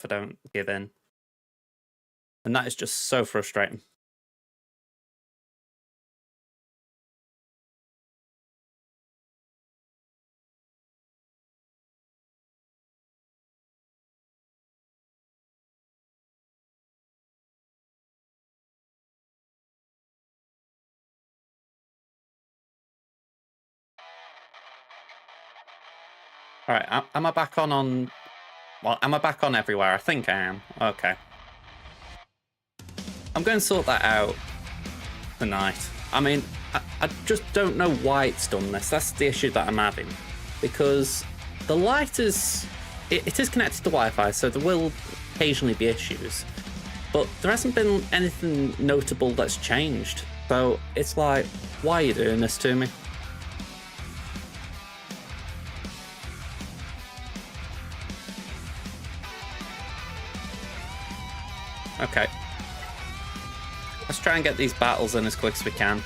if I don't give in. And that is just so frustrating. All right, am I back on? Well, am I back on everywhere? I think I am. Okay. I'm going to sort that out tonight. I mean, I just don't know why it's done this. That's the issue that I'm having. Because the light is... It is connected to Wi-Fi, so there will occasionally be issues. But there hasn't been anything notable that's changed. So it's like, why are you doing this to me? Okay. Let's try and get these battles in as quick as we can.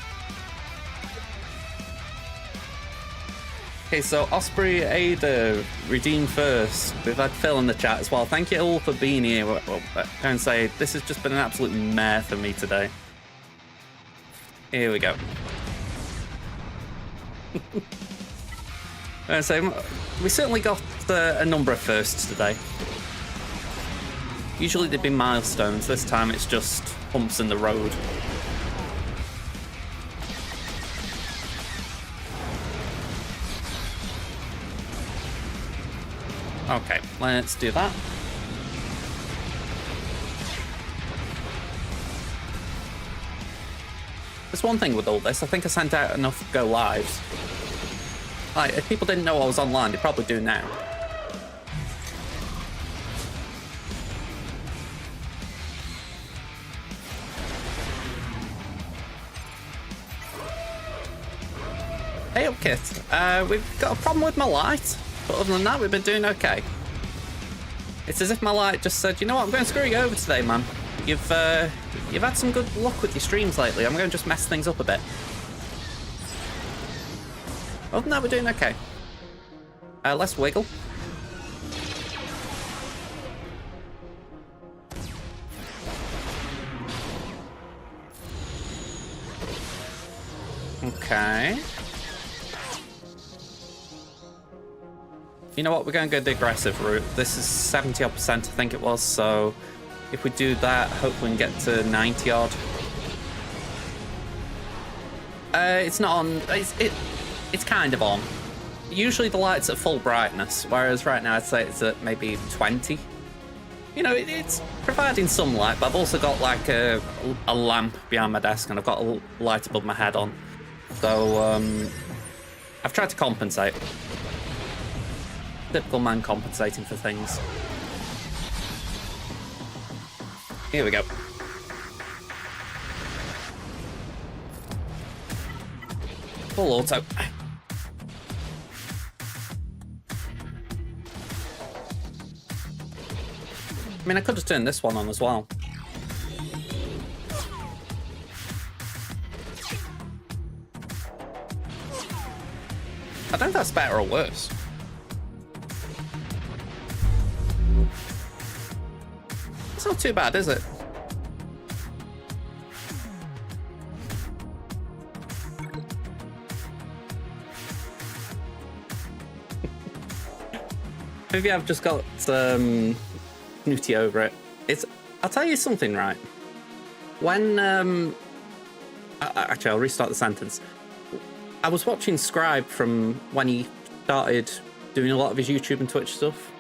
Okay, so Osprey, Ada, redeem first. We've had Phil in the chat as well. Thank you all for being here. Well, I can say this has just been an absolute mare for me today. Here we go. So we certainly got a number of firsts today. Usually they've been milestones. This time it's just humps in the road. Okay, let's do that. There's one thing with all this. I think I sent out enough go lives. Like, if people didn't know I was online, they probably do now. Hey up, Kit. We've got a problem with my light, but other than that, we've been doing okay. It's as if my light just said, you know what, I'm going to screw you over today, man. You've had some good luck with your streams lately. I'm going to just mess things up a bit. Other than that, we're doing okay. Let's wiggle. Okay. You know what, we're going to go the aggressive route. This is 70-odd%, I think it was, so if we do that, hopefully we can get to 90-odd. It's not on, it's kind of on. Usually the light's at full brightness, whereas right now I'd say it's at maybe 20. You know, it's providing some light, but I've also got like a lamp behind my desk and I've got a light above my head on. So, I've tried to compensate. Typical man compensating for things. Here we go. Full auto. I mean, I could have turned this one on as well. I don't know if that's better or worse. It's not too bad, is it? Maybe I've just got snooty over it. I'll tell you something, right? When actually, I'll restart the sentence. I was watching Scribe from when he started doing a lot of his YouTube and Twitch stuff.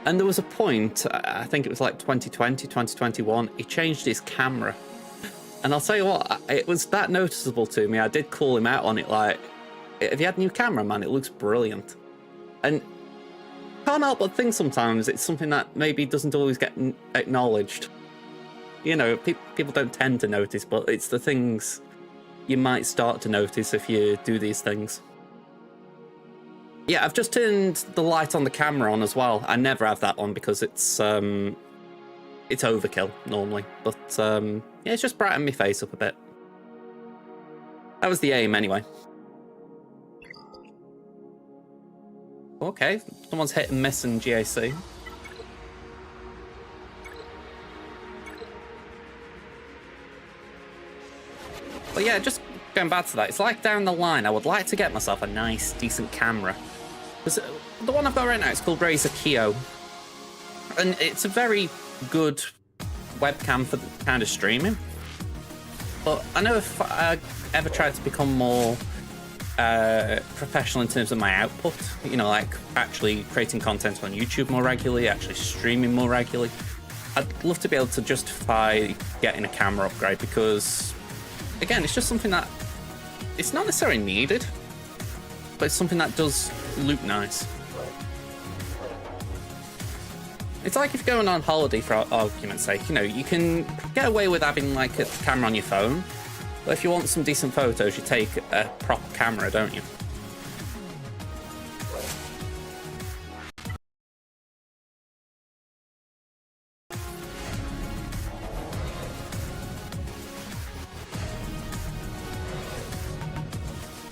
And there was a point, I think it was like 2020, 2021, he changed his camera. And I'll tell you what, it was that noticeable to me. I did call him out on it, like, have you had a new camera, man? It looks brilliant. And can't help but think sometimes it's something that maybe doesn't always get acknowledged. You know, people don't tend to notice, but it's the things you might start to notice if you do these things. Yeah, I've just turned the light on the camera on as well. I never have that on because it's overkill normally. But yeah, it's just brightened my face up a bit. That was the aim anyway. Okay, someone's hit and miss in GAC. But yeah, just going back to that, it's like down the line, I would like to get myself a nice, decent camera. Because the one I've got right now is called Razer Kiyo. And it's a very good webcam for the kind of streaming. But I know if I ever tried to become more professional in terms of my output, you know, like actually creating content on YouTube more regularly, actually streaming more regularly, I'd love to be able to justify getting a camera upgrade because, again, it's just something that it's not necessarily needed, but it's something that does look nice. It's like if you're going on holiday, for argument's sake, you know, you can get away with having like a camera on your phone, but if you want some decent photos, you take a proper camera, don't you?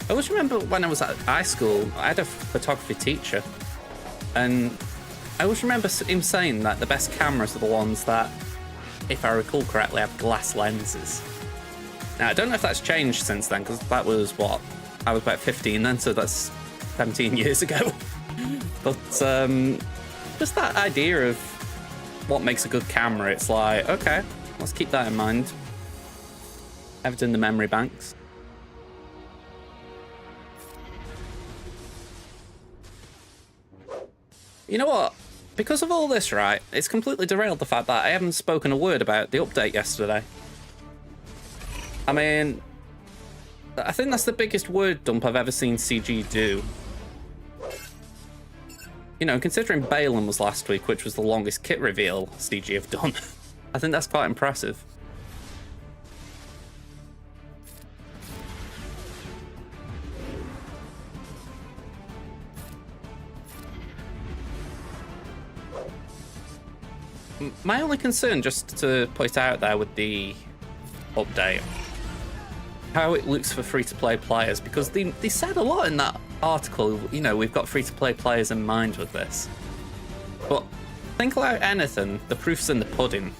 I always remember when I was at high school, I had a photography teacher, and I always remember him saying that the best cameras are the ones that, if I recall correctly, have glass lenses. Now, I don't know if that's changed since then, because that was, what, I was about 15 then, so that's 17 years ago. But just that idea of what makes a good camera, it's like, okay, let's keep that in mind. Have it in the memory banks. You know what? Because of all this, right, it's completely derailed the fact that I haven't spoken a word about the update yesterday. I mean, I think that's the biggest word dump I've ever seen CG do. You know, considering Balen was last week, which was the longest kit reveal CG have done, I think that's quite impressive. My only concern, just to put it out there with the update, how it looks for free-to-play players, because they said a lot in that article, you know, we've got free-to-play players in mind with this. But think like anything, the proof's in the pudding.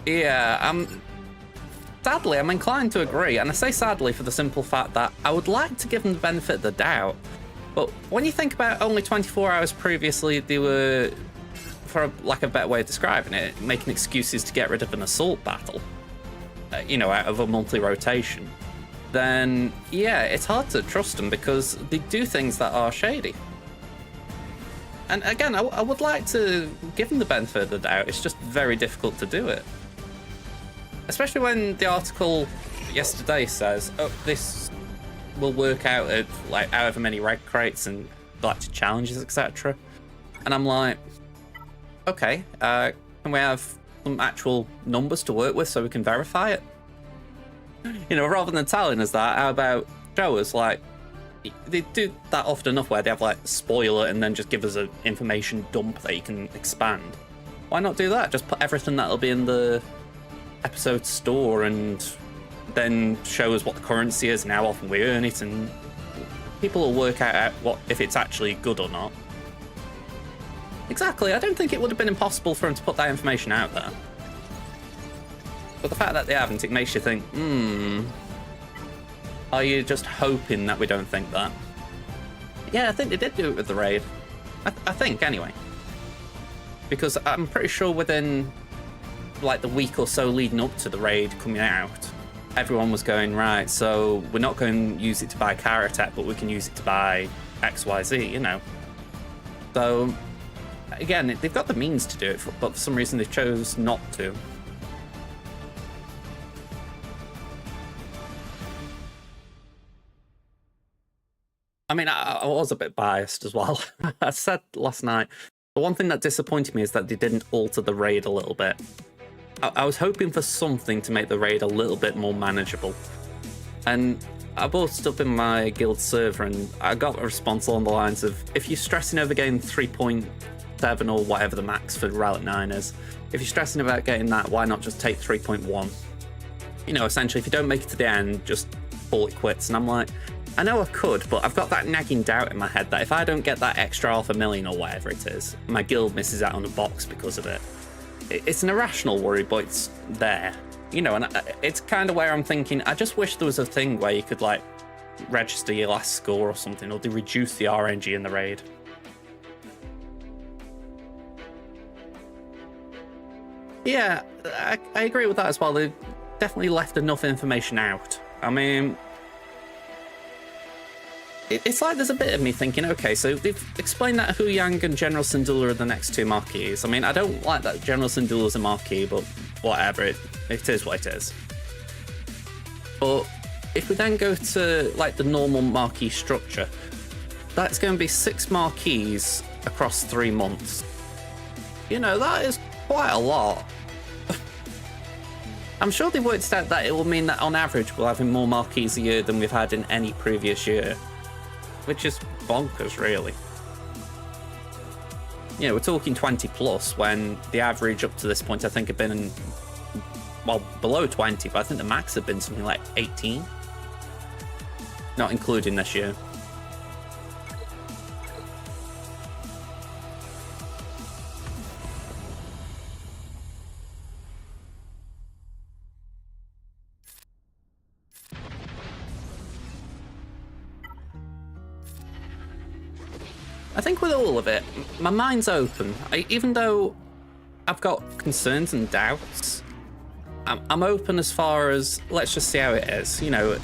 Yeah, sadly, I'm inclined to agree, and I say sadly for the simple fact that I would like to give them the benefit of the doubt. But when you think about only 24 hours previously, they were, for lack of a better way of describing it, making excuses to get rid of an assault battle, you know, out of a monthly rotation, then yeah, it's hard to trust them because they do things that are shady. And again, I would like to give them the benefit of the doubt, it's just very difficult to do it. Especially when the article yesterday says, oh, this will work out at like however many reg crates and like challenges, etc. And I'm like, okay, can we have some actual numbers to work with so we can verify it? You know, rather than telling us that, how about show us, like, they do that often enough where they have like spoiler and then just give us an information dump that you can expand. Why not do that? Just put everything that'll be in the episode store and then show us what the currency is and how often we earn it, and people will work out what if it's actually good or not. Exactly, I don't think it would have been impossible for them to put that information out there. But the fact that they haven't, it makes you think, are you just hoping that we don't think that? Yeah, I think they did do it with the raid. I think, anyway. Because I'm pretty sure within like the week or so leading up to the raid coming out, everyone was going, right, so we're not going to use it to buy Karatech, but we can use it to buy XYZ, you know. So, again, they've got the means to do it, but for some reason they chose not to. I mean, I was a bit biased as well. I said last night, the one thing that disappointed me is that they didn't alter the raid a little bit. I was hoping for something to make the raid a little bit more manageable. And I posted up in my guild server and I got a response along the lines of, if you're stressing over getting 3.7 or whatever the max for Relic 9 is, if you're stressing about getting that, why not just take 3.1? You know, essentially, if you don't make it to the end, just call it quits. And I'm like, I know I could, but I've got that nagging doubt in my head that if I don't get that extra 500,000 or whatever it is, my guild misses out on a box because of it. it's an irrational worry, but it's there. You know, and it's kind of where I'm thinking, I just wish there was a thing where you could, like, register your last score or something, or they reduce the RNG in the raid. Yeah, I agree with that as well. They've definitely left enough information out. I mean, it's like there's a bit of me thinking, okay, so they've explained that Hu Yang and General Syndulla are the next two marquees. I mean, I don't like that General Syndulla's a marquee, but whatever, it is what it is. But if we then go to, like, the normal marquee structure, that's going to be 6 marquees across 3 months. You know, that is quite a lot. I'm sure they worked out that it will mean that on average we'll have more marquees a year than we've had in any previous year, which is bonkers, really. You know, we're talking 20 plus when the average up to this point I think had been, well, below 20, but I think the max had been something like 18. Not including this year. I think with all of it, my mind's open. Even though I've got concerns and doubts, I'm open as far as, let's just see how it is. You know,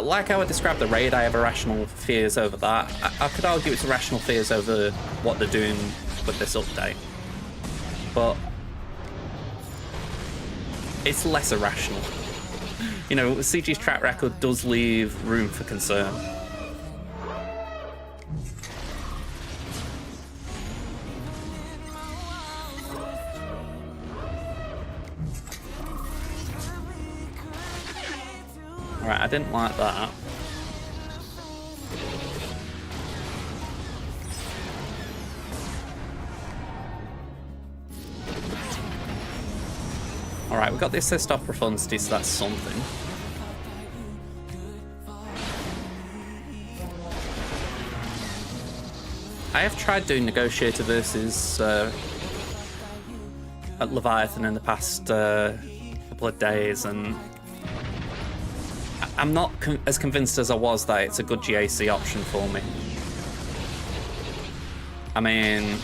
like how I described the raid, I have irrational fears over that. I could argue it's irrational fears over what they're doing with this update. But it's less irrational. You know, CG's track record does leave room for concern. Right, I didn't like that. Alright, we got the assist off Profundity, so that's something. I have tried doing Negotiator versus at Leviathan in the past couple of days, and I'm not as convinced as I was that it's a good GAC option for me. I mean,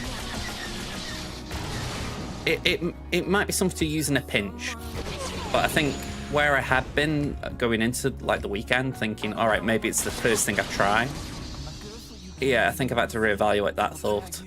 it might be something to use in a pinch, but I think where I had been going into, like, the weekend thinking, all right, maybe it's the first thing I try. Yeah, I think I've had to reevaluate that thought.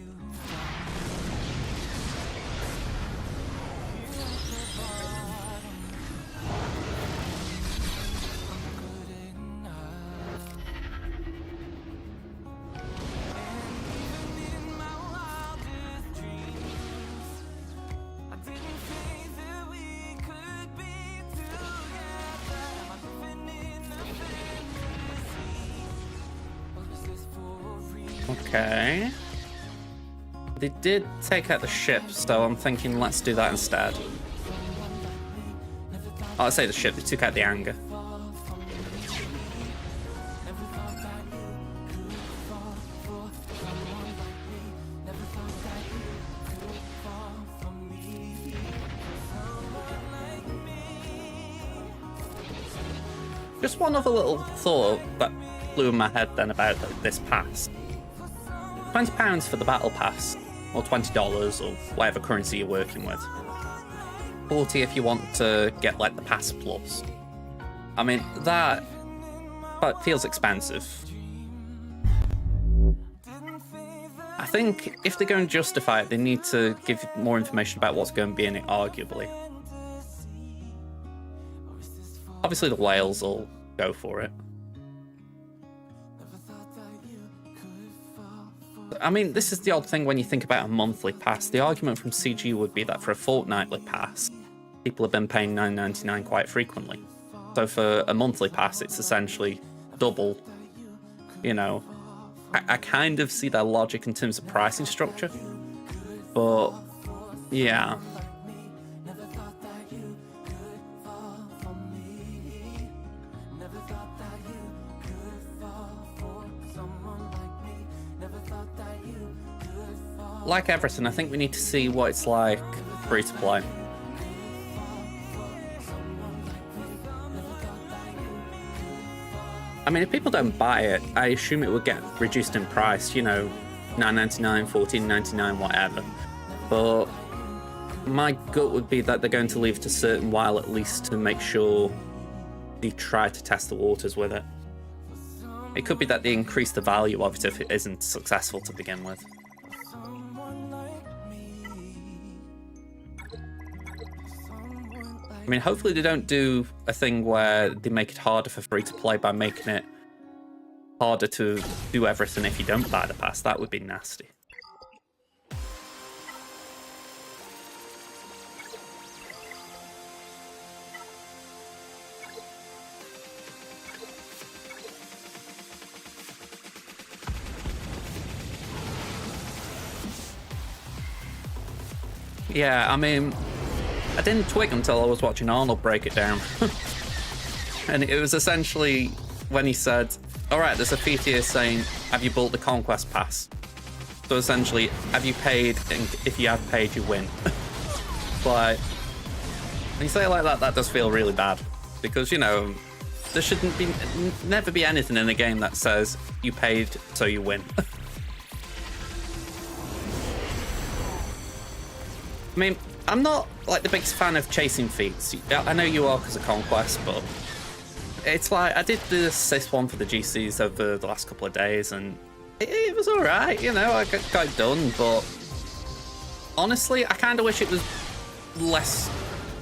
Okay. They did take out the ship, so I'm thinking let's do that instead. Oh, I say the ship, they took out the anger. Just one other little thought that flew in my head then about this pass. £20 for the battle pass, or $20, or whatever currency you're working with. 40 if you want to get, like, the pass plus. I mean, that feels expensive. I think if they're going to justify it, they need to give more information about what's going to be in it, arguably. Obviously the whales will go for it. I mean, this is the odd thing when you think about a monthly pass. The argument from CG would be that for a fortnightly pass, people have been paying $9.99 quite frequently. So for a monthly pass, it's essentially double. You know, I kind of see their logic in terms of pricing structure. But, yeah. Like everything, I think we need to see what it's like free to play. I mean, if people don't buy it, I assume it would get reduced in price, you know, $9.99, $14.99, whatever. But my gut would be that they're going to leave it a certain while at least to make sure they try to test the waters with it. It could be that they increase the value of it if it isn't successful to begin with. I mean, hopefully they don't do a thing where they make it harder for free to play by making it harder to do everything if you don't buy the pass. That would be nasty. Yeah, I mean, I didn't twig until I was watching Arnold break it down. And it was essentially when he said, all right, there's a feat here saying, have you bought the Conquest Pass? So essentially, have you paid? And if you have paid, you win. Like, when you say it like that, that does feel really bad. Because, you know, there shouldn't be, never be anything in a game that says you paid, so you win. I mean, I'm not like the biggest fan of chasing feats. I know you are because of Conquest, but it's like I did the Sith one for the GCs over the last couple of days, and it was all right. You know, I got it done, but honestly, I kind of wish it was less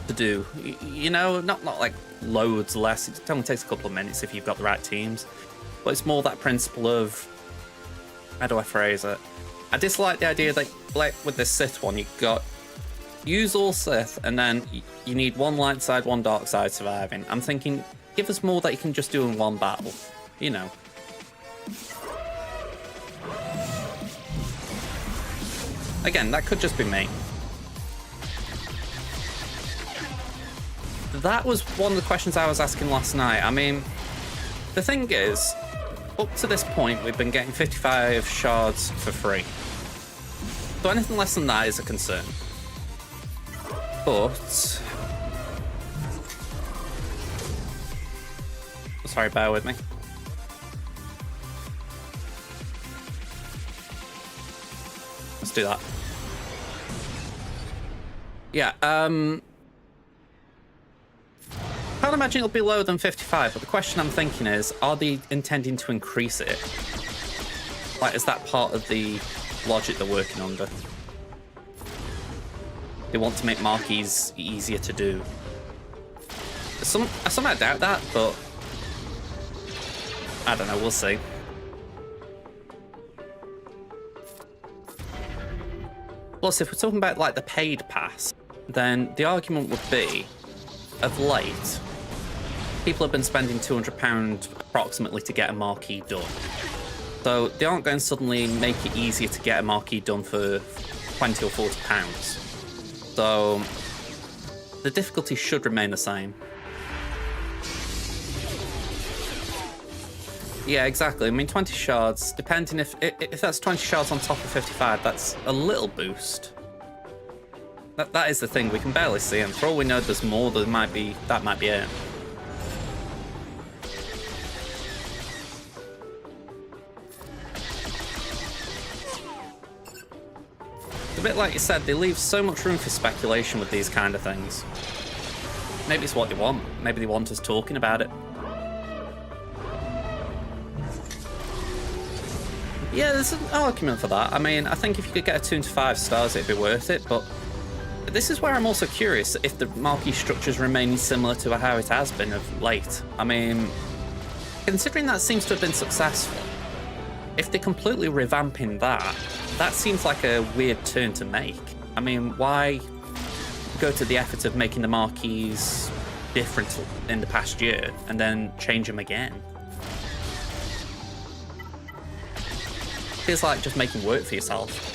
to do. You know, not like loads less. It only takes a couple of minutes if you've got the right teams, but it's more that principle of, how do I phrase it? I dislike the idea that, like with the Sith one, you got use all Sith, and then you need one light side, one dark side surviving. I'm thinking, give us more that you can just do in one battle, you know. Again, that could just be me. That was one of the questions I was asking last night. I mean, the thing is, up to this point, we've been getting 55 shards for free. So anything less than that is a concern. But sorry, bear with me. Let's do that. Yeah, can't imagine it'll be lower than 55, but the question I'm thinking is, are they intending to increase it? Like, is that part of the logic they're working under? They want to make marquees easier to do. I somehow doubt that, but I don't know, we'll see. Plus, if we're talking about like the paid pass, then the argument would be, of late, people have been spending £200 approximately to get a marquee done. So they aren't going to suddenly make it easier to get a marquee done for £20 or £40. So the difficulty should remain the same. Yeah, exactly. I mean, 20 shards, depending if that's 20 shards on top of 55, that's a little boost. That is the thing, we can barely see them. For all we know, there's more, that might be it. A bit like you said, they leave so much room for speculation with these kind of things. Maybe it's what they want. Maybe they want us talking about it. Yeah, there's an argument for that. I mean, I think if you could get a 2 to 5 stars, it'd be worth it, but this is where I'm also curious if the marquee structure is remaining similar to how it has been of late. I mean, considering that seems to have been successful, if they're completely revamping that, that seems like a weird turn to make. I mean, why go to the effort of making the marquees different in the past year and then change them again? Feels like just making work for yourself.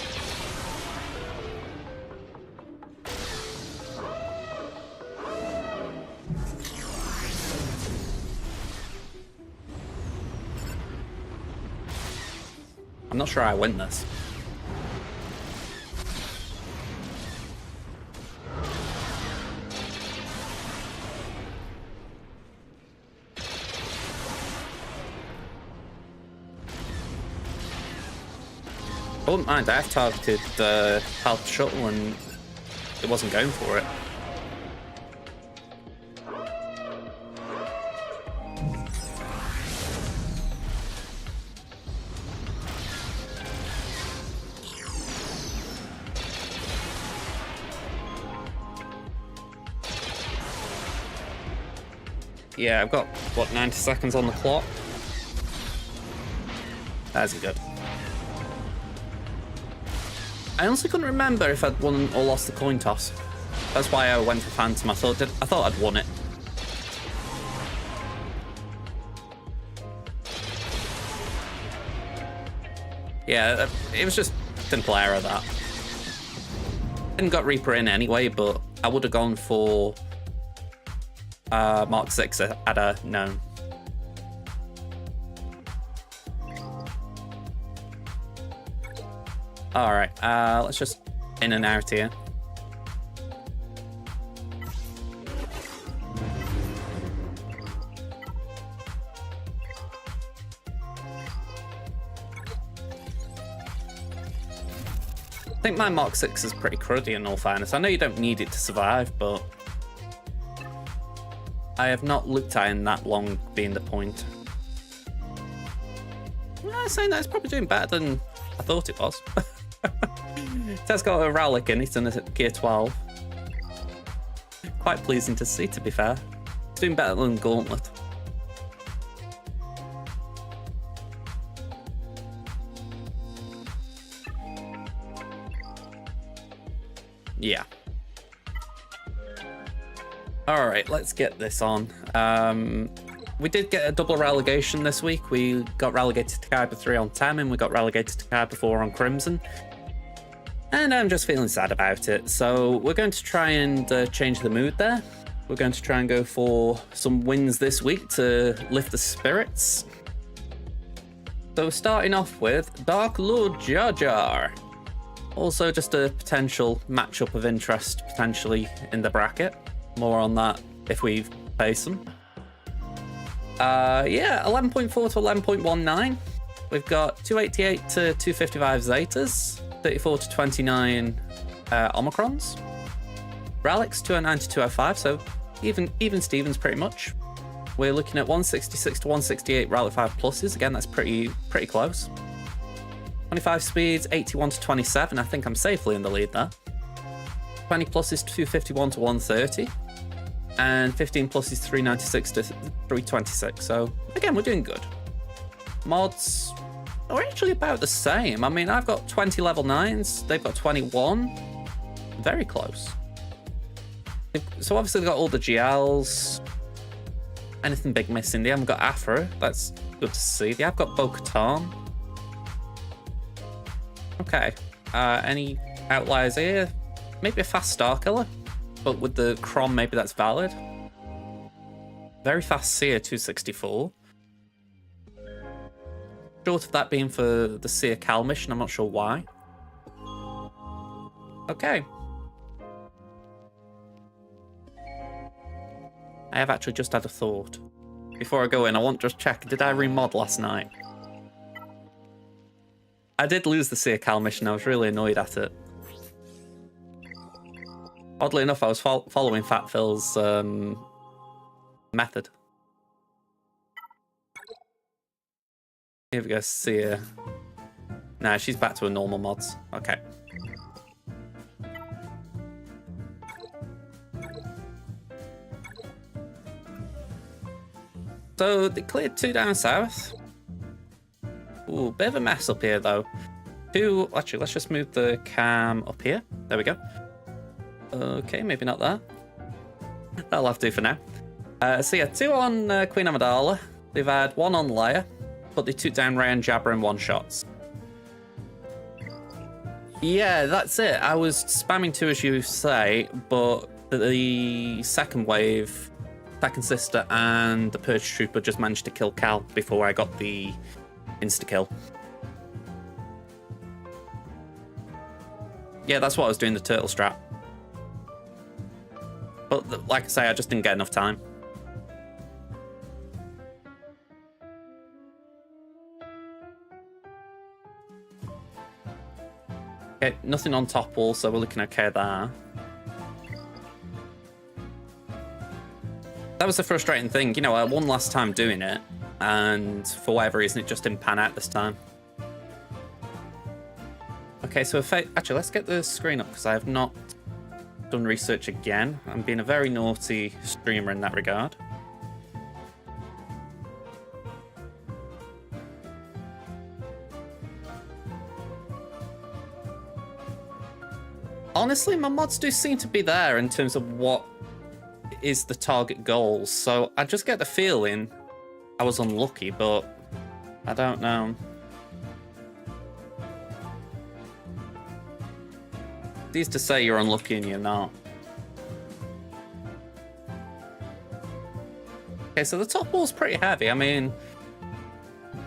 I'm not sure I win this. I wouldn't mind. I have targeted Health Shuttle and it wasn't going for it. Yeah, I've got, what, 90 seconds on the clock? That's good. I honestly couldn't remember if I'd won or lost the coin toss. That's why I went for Phantom. I thought I'd won it. Yeah, it was just simple error that. Didn't got Reaper in anyway, but I would have gone for Mark 6 had I known. Alright, let's just in and out here. I think my Mark 6 is pretty cruddy in all fairness. I know you don't need it to survive, but I have not looked at it in that long being the point. Well, saying that it's probably doing better than I thought it was. It has got a Rowlick in it and a Gear 12. Quite pleasing to see, to be fair. It's doing better than Gauntlet. Yeah. Alright, let's get this on. We did get a double relegation this week. We got relegated to Kyber 3 on Tem, and we got relegated to Kyber 4 on Crimson. And I'm just feeling sad about it. So we're going to try and change the mood there. We're going to try and go for some wins this week to lift the spirits. So starting off with Dark Lord Jar Jar. Also just a potential matchup of interest potentially in the bracket. More on that if we face them. Yeah, 11.4 to 11.19. We've got 288 to 255 Zetas, 34 to 29 Omicrons. Relics 209 to 205, so even Stevens pretty much. We're looking at 166 to 168 Relic 5 pluses. Again, that's pretty close. 25 speeds, 81 to 27. I think I'm safely in the lead there. 20 pluses, 251 to 130. And 15 pluses, 396 to 326. So, again, we're doing good. Mods are actually about the same. I mean, I've got 20 level 9s. They've got 21. Very close. So, obviously, they've got all the GLs. Anything big missing? They haven't got Afro. That's good to see. They have got Bo-Katan. Okay. Any outliers here? Maybe a fast Starkiller, but with the Crom, maybe that's valid. Very fast Seer 264. Short of that being for the Seer Cal mission, I'm not sure why. Okay. I have actually just had a thought. Before I go in, I want to just check, did I remod last night? I did lose the Seer Cal mission, I was really annoyed at it. Oddly enough, I was following Fat Phil's method. Here we go, Seer. Nah, she's back to her normal mods. Okay. So they cleared 2 down south. Ooh, bit of a mess up here though. 2, actually, let's just move the cam up here. There we go. Okay, maybe not that. That'll have to do for now. So yeah, 2 on Queen Amidala. They've had 1 on Leia, but they took down Ray and Jabba in 1 shots. Yeah, that's it. I was spamming 2 as you say, but the second wave, Second Sister and the Purge Trooper just managed to kill Cal before I got the insta-kill. Yeah, that's what I was doing, the turtle strat. But like I say, I just didn't get enough time. Okay, nothing on top wall, so we're looking okay there. That was the frustrating thing. You know, I won last time doing it, and for whatever reason, it just didn't pan out this time. Okay, so actually, let's get the screen up, because I have not done research again. I'm being a very naughty streamer in that regard. Honestly, my mods do seem to be there in terms of what is the target goals, so I just get the feeling I was unlucky, but I don't know. It's easy to say you're unlucky and you're not. Okay, so the top wall's pretty heavy. I mean,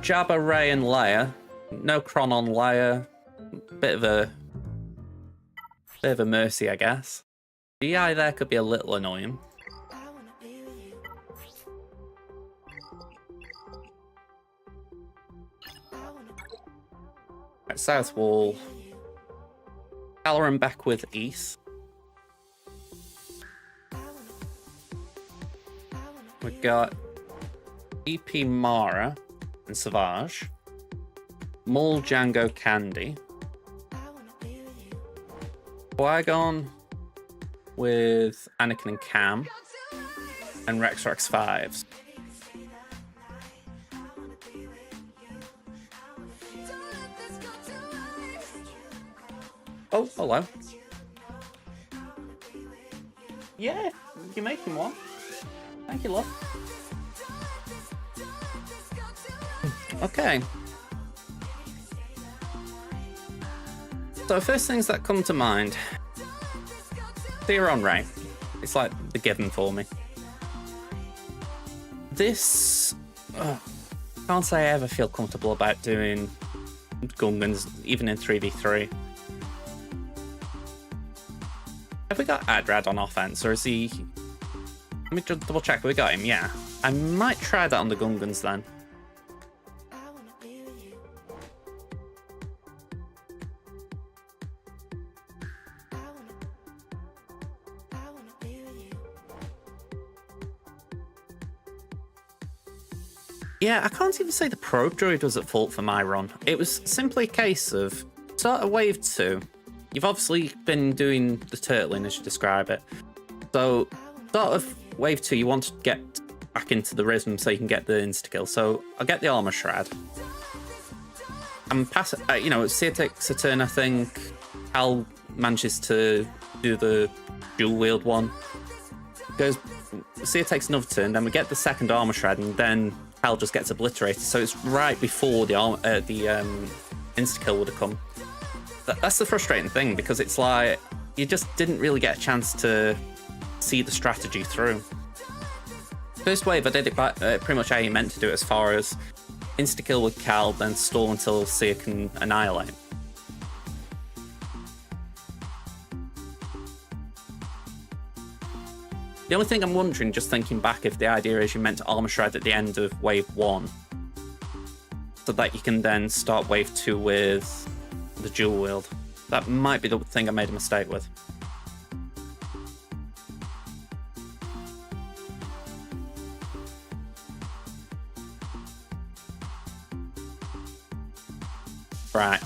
Jabba, Rey, and Leia. No Kron on Leia. Bit of a mercy, I guess. The AI there could be a little annoying. Right, south wall. Halloran back with east. We've got EP Mara and Savage. Maul, Jango, Candy. Qui-Gon with Anakin and Cam. And Rex 5s. Oh, hello. Yeah, you're making one. Thank you, love. Okay. So first things that come to mind. Theron Rey. It's like the given for me. This... can't say I ever feel comfortable about doing Gungans, even in 3v3. Have we got Adrad on offense, or is he... Let me just double check. We got him, yeah. I might try that on the Gungans then. Yeah, I can't even say the probe droid was at fault for my run. It was simply a case of start of wave 2. You've obviously been doing the turtling as you describe it. So start of wave 2, you want to get back into the rhythm so you can get the insta-kill. So I'll get the armor shroud. I'm past, you know, Seer takes a turn, I think. Hal manages to do the dual wield one. Seer takes another turn, then we get the second armor shroud, and then Hal just gets obliterated. So it's right before the insta-kill would have come. That's the frustrating thing, because it's like you just didn't really get a chance to see the strategy through. First wave, I did it pretty much how you meant to do it, as far as insta-kill with Cal, then stall until Seer can annihilate. The only thing I'm wondering, just thinking back, if the idea is you meant to armor shroud at the end of wave 1, so that you can then start wave 2 with the dual wield. That might be the thing I made a mistake with. Right.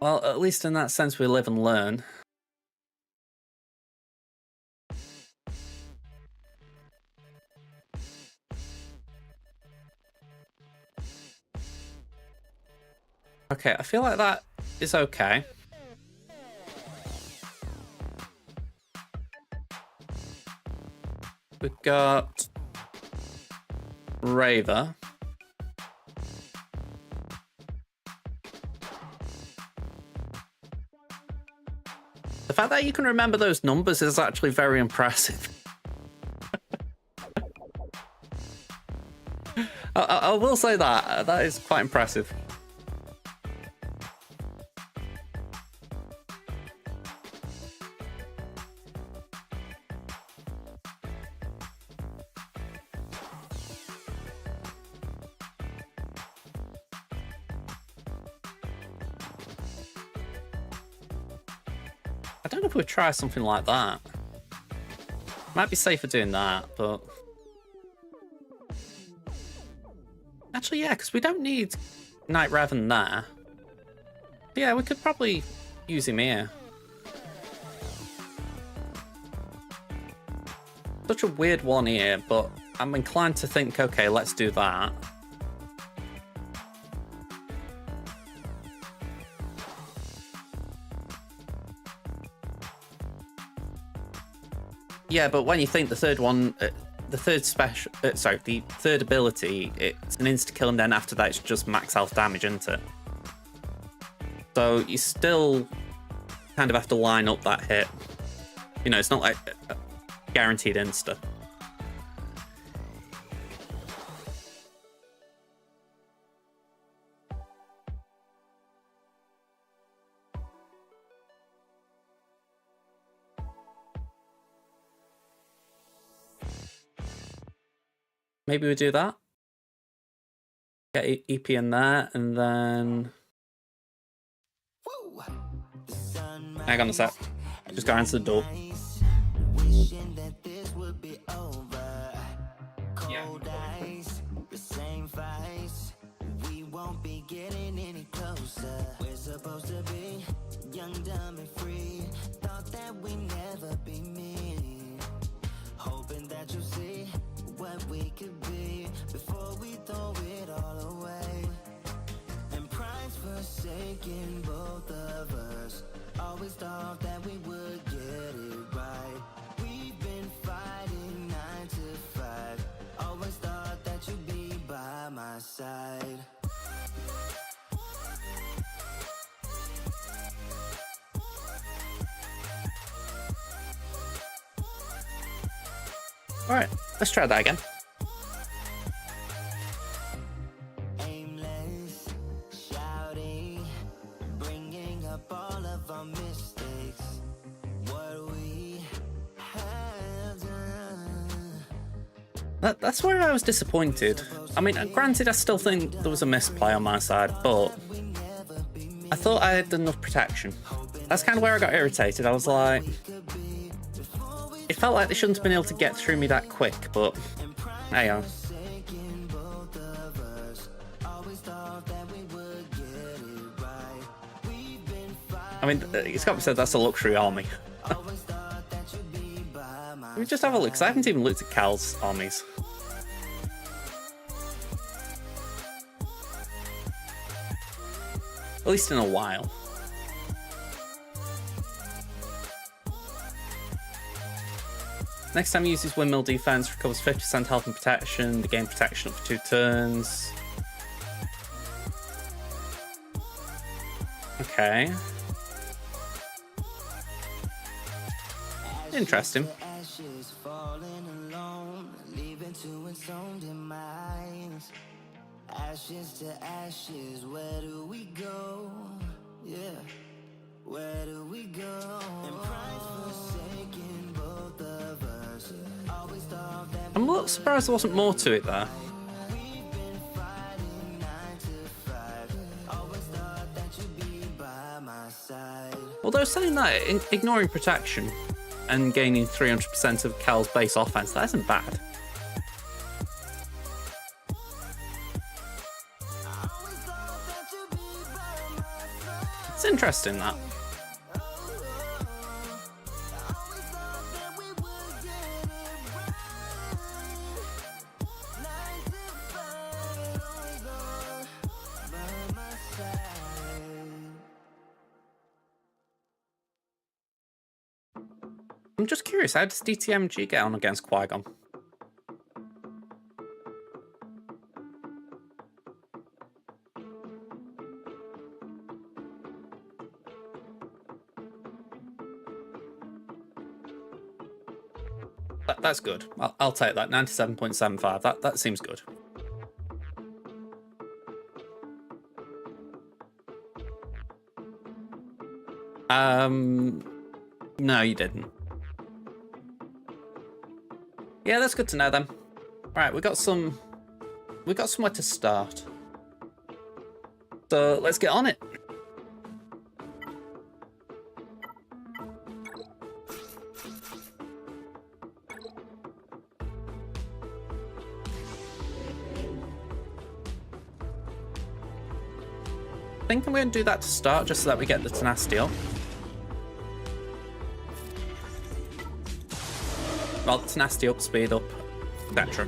Well, at least in that sense, we live and learn. Okay, I feel like that is okay. We've got Raver. The fact that you can remember those numbers is actually very impressive. I will say that. That is quite impressive. I don't know if we'd try something like that. Might be safer doing that, but... Actually, yeah, because we don't need Night Raven there. Yeah, we could probably use him here. Such a weird one here, but I'm inclined to think, okay, let's do that. Yeah, but when you think the third one, the third special, sorry, the third ability, it's an insta-kill, and then after that it's just max health damage, isn't it? So you still kind of have to line up that hit. You know, it's not like a guaranteed insta. Maybe we do that. Get EP in there, and then... Hang on a sec. Just go answer the door. Yeah. We won't be getting any closer. We're supposed to be young, dumb, and free. Thought that we never be mean. Hoping that you'll see what we could be before we throw it all away. And pride's forsaken both of us. Always thought that we would get it right. We've been fighting 9 to 5. Always thought that you'd be by my side. All right, let's try that again. Aimless, shouting, bringing up all of our mistakes. What we have done. That's where I was disappointed. I mean, granted, I still think there was a misplay on my side, but I thought I had enough protection. That's kind of where I got irritated. I was like, it felt like they shouldn't have been able to get through me that quick, but there you go. I mean, it's got to be said, that's a luxury army. We just have a look, because I haven't even looked at Cal's armies. At least in a while. Next time he uses windmill defense, recovers 50% health and protection. They gain protection up for 2 turns. Okay. Interesting. Ashes to ashes, where do we go? Yeah, where do we go? And pride's forsaken both of us. Always thought that I'm a little surprised there wasn't more to it there. We've been fighting 9 to 5. Always thought that you'd be by my side. Although saying that, ignoring protection and gaining 300% of Cal's base offense, that isn't bad. It's interesting, that. I'm just curious, how does DTMG get on against Qui-Gon? That's good. I'll take that. 97.75. That seems good. No, you didn't. Yeah, that's good to know then. All right, we got somewhere to start. So let's get on it. think I'm going to do that to start, just so that we get the tenacity up. Well, tenacity up, speed up, etc.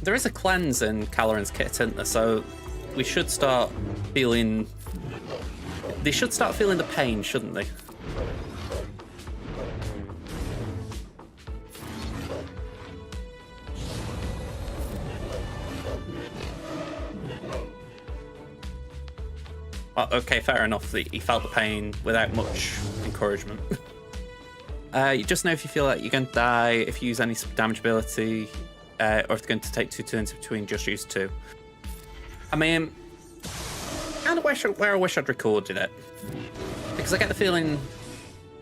There is a cleanse in Caloran's kit, isn't there? So we should start feeling... They should start feeling the pain, shouldn't they? Oh, okay, fair enough. He felt the pain without much encouragement. You just know if you feel like you're going to die, if you use any damage ability, or if it's going to take 2 turns between just use 2. I mean, kind of where I wish I'd recorded it. Because I get the feeling,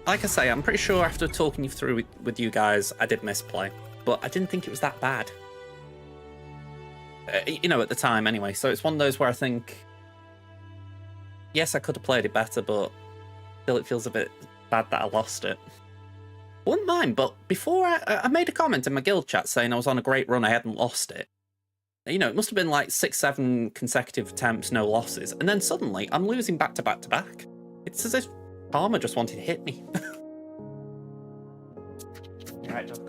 like I say, I'm pretty sure after talking you through with you guys, I did misplay. But I didn't think it was that bad. You know, at the time anyway. So it's one of those where I think, yes, I could have played it better, but still it feels a bit bad that I lost it. Wouldn't mind, but before I made a comment in my guild chat saying I was on a great run, I hadn't lost it. You know, it must have been like 6-7 consecutive attempts, no losses. And then suddenly I'm losing back to back to back. It's as if Karma just wanted to hit me. Right, Doc.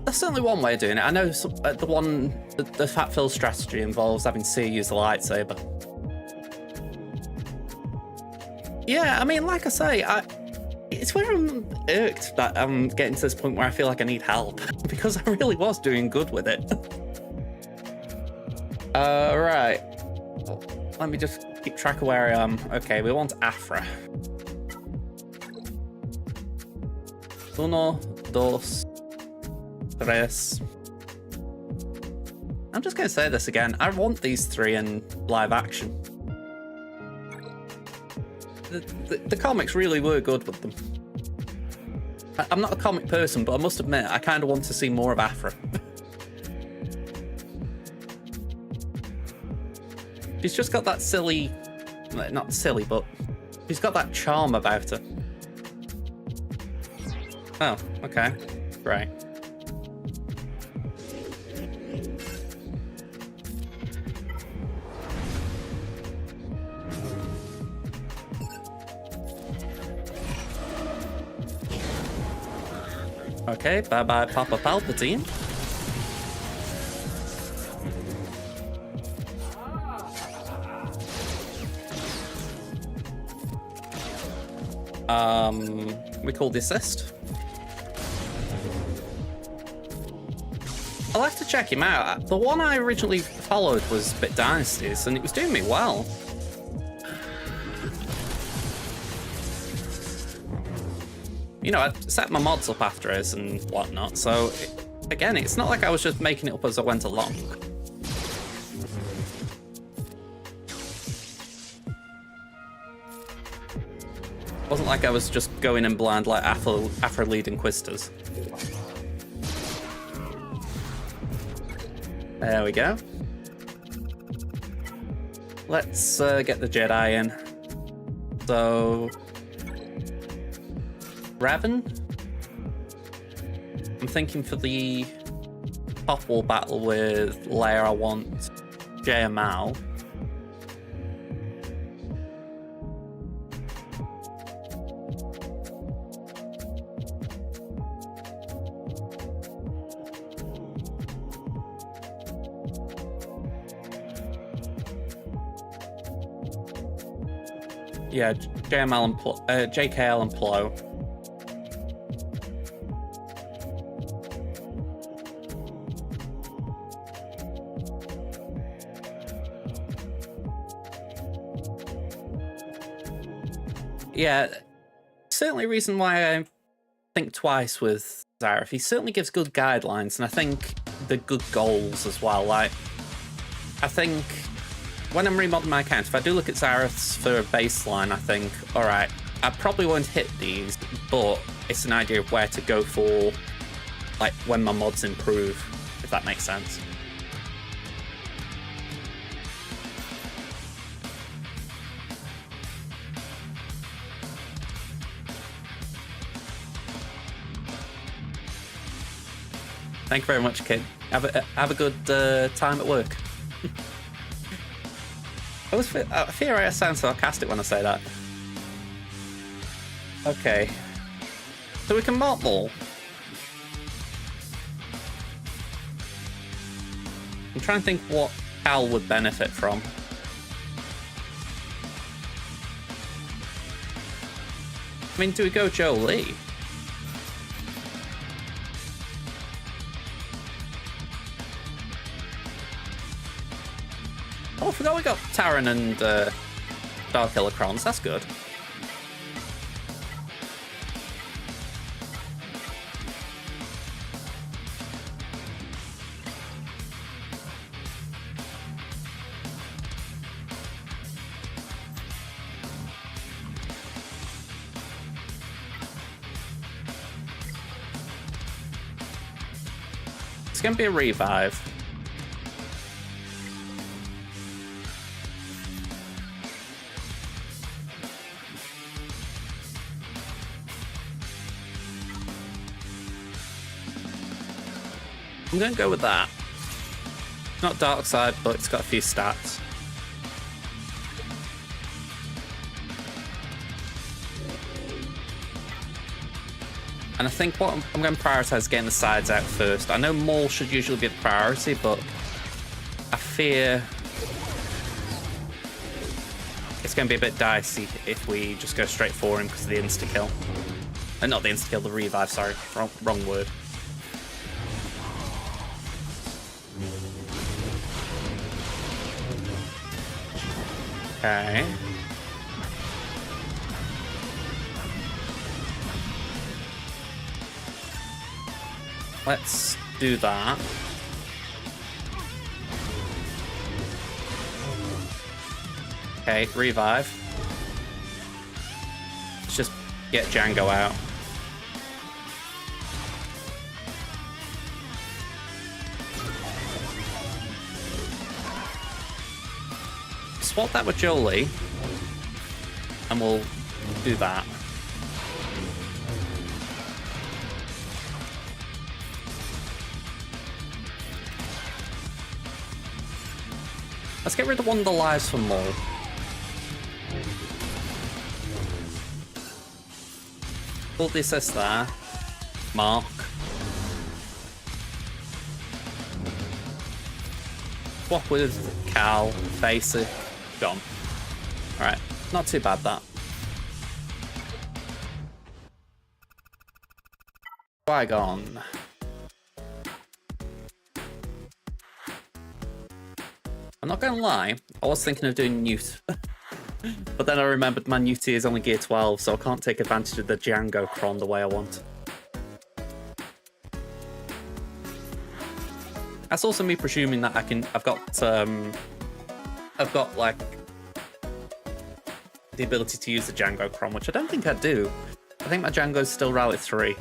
That's certainly one way of doing it. I know the Fat Phil strategy involves having Seer use the lightsaber. Yeah, I mean, like I say, it's where I'm irked that I'm getting to this point where I feel like I need help, because I really was doing good with it. Right. Let me just keep track of where I am. Okay, we want Aphra. 1, 2, 3. I'm just going to say this again. I want these 3 in live action. The comics really were good with them. I'm not a comic person, but I must admit, I kind of want to see more of Aphra. She's just got that silly... Not silly, but she's got that charm about her. Oh, okay. Right. Okay, bye-bye Papa Palpatine. We call the assist. I'll have to check him out. The one I originally followed was Bit Dynasties, and it was doing me well. You know, I set my mods up after it and whatnot, so again, it's not like I was just making it up as I went along. It wasn't like I was just going in blind like Aphra lead Inquisitors. There we go. Let's get the Jedi in. So... Revan? I'm thinking for the top wall battle with Leia, I want JML. Yeah, JML and JKL and Plo. Yeah, certainly a reason why I think twice with Zareth. He certainly gives good guidelines, and I think the good goals as well. Like, I think when I'm remodeling my account, if I do look at Zareth's for a baseline, I think, all right, I probably won't hit these, but it's an idea of where to go for, like, when my mods improve, if that makes sense. Thank you very much, kid. Have a good time at work. I fear I sound sarcastic when I say that. Okay. So we can mark Maul. I'm trying to think what Cal would benefit from. I mean, do we go Jolie? Oh, I forgot we got Taran and Dark Illikrons. That's good. It's going to be a revive. I'm going to go with that. Not Dark Side, but it's got a few stats. And I think what I'm going to prioritise getting the sides out first. I know Maul should usually be the priority, but I fear it's going to be a bit dicey if we just go straight for him because of the insta-kill. Not the insta-kill, the revive, sorry. Wrong word. Okay. Let's do that. Okay, revive. Let's just get Django out. Swap that with Jolie, and we'll do that. Let's get rid of one of the lives from Maul. Pull the assist there. Mark. Swap with Cal, Basic, gone. Alright, not too bad that. Qui-Gon. I'm not gonna lie, I was thinking of doing Newt. But then I remembered my Newt is only gear 12, so I can't take advantage of the Django Cron the way I want. That's also me presuming that I've got like the ability to use the Django Cron, which I don't think I do. I think my Django's still Rally 3.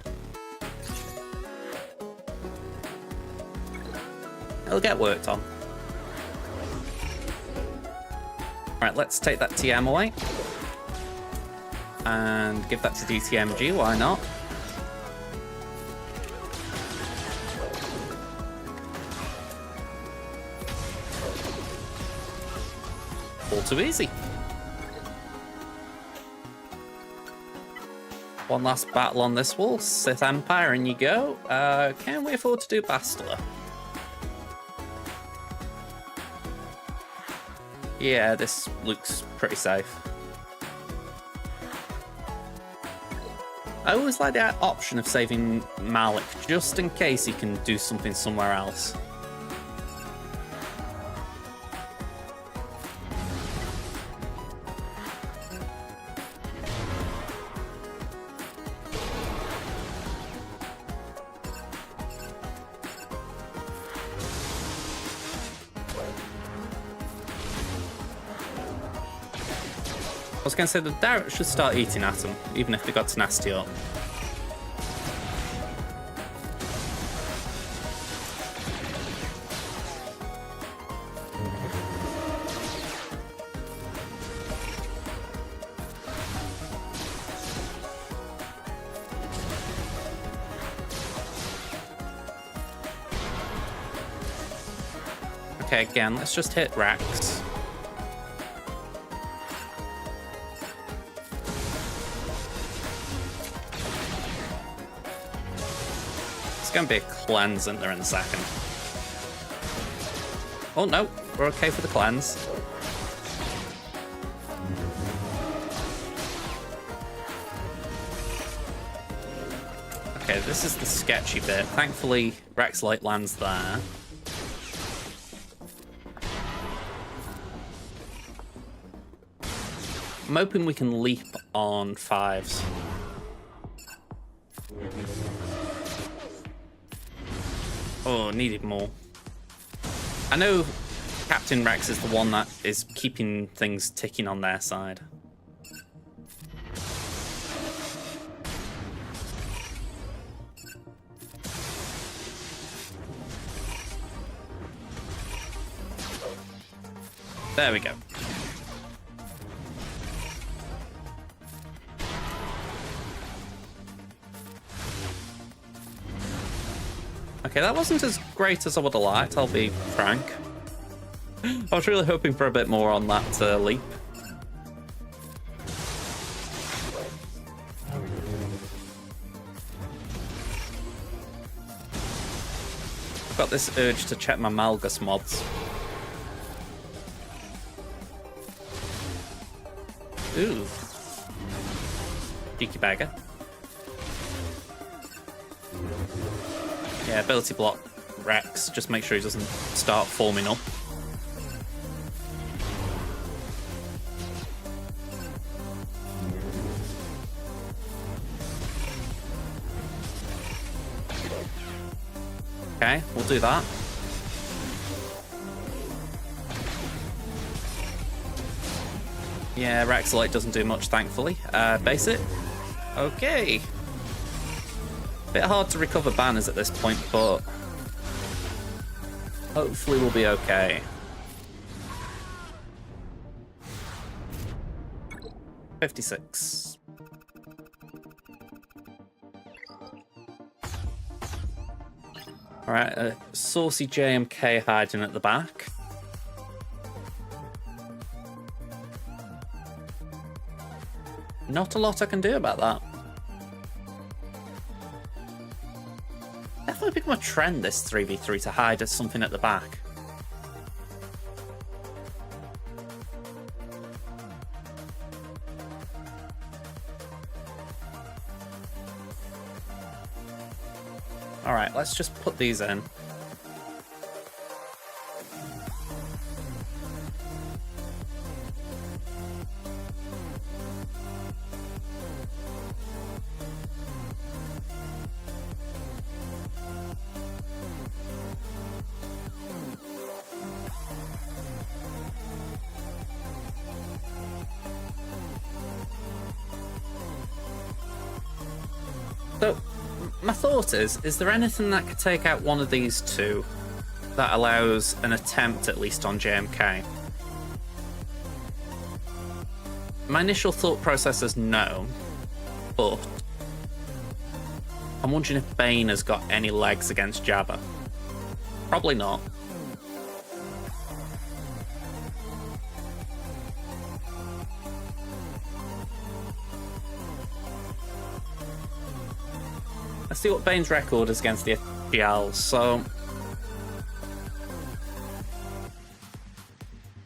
It'll get worked on. Alright, let's take that TM away. And give that to DTMG, why not? All too easy. One last battle on this wall. Sith Empire, and you go. Can we afford to do Bastila? Yeah, this looks pretty safe. I always like that option of saving Malik, just in case he can do something somewhere else. I was going to say the Darrett should start eating at him, even if they got tenacity up. Okay, again, let's just hit Rex. It's going to be a cleanse in there in a second. Oh no, we're okay for the cleanse. Okay, this is the sketchy bit. Thankfully, Rex Light lands there. I'm hoping we can leap on 5s. Oh, needed more. I know Captain Rex is the one that is keeping things ticking on their side. There we go. Okay, that wasn't as great as I would have liked, I'll be frank. I was really hoping for a bit more on that leap. I've got this urge to check my Malgus mods. Ooh. Cheeky bagger. Yeah, ability block Rex. Just make sure he doesn't start forming up. Okay, we'll do that. Yeah, Rexolite doesn't do much, thankfully. Base it. Okay. Bit hard to recover banners at this point, but hopefully we'll be okay. 56. Alright, saucy JMK hiding at the back. Not a lot I can do about that. Definitely become a trend, this 3v3, to hide as something at the back. Alright, let's just put these in. So, my thought is there anything that could take out one of these two that allows an attempt at least on JMK? My initial thought process is no, but I'm wondering if Bane has got any legs against Jabba. Probably not. Let's see what Bane's record is against the FGLs. So,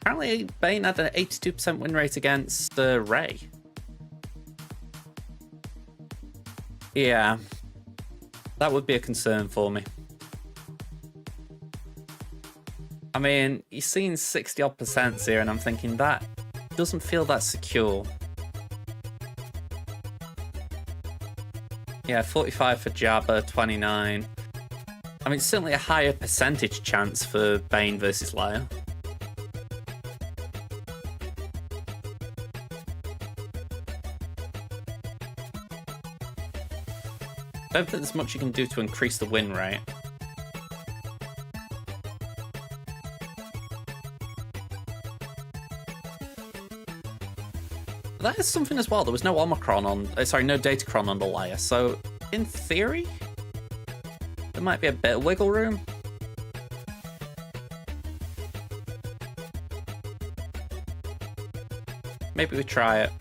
apparently Bane had an 82% win rate against Rey. Yeah, that would be a concern for me. I mean, you're seeing 60-odd% here, and I'm thinking that doesn't feel that secure. Yeah, 45 for Jabba, 29. I mean, it's certainly a higher percentage chance for Bane versus Leia. I don't think there's much you can do to increase the win rate. That is something as well. There was no Omicron on, no Datacron on the Leia, so in theory, there might be a bit of wiggle room. maybe we try it.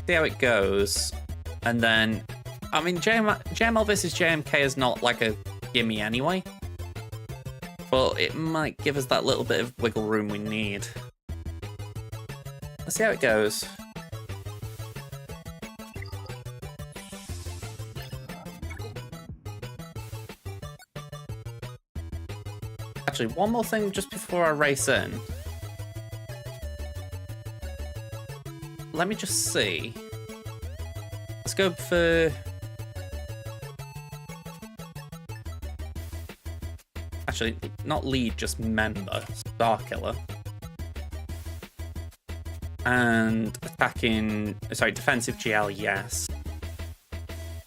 See how it goes. And then, I mean, JML versus JMK is not like a gimme anyway. But it might give us that little bit of wiggle room we need. Let's see how it goes. Actually, one more thing just before I race in. Let me just see. Let's go for... Actually, not lead, just member. Starkiller. And attacking... Sorry, defensive GL, yes.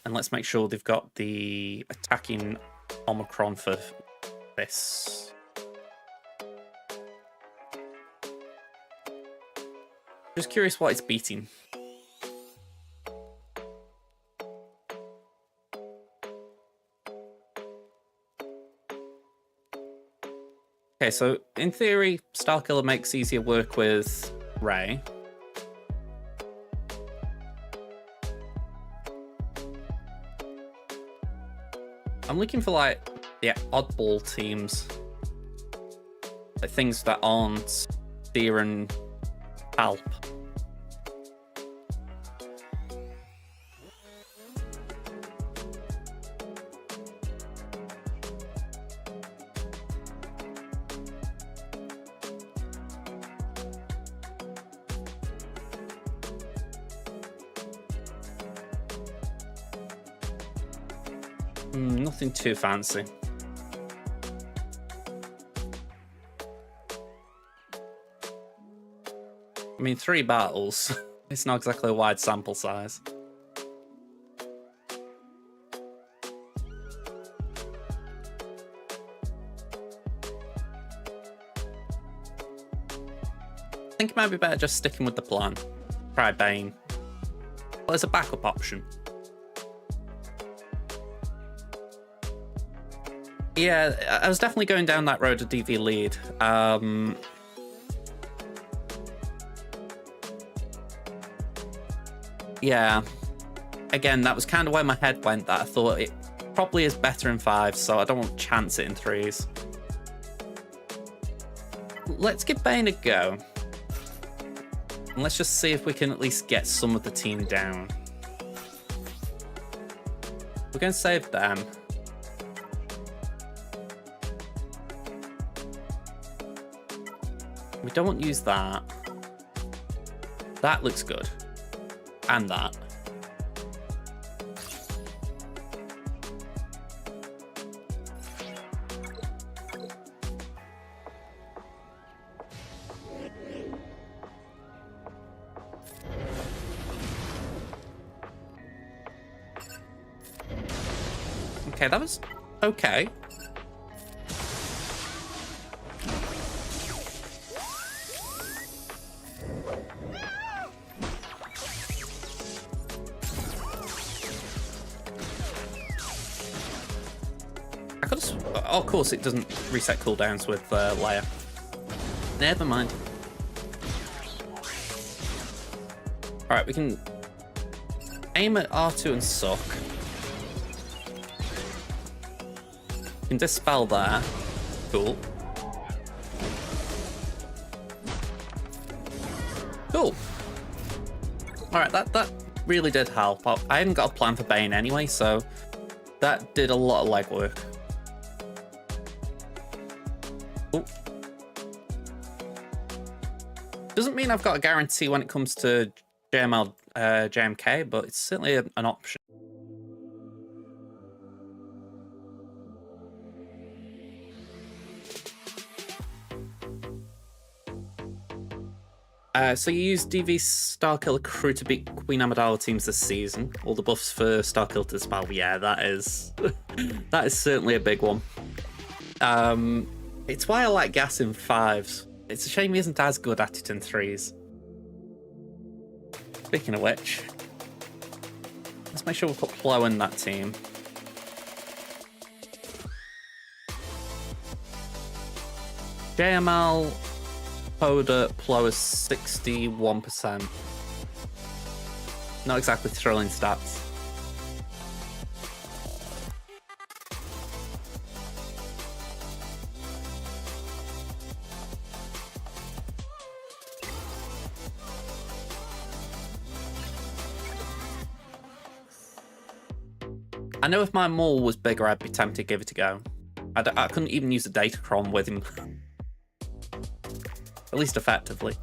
And let's make sure they've got the attacking Omicron for this. Just curious what it's beating. Okay, so in theory, Starkiller makes easier work with Ray. I'm looking for like the oddball teams, like things that aren't Deer and Alp. Nothing too fancy. I mean, 3 battles. It's not exactly a wide sample size. I think it might be better just sticking with the plan. Try Bane. Well, as a backup option. Yeah, I was definitely going down that road of DV lead. Yeah. Again, that was kind of where my head went, that I thought it probably is better in 5s, so I don't want to chance it in 3s. Let's give Bane a go. And let's just see if we can at least get some of the team down. We're going to save them. We don't want to use that. That looks good. And that. Okay, that was okay. Oh, of course, it doesn't reset cooldowns with Leia. Never mind. Alright, we can aim at R2 and suck. We can dispel there. Cool. Cool. Alright, that really did help. I hadn't got a plan for Bane anyway, so that did a lot of legwork. Doesn't mean I've got a guarantee when it comes to JML, JMK, but it's certainly an option. So you use DV Starkiller crew to beat Queen Amidala teams this season. All the buffs for Starkiller to dispel. Yeah, that is that is certainly a big one. It's why I like Gas in 5s. It's a shame he isn't as good at it in 3s. Speaking of which, let's make sure we put Plo in that team. JML Poda Ploa 61%. Not exactly thrilling stats. I know if my Maul was bigger, I'd be tempted to give it a go. I couldn't even use the Datacron with him. At least effectively.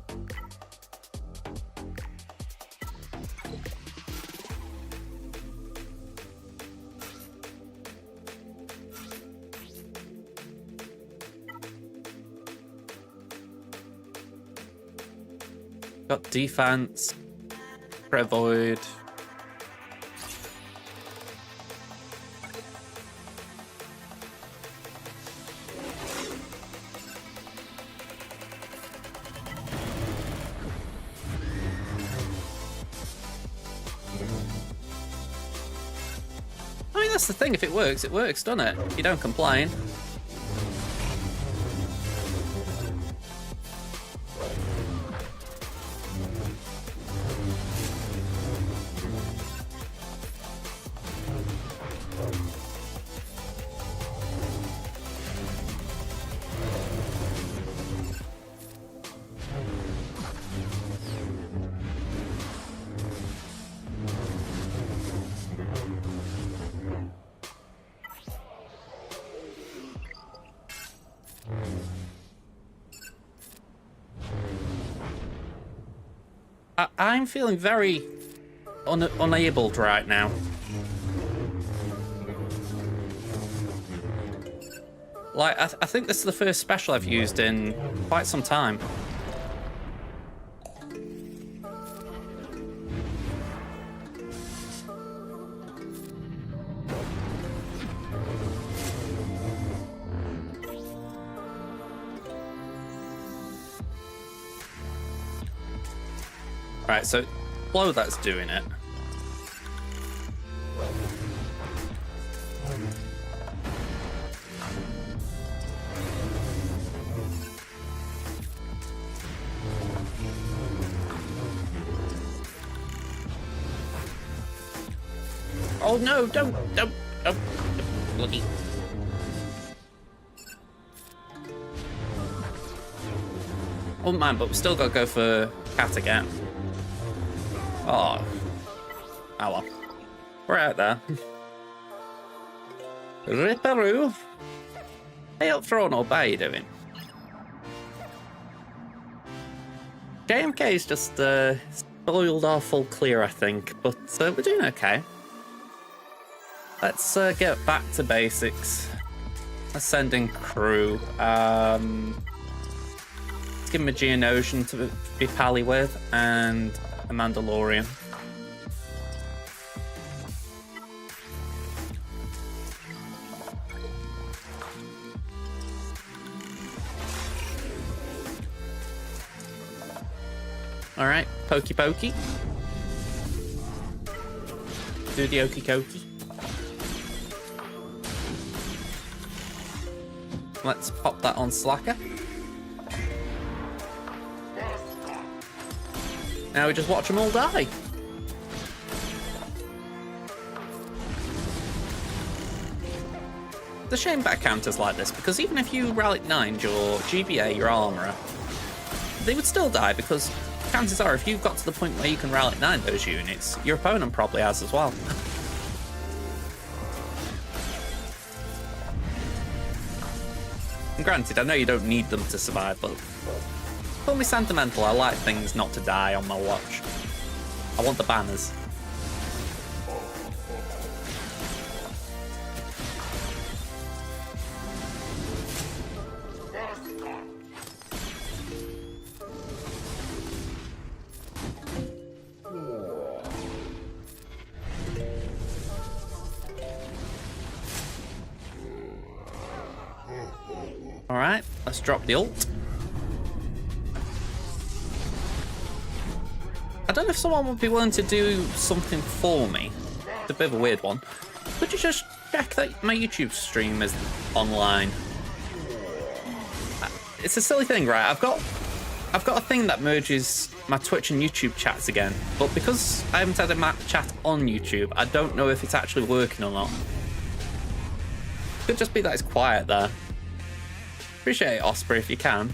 Got defense, Prevoid. I mean, that's the thing. If it works, doesn't it? You don't complain. I'm feeling very unabled right now. Like, I think this is the first special I've used in quite some time. Right, so Blow that's doing it. Oh no, don't, bloody. Oh man, but we still gotta go for Cat again. Oh. Oh well. We're out there. Ripperoo. Hey up throne or how you doing? JMK's just spoiled our full clear, I think, but we're doing okay. Let's get back to basics. Ascending crew. Let's give him a Geonosian to be pally with, and a Mandalorian. Alright, pokey pokey. Do the okey dokey. Let's pop that on Slacker. Now we just watch them all die. It's a shame about counters like this, because even if you Relic 9'd your GBA, your Armourer, they would still die, because chances are if you've got to the point where you can Relic 9 those units, your opponent probably has as well. And granted, I know you don't need them to survive, but call me sentimental, I like things not to die on my watch. I want the banners. Alright, let's drop the ult. I don't know if someone would be willing to do something for me. It's a bit of a weird one. Could you just check that my YouTube stream is online? It's a silly thing, right? I've got I've got a thing that merges my Twitch and YouTube chats again, but because I haven't had a chat on YouTube, I don't know if it's actually working or not. Could just be that it's quiet there. Appreciate it, Osprey, if you can.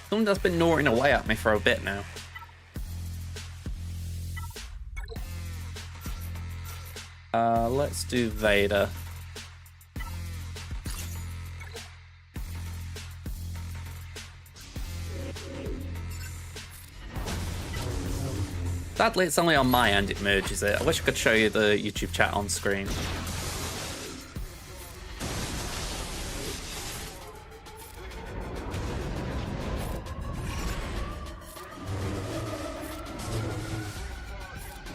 Someone that's been gnawing away at me for a bit now. Let's do Vader. Sadly, it's only on my end it merges it. I wish I could show you the YouTube chat on screen.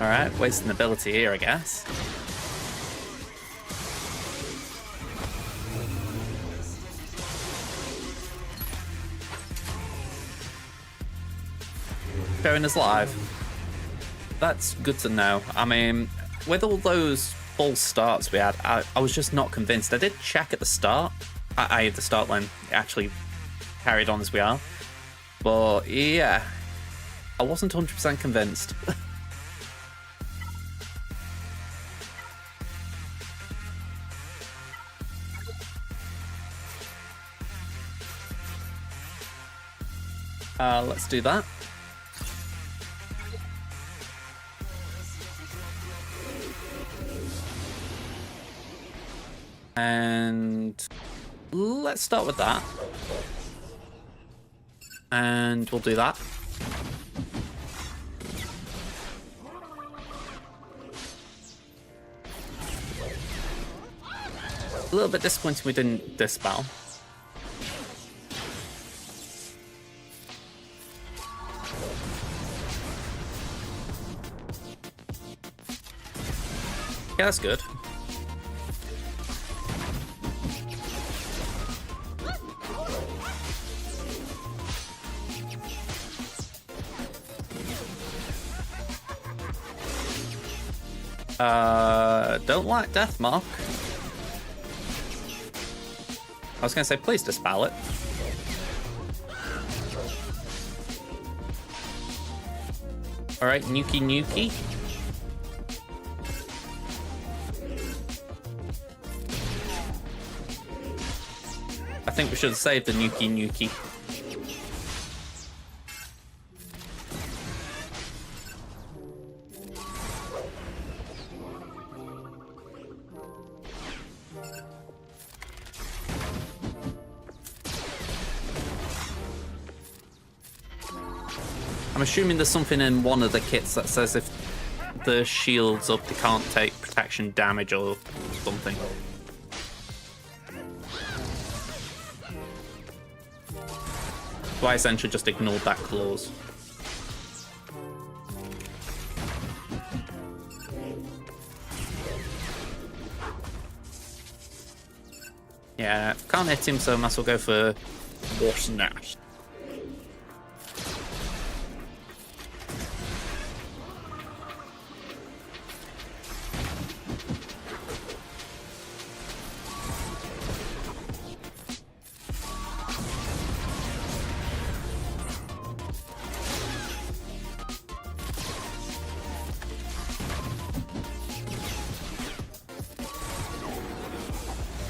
Alright, wasting ability here, I guess. Showing us live. That's good to know. I mean, with all those false starts we had, I was just not convinced. I did check at the start. I had the start line actually carried on as we are. But yeah, I wasn't 100% convinced. Let's do that. And let's start with that. And we'll do that. A little bit disappointing we didn't dispel. Yeah, that's good. Don't like Deathmark. I was gonna say, please dispel it. Alright, Nuki Nuki. I think we should have saved the Nuki Nuki. I'm assuming there's something in one of the kits that says if the shield's up, they can't take protection damage or something. So I essentially just ignored that clause. Yeah, can't hit him, so I might as well go for Boss Nash.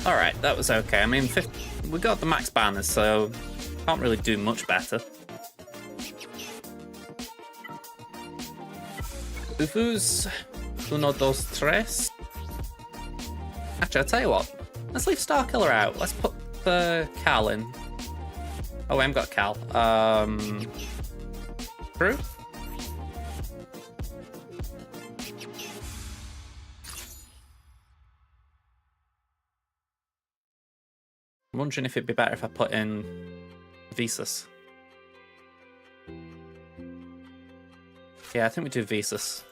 Alright, that was okay. I mean, we got the max banners, so can't really do much better. Ufus, uno, dos, tres. Actually, I'll tell you what. Let's leave Starkiller out. Let's put the Cal in. Oh, I haven't got Cal. True? I'm wondering if it'd be better if I put in Visas. Yeah, I think we do Visas.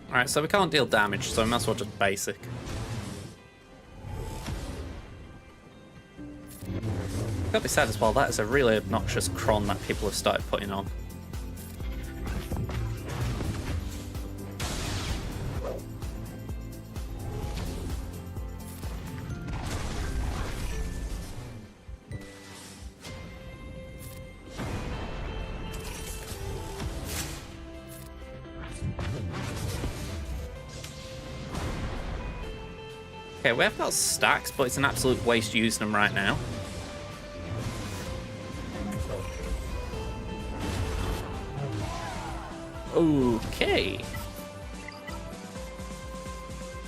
Alright, so we can't deal damage, so we might as well just basic. Got to be said as well, that is a really obnoxious cron that people have started putting on. Okay, we have got stacks, but it's an absolute waste using them right now. Okay.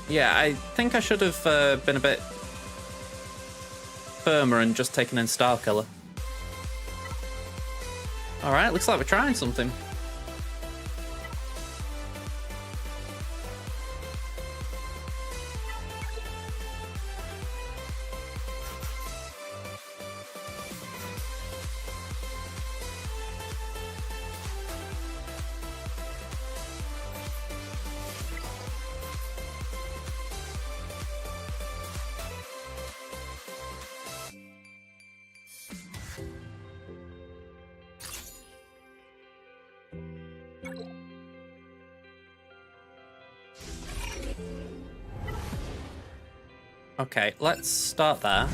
Yeah, I think I should have been a bit firmer and just taken in Starkiller. Alright, looks like we're trying something. Okay, let's start there.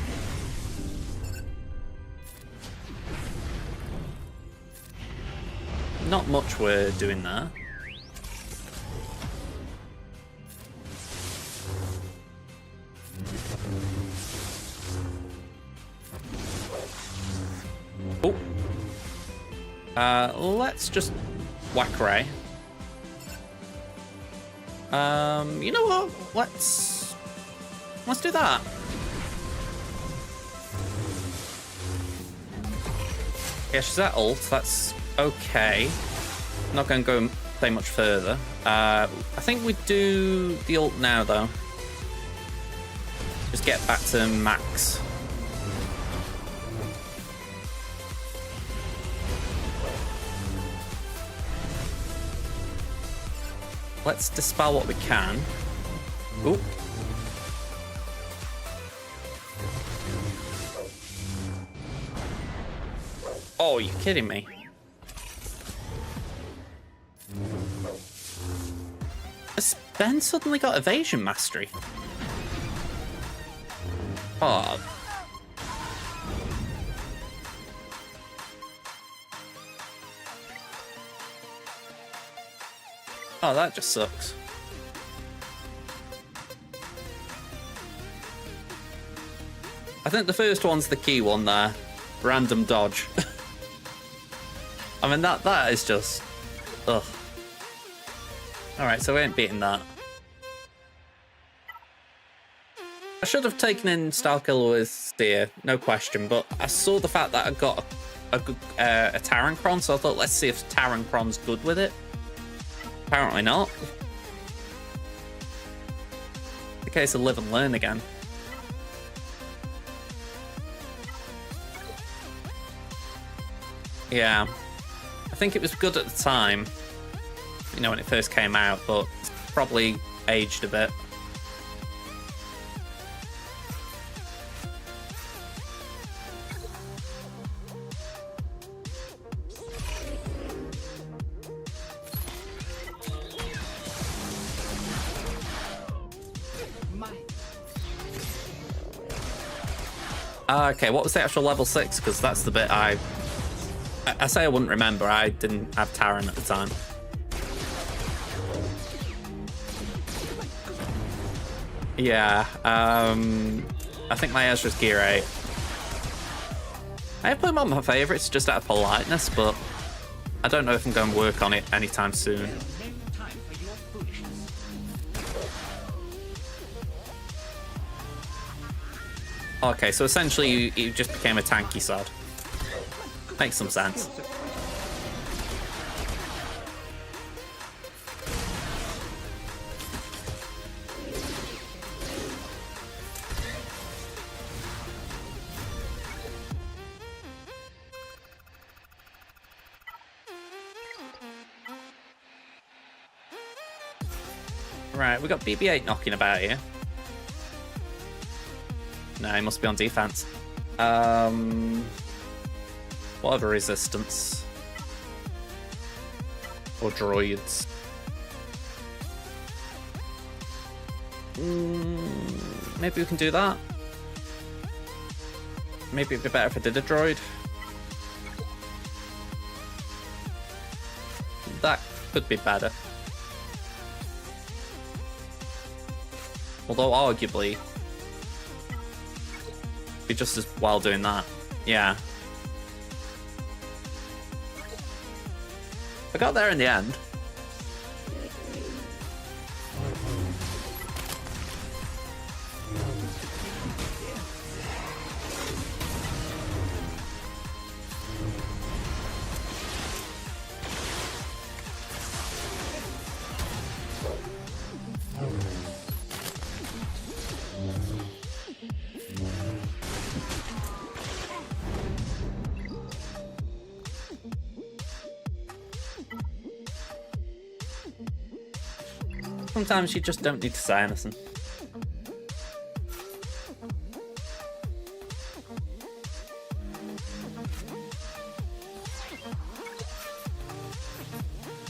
Not much we're doing there. Oh. Let's just whack Ray. You know what? Let's do that. Yeah, she's at ult. That's okay. Not going to go say much further. I think we do the ult now, though. Just get back to max. Let's dispel what we can. Ooh. Oh, you're kidding me. Has Ben suddenly got evasion mastery? Oh. Oh, that just sucks. I think the first one's the key one there. Random dodge. I mean, that is just... Ugh. Alright, so we ain't beating that. I should have taken in Starkiller with Steer, no question, but I saw the fact that I got a Tarancron, so I thought, let's see if Tarancron's good with it. Apparently not. The case of live and learn again. Yeah. I think it was good at the time, you know, when it first came out, but it's probably aged a bit. Okay, what was the actual level 6? Because that's the bit I say I wouldn't remember. I didn't have Taran at the time. Yeah, I think my Ezra's gear 8. I have put him on my favourites just out of politeness, but I don't know if I'm going to work on it anytime soon. Okay, so essentially you just became a tanky sod. Makes some sense. Right, we got BB-8 knocking about here. No, he must be on defense. Whatever resistance. Or droids. Maybe we can do that. Maybe it'd be better if I did a droid. That could be better. Although arguably, be just as well doing that. Yeah. I got there in the end. Sometimes you just don't need to say anything.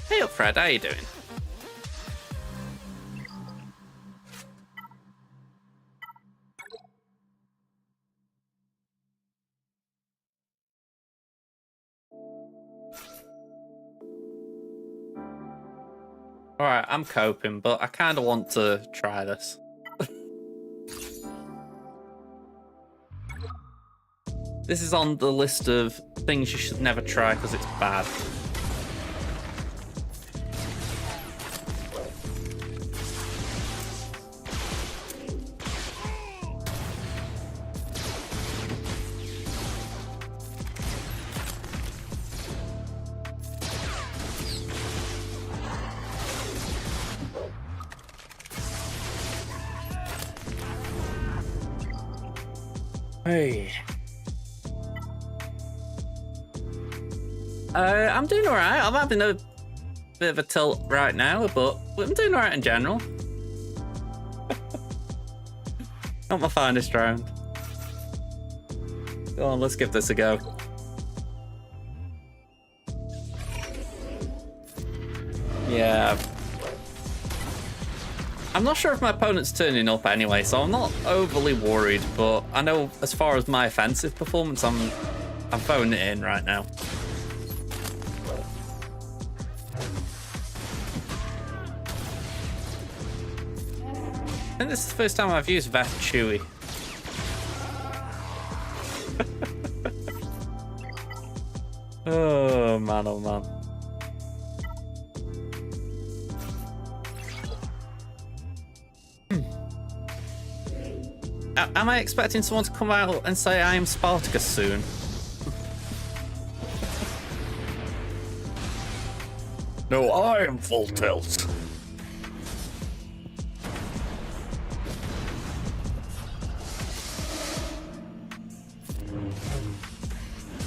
Hey up, Fred, how you doing? Alright, I'm coping, but I kind of want to try this. This is on the list of things you should never try because it's bad. Hey. I'm doing alright. I'm having a bit of a tilt right now, but I'm doing alright in general. Not my finest round. Go on, let's give this a go. Yeah. I'm not sure if my opponent's turning up anyway, so I'm not overly worried, but I know as far as my offensive performance, I'm phoning it in right now. I think this is the first time I've used Vet Chewy. Oh man, oh man. Am I expecting someone to come out and say I am Spartacus soon? No, I am Full Tilt.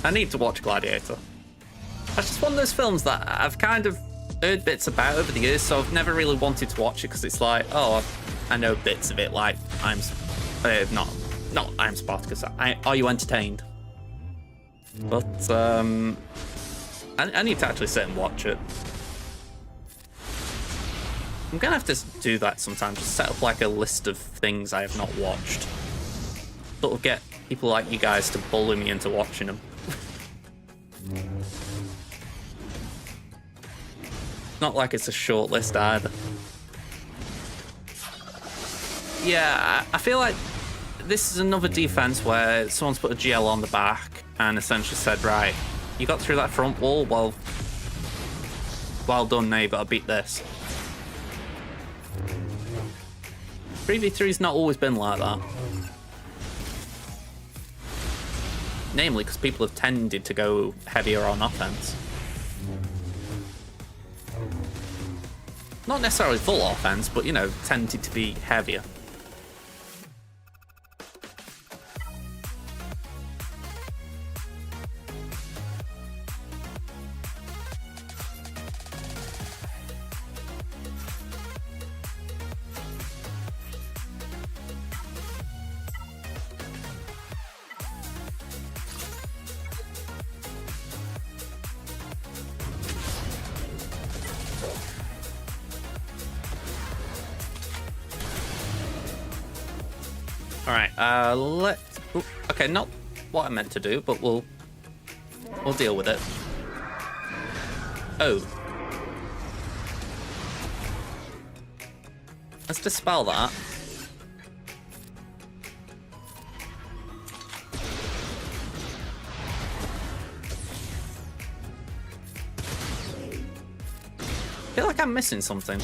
I need to watch Gladiator. That's just one of those films that I've kind of heard bits about over the years, so I've never really wanted to watch it because it's like, oh, I know bits of it, like I'm Spartacus. Are you entertained? But I need to actually sit and watch it. I'm gonna have to do that sometimes. Just set up like a list of things I have not watched. Sort of get people like you guys to bully me into watching them. Not like it's a short list either. Yeah, I feel like this is another defense where someone's put a GL on the back and essentially said, right, you got through that front wall, well done, now you gotta beat this. 3v3's not always been like that. Namely because people have tended to go heavier on offense. Not necessarily full offense, but, you know, tended to be heavier. All right. Let's. Okay, not what I meant to do, but we'll deal with it. Oh. Let's dispel that. I feel like I'm missing something.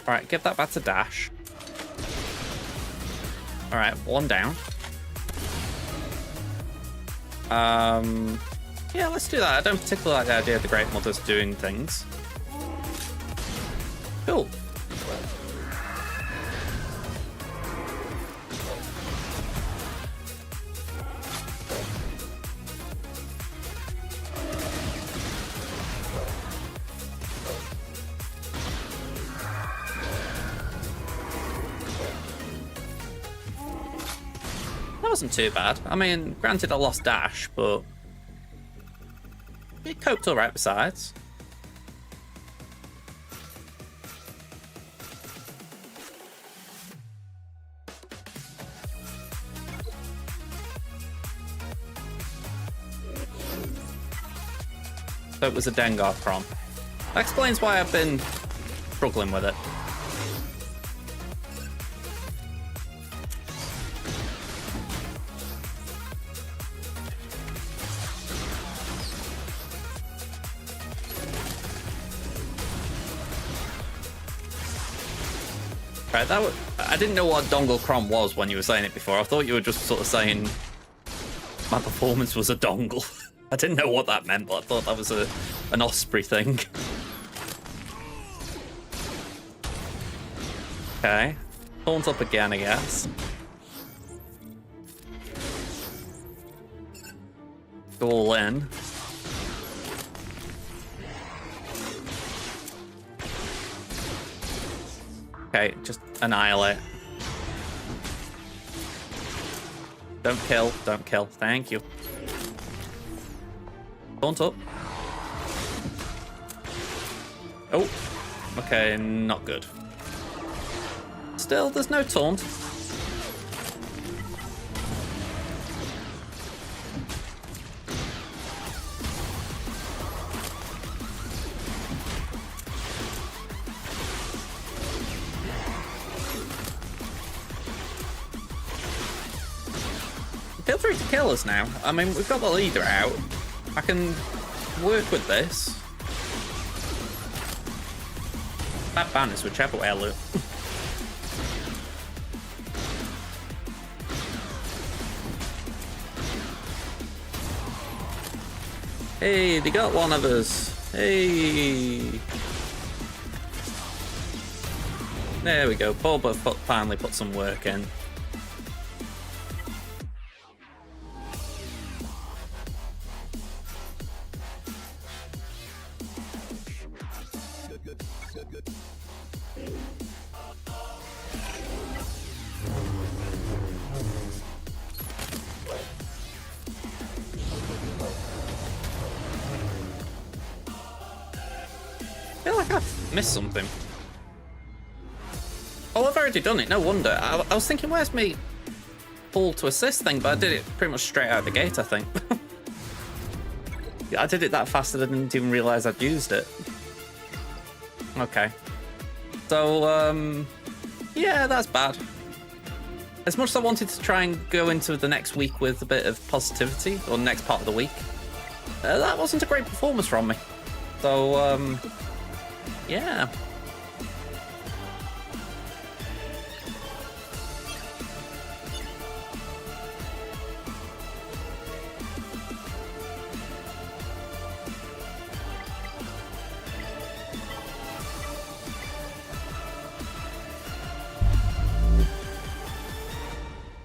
Alright, give that back to Dash. Alright, one down. Yeah, let's do that. I don't particularly like the idea of the Great Mothers doing things. Cool. That wasn't too bad. I mean, granted I lost Dash, but it coped alright besides. So it was a Dengar Chrom. That explains why I've been struggling with it. Right, I didn't know what Dongle Chrom was when you were saying it before. I thought you were just sort of saying my performance was a dongle. I didn't know what that meant, but I thought that was an Osprey thing. Okay. Taunt up again, I guess. Go all in. Okay, just annihilate. Don't kill, don't kill. Thank you. Taunt up. Oh, okay, not good. Still, there's no taunt. Feel free to kill us now. I mean, we've got the leader out. I can work with this. That banish whichever way I look. Hey, they got one of us. Hey. There we go. Boba finally put some work in. I feel like I've missed something. Oh, I've already done it. No wonder. I was thinking, where's me pull to assist thing, but I did it pretty much straight out of the gate, I think. I did it that fast that I didn't even realize I'd used it. Okay. So, yeah, that's bad. As much as I wanted to try and go into the next week with a bit of positivity, or next part of the week, that wasn't a great performance from me. So, yeah.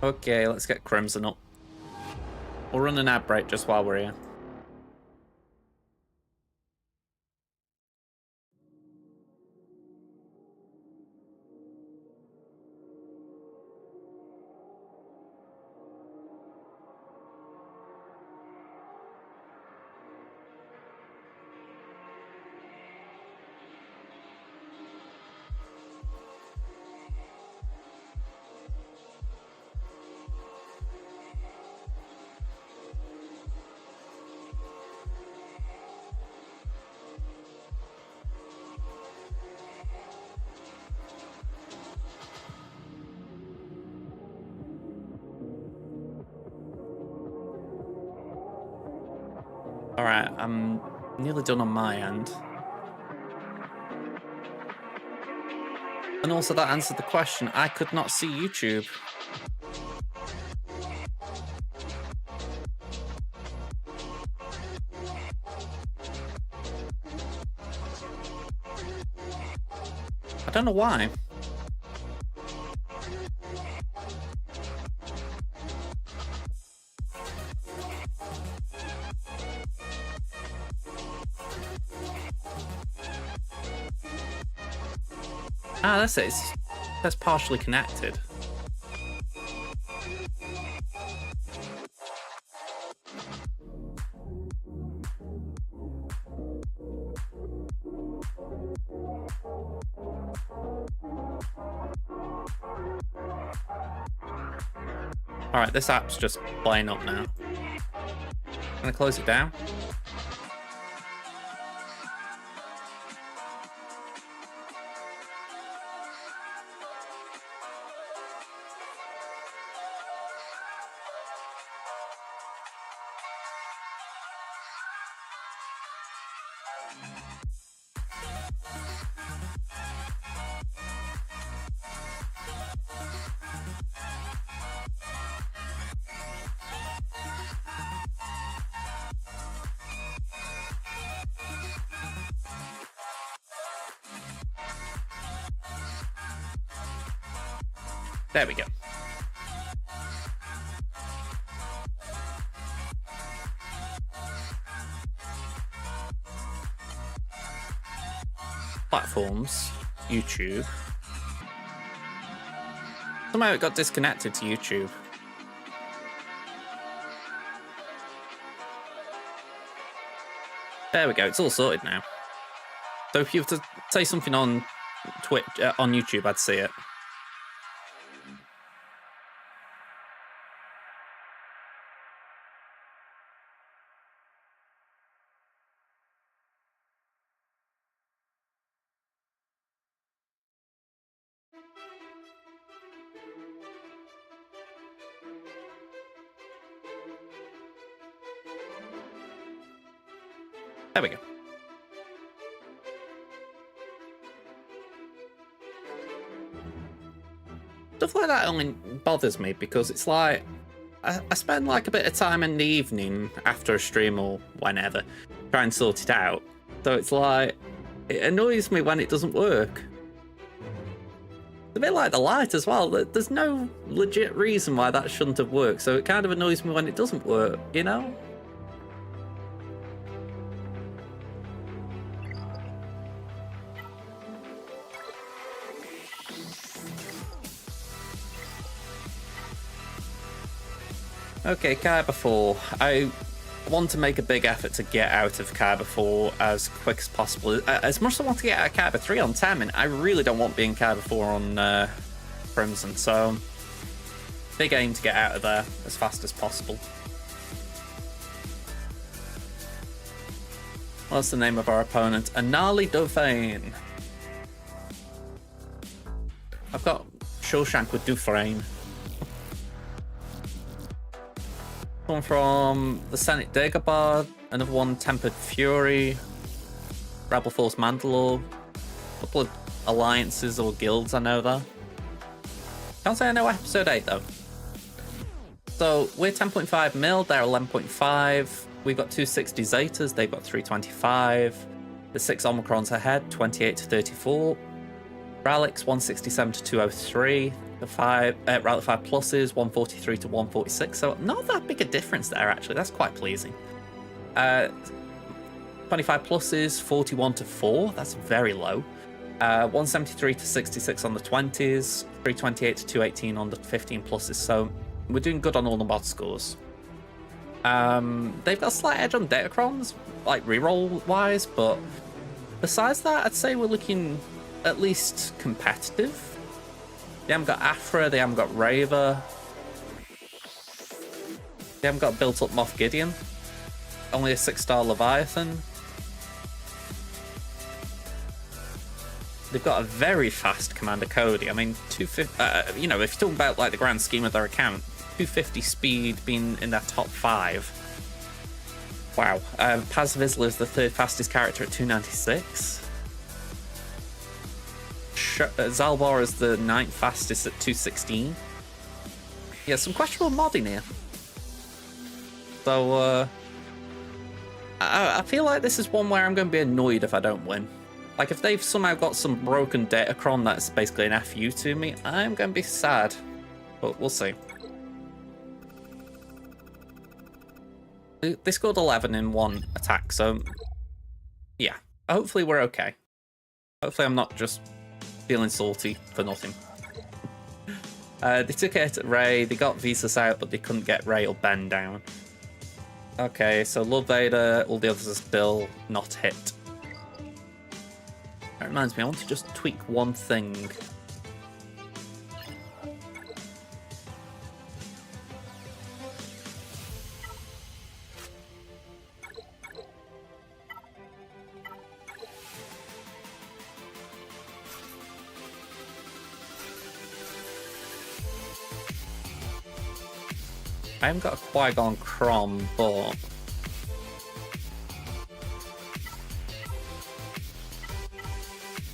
Okay, let's get Crimson up. We'll run an ad break just while we're here. All right, I'm nearly done on my end. And also that answered the question. I could not see YouTube. I don't know why. Ah, that's it. That's partially connected. Alright, this app's just playing up now. I'm gonna close it down. There we go. Platforms, YouTube. Somehow it got disconnected to YouTube. There we go, it's all sorted now. So if you have to say something on Twitch, on YouTube, I'd see it. There we go. Stuff like that only bothers me because it's like I spend like a bit of time in the evening after a stream or whenever trying to sort it out. So it's like it annoys me when it doesn't work. It's a bit like the light as well. There's no legit reason why that shouldn't have worked. So it kind of annoys me when it doesn't work, you know? Okay, Kyber 4. I want to make a big effort to get out of Kyber 4 as quick as possible. As much as I want to get out of Kyber 3 on Tamin, I really don't want being Kyber 4 on Crimson, so big aim to get out of there as fast as possible. What's the name of our opponent? Anali Dufresne. I've got Shawshank with Dufresne. One from the Senate Dagobah, another one Tempered Fury, Rebel Force Mandalore, a couple of alliances or guilds I know there. Can't say I know episode 8 though. So we're 10.5 mil, they're 11.5. We've got 260 Zetas, they've got 325. The 6 Omicrons ahead, 28 to 34. Ralix 167 to 203. The 5 Rally 5 pluses 143 to 146, so not that big a difference there actually. That's quite pleasing. 25 pluses 41 to 4. That's very low. 173 to 66 on the 20s. 328 to 218 on the 15 pluses. So we're doing good on all the mod scores. They've got a slight edge on Datacrons, like reroll wise, but besides that, I'd say we're looking at least competitive. They haven't got Afra, they haven't got Raver. They haven't got built up Moff Gideon. Only a 6-star Leviathan. They've got a very fast Commander Cody. I mean, 250, you know, if you're talking about like the grand scheme of their account, 250 speed being in their top 5. Wow. Paz Vizsla is the third fastest character at 296. Zalbar is the 9th fastest at 216. Yeah, some questionable modding here. So, I feel like this is one where I'm going to be annoyed if I don't win. Like, if they've somehow got some broken Datacron that's basically an FU to me, I'm going to be sad. But we'll see. They scored 11 in one attack, so yeah. Hopefully we're okay. Hopefully I'm not just feeling salty for nothing. They took it at Ray, they got Visas out, but they couldn't get Ray or Ben down. Okay, so Lord Vader, all the others are still not hit. That reminds me, I want to just tweak one thing. I haven't got a Qui-Gon Crom, but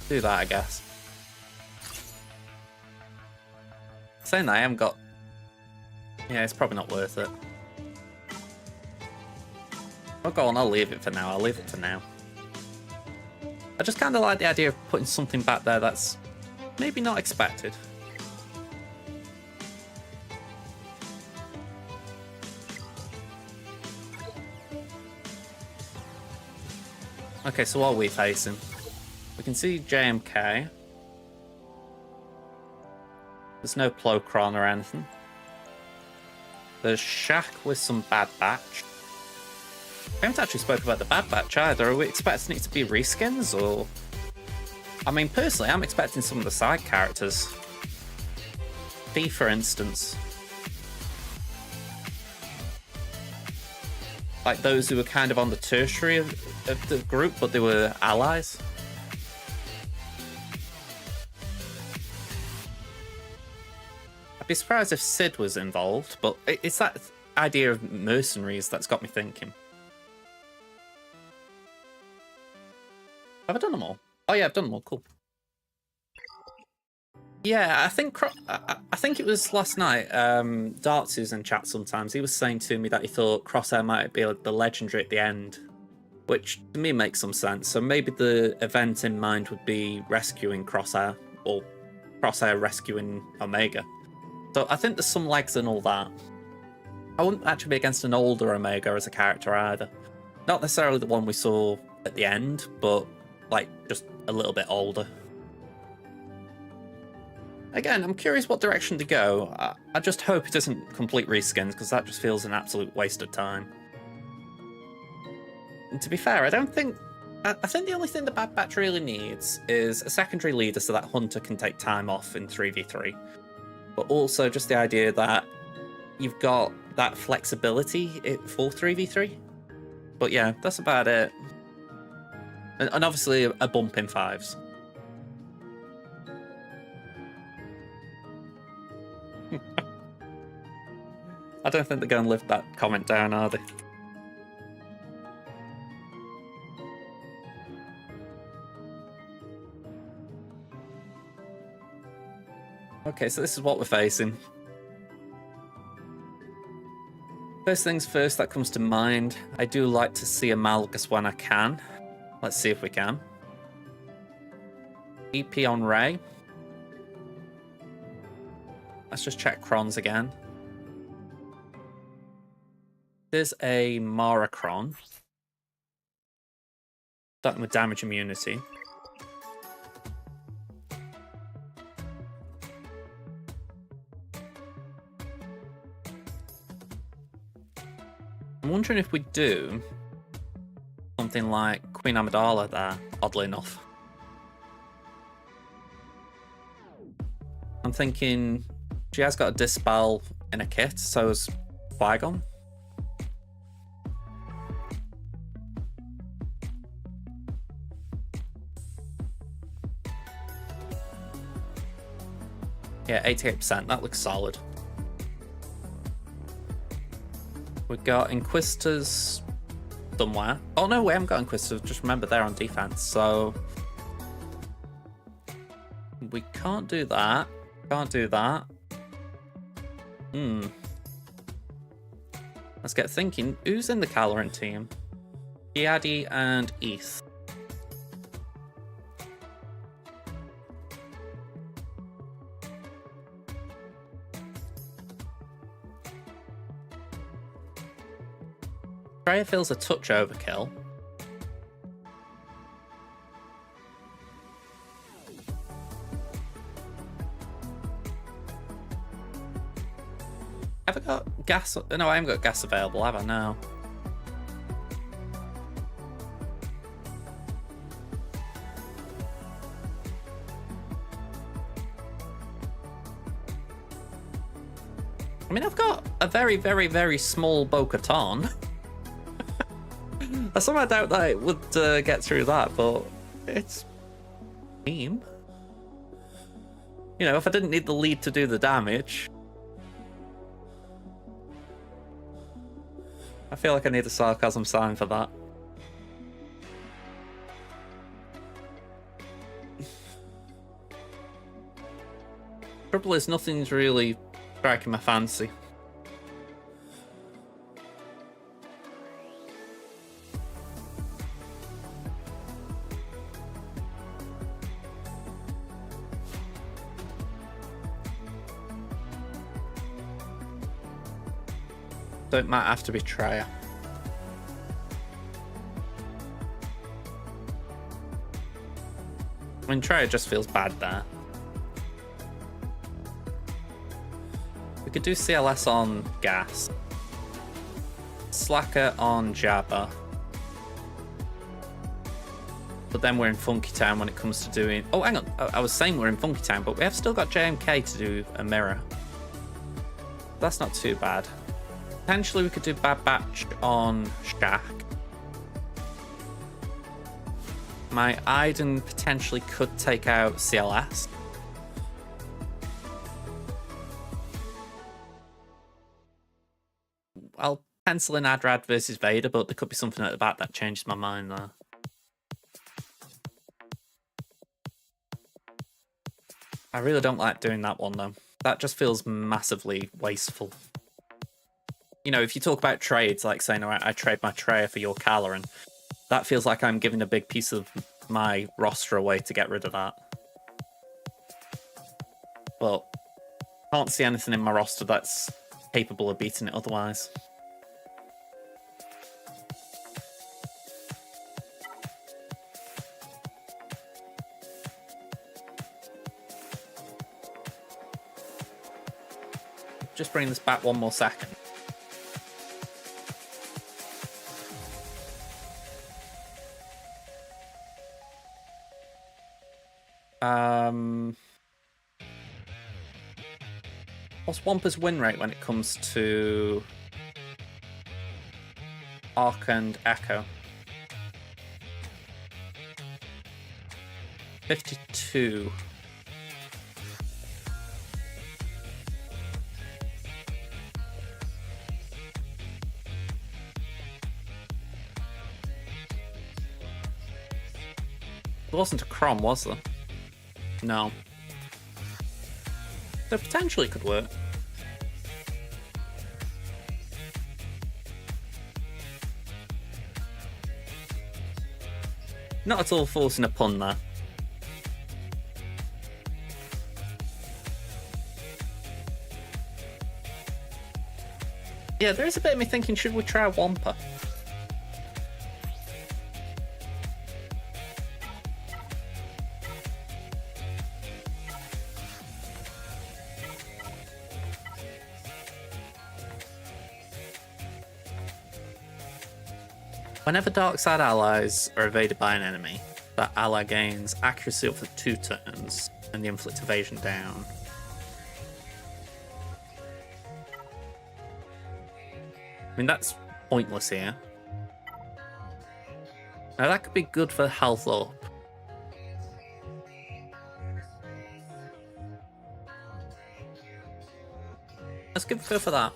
do that, I guess. Saying that, I haven't got... Yeah, it's probably not worth it. Oh, go on, I'll leave it for now. I'll leave it for now. I just kind of like the idea of putting something back there that's maybe not expected. Okay, so what are we facing? We can see JMK. There's no Plocron or anything. There's Shaq with some Bad Batch. I haven't actually spoken about the Bad Batch either. Are we expecting it to be reskins, or...? I mean, personally, I'm expecting some of the side characters. Fee, for instance. Like those who were kind of on the tertiary of the group, but they were allies. I'd be surprised if Sid was involved, but it's that idea of mercenaries that's got me thinking. Have I done them all? Oh yeah, I've done them all. Cool. Yeah, I think it was last night. Darts, who's in chat sometimes, he was saying to me that he thought Crosshair might be the legendary at the end, which to me makes some sense. So maybe the event in mind would be rescuing Crosshair, or Crosshair rescuing Omega. So I think there's some legs in all that. I wouldn't actually be against an older Omega as a character either. Not necessarily the one we saw at the end, but like just a little bit older. Again, I'm curious what direction to go. I just hope it isn't complete reskins, because that just feels an absolute waste of time. And to be fair, I think the only thing the Bad Batch really needs is a secondary leader so that Hunter can take time off in 3v3. But also just the idea that you've got that flexibility for 3v3. But yeah, that's about it. And obviously a bump in 5s. I don't think they're going to lift that comment down, are they? Okay, so this is what we're facing. First things first that comes to mind, I do like to see a Malgus when I can. Let's see if we can. EP on Ray. Let's just check Crons again. There's a Maracron. Starting with damage immunity. I'm wondering if we do something like Queen Amidala there, oddly enough. I'm thinking she has got a Dispel in a kit, so has Qui-Gon. Yeah, 88%, that looks solid. We've got Inquisitors somewhere. Oh no, we haven't got Inquisitor. Just remember they're on defense, so we can't do that. Can't do that. Let's get thinking. Who's in the Caloran team? Giadi and Eth. Freya feels a touch overkill. Have I got gas? No, I haven't got gas available, have I? No. I mean, I've got a very, very, very small Bo-Katan. I somehow doubt that it would get through that, but it's team. You know, if I didn't need the lead to do the damage, I feel like I need a sarcasm sign for that. Trouble is, nothing's really striking my fancy. So it might have to be Treya. I mean, Treya just feels bad there. We could do CLS on Gas. Slacker on Jabba. But then we're in Funky Town when it comes to doing... Oh, hang on. I was saying we're in Funky Town, but we have still got JMK to do a mirror. That's not too bad. Potentially we could do Bad Batch on Shaq. My Iden potentially could take out CLS. I'll pencil in Adrad versus Vader, but there could be something at the back that changes my mind there. I really don't like doing that one though. That just feels massively wasteful. You know, if you talk about trades, like saying, all right, I trade my Treya for your Caloran, that feels like I'm giving a big piece of my roster away to get rid of that. But can't see anything in my roster that's capable of beating it otherwise. Just bring this back one more second. What's Wampa's win rate when it comes to Arc and Echo? 52. There wasn't a Crom, was there? No. So potentially could work. Not at all forcing a pun there. Yeah, there is a bit of me thinking, should we try Wampa? Whenever dark side allies are evaded by an enemy, that ally gains accuracy up for 2 turns and the inflict evasion down. I mean, that's pointless here. Now that could be good for health up. Let's go for that.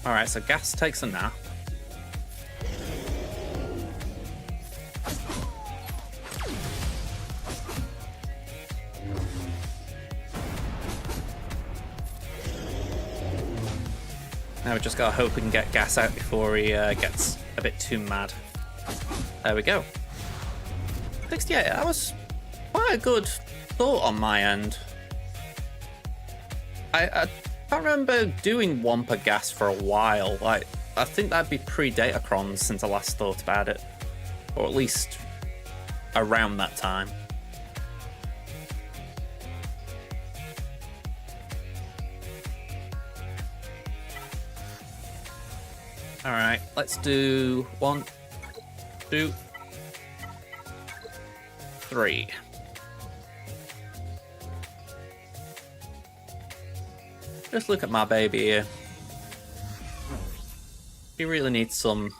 Alright, so Gas takes a nap. Now we just gotta hope we can get Gas out before he gets a bit too mad. There we go. 68, that was quite a good thought on my end. I can't remember doing Wampa Gas for a while. Like, I think that'd be pre-Datacrons since I last thought about it. Or at least around that time. Alright, let's do 1, 2, 3. Just look at my baby here. He really needs some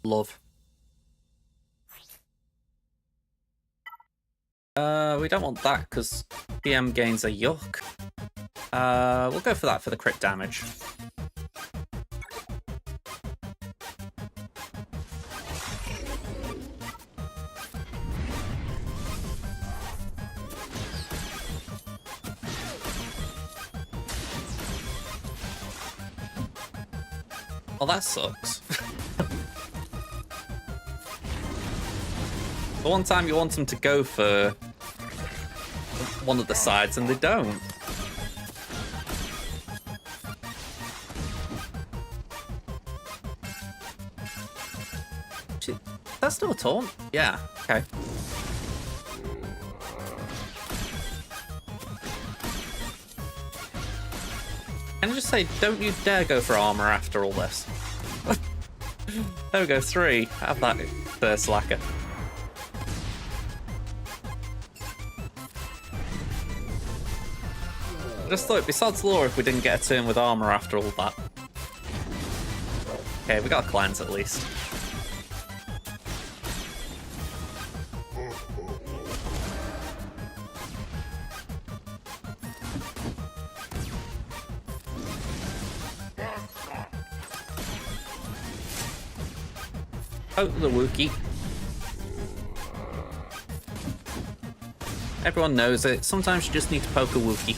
love. We don't want that because PM gains a yuck. We'll go for that for the crit damage. Well, that sucks. The one time you want them to go for one of the sides and they don't. That's still a taunt? Yeah, okay. Can I just say, don't you dare go for armor after all this. There we go, 3. Have that, Slacker. I just thought, besides lore, if we didn't get a turn with armor after all that. Okay, we got a cleanse at least. Poke the Wookiee. Everyone knows it. Sometimes you just need to poke a Wookiee.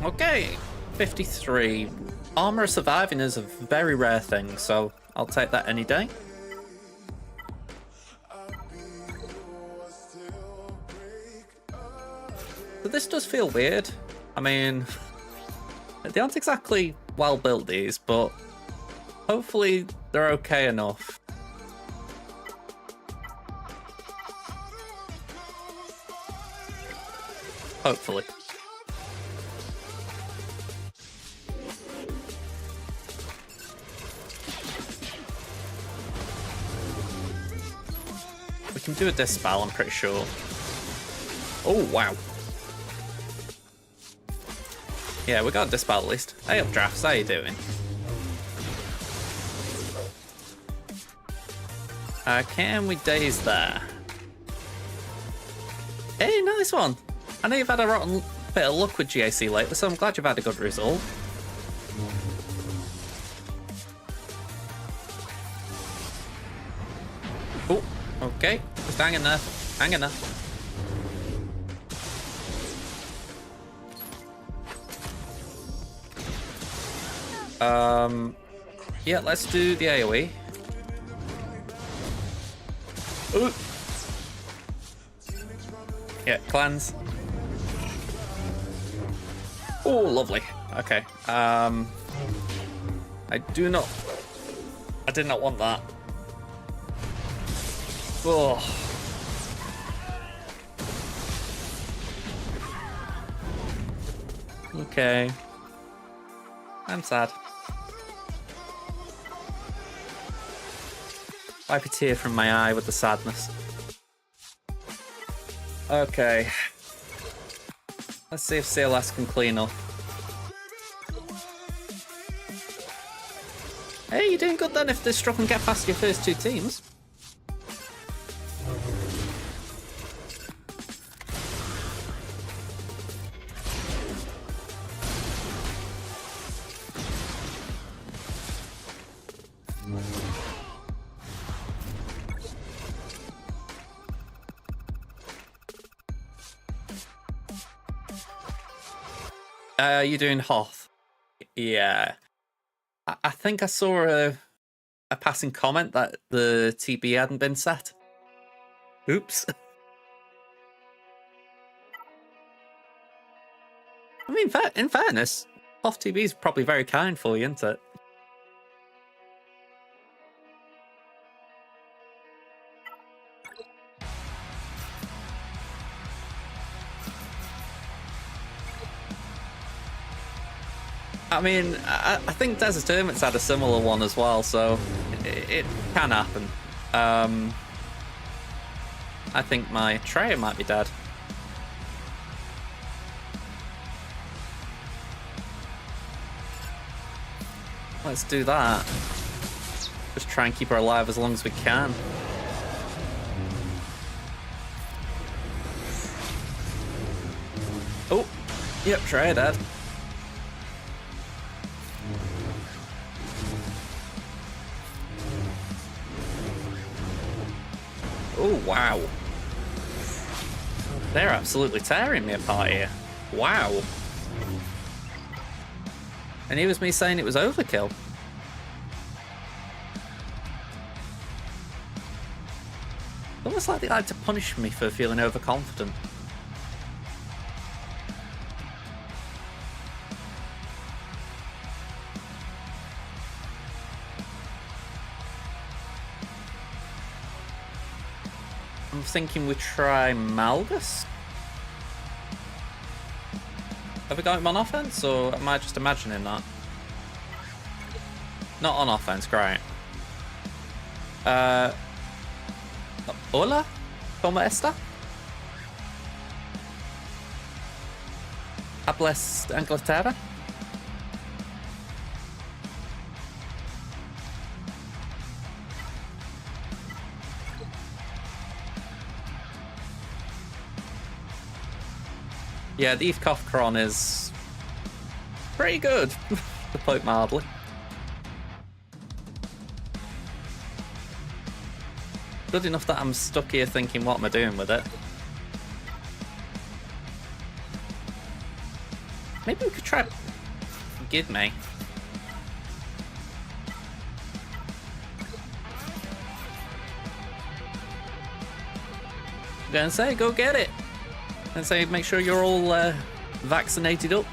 Okay, 53. Armor surviving is a very rare thing, so I'll take that any day. But this does feel weird. I mean, they aren't exactly well built, these, but hopefully they're okay enough. Hopefully. We can do a Dispel, I'm pretty sure. Oh, wow. Yeah, we got a Dispel at least. Hey up, Drafts, how you doing? Can we daze there? Hey, nice one! I know you've had a rotten bit of luck with GAC lately, so I'm glad you've had a good result. Oh, okay. Just hang in there. Hang in there. Yeah, let's do the AoE. Ooh. Yeah, cleanse. Oh, lovely. Okay. I did not want that. Oh. Okay. I'm sad. Wipe a tear from my eye with the sadness. Okay. Let's see if CLS can clean up. doing good then if this struck and get past your first two teams. You doing Hoth? Yeah. I think I saw a passing comment that the TB hadn't been set. Oops. I mean, in fairness, Hoth TB is probably very kind for you, isn't it? I mean, I think Desert Hermit's had a similar one as well, so it can happen. I think my Treya might be dead. Let's do that. Just try and keep her alive as long as we can. Oh, yep, Treya dead. Oh, wow. They're absolutely tearing me apart here. Wow. And here was me saying it was overkill. Almost like they like to punish me for feeling overconfident. I'm thinking we try Malgus. Have we got him on offense, or am I just imagining that? Not on offense, great. Hola? ¿Cómo está? ¿Hablas Inglaterra? Yeah, the Eve Kofkron is pretty good, to put mildly. Good enough that I'm stuck here thinking, what am I doing with it? Maybe we could try Give Me. I'm gonna say, go get it. And say, make sure you're all vaccinated up.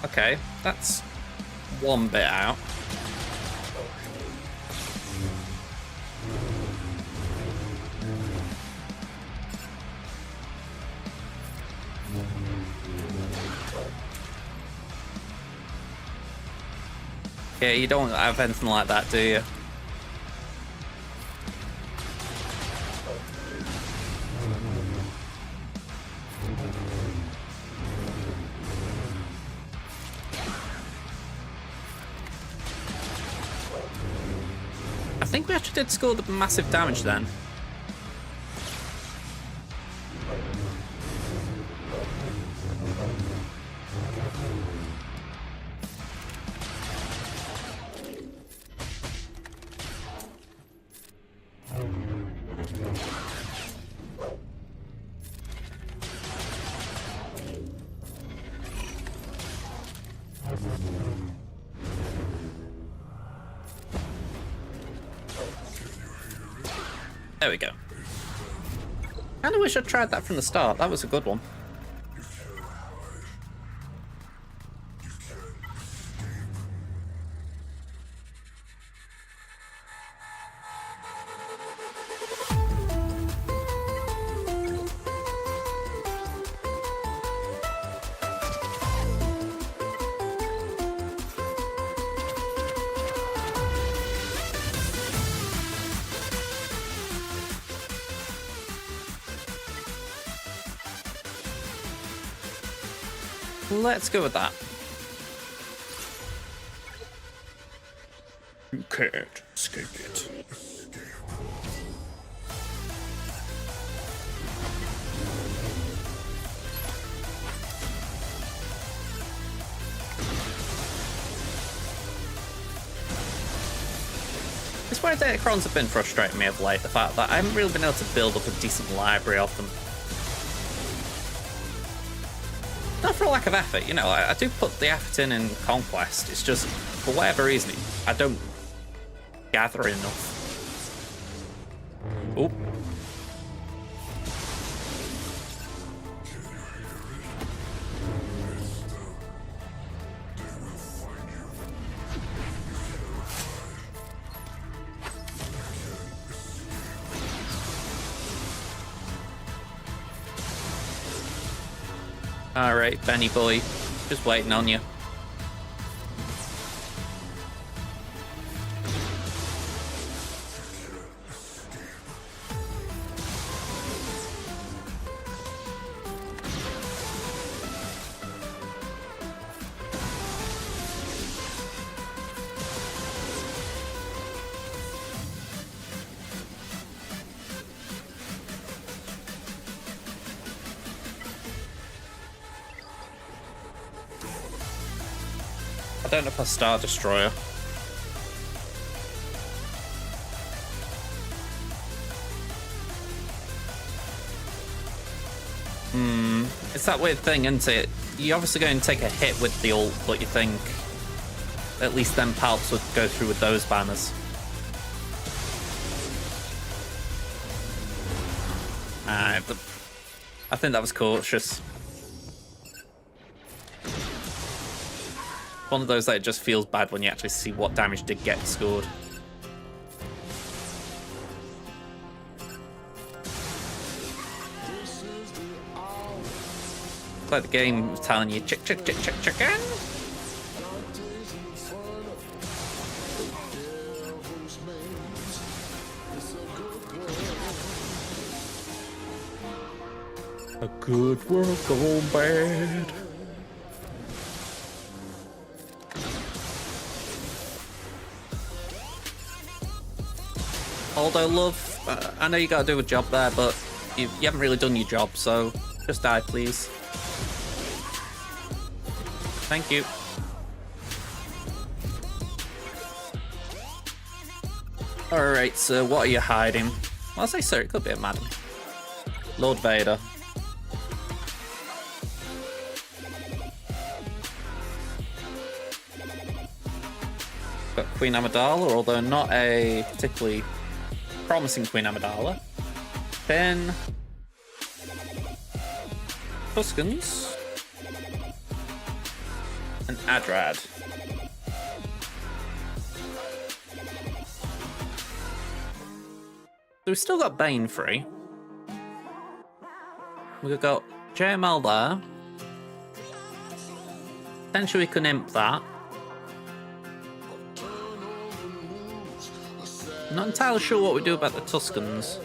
Okay, that's one bit out. Yeah, you don't have anything like that, do you? I think we actually did score the massive damage then. There we go. Kinda wish I'd tried that from the start. That was a good one. Let's go with that. You can't escape it. It's where Datacrons have been frustrating me of late, the fact that I haven't really been able to build up a decent library of them. Not for a lack of effort, you know, I do put the effort in Conquest, it's just, for whatever reason, I don't gather enough. Oh. Alright, Benny boy, just waiting on you. I don't know if I Star Destroyer. It's that weird thing, isn't it? You're obviously going to take a hit with the ult, but you think at least then Palps would go through with those banners. I think that was cautious. One of those that it just feels bad when you actually see what damage did get scored. It's like the game was telling you, chicken. A good world gone bad. Although, love, I know you gotta do a job there, but you haven't really done your job, so just die, please. Thank you. Alright, so what are you hiding? Well, I'll say sir, it could be a madam. Lord Vader. Got Queen Amidala, although not a particularly promising Queen Amidala. Then Tuskens and Adrad. So we've still got Bane free. We've got JML there. Potentially we can imp that. Not entirely sure what we do about the Tuskens.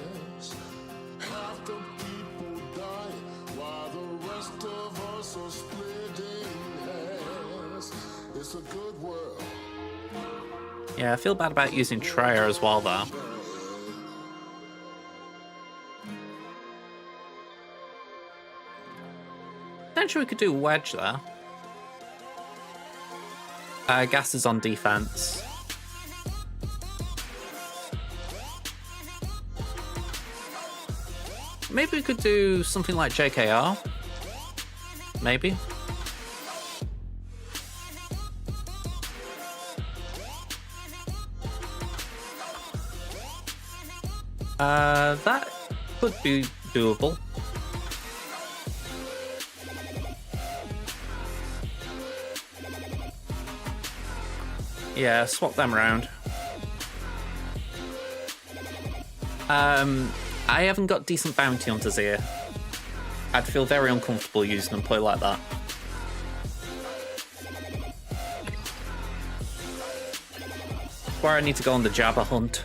Yeah, I feel bad about using Treya as well though. Potentially we could do Wedge there. Gas is on defense. Maybe we could do something like JKR. Maybe. That could be doable. Yeah, swap them around. I haven't got decent bounty hunters here. I'd feel very uncomfortable using them play like that. Where I need to go on the Jabba hunt.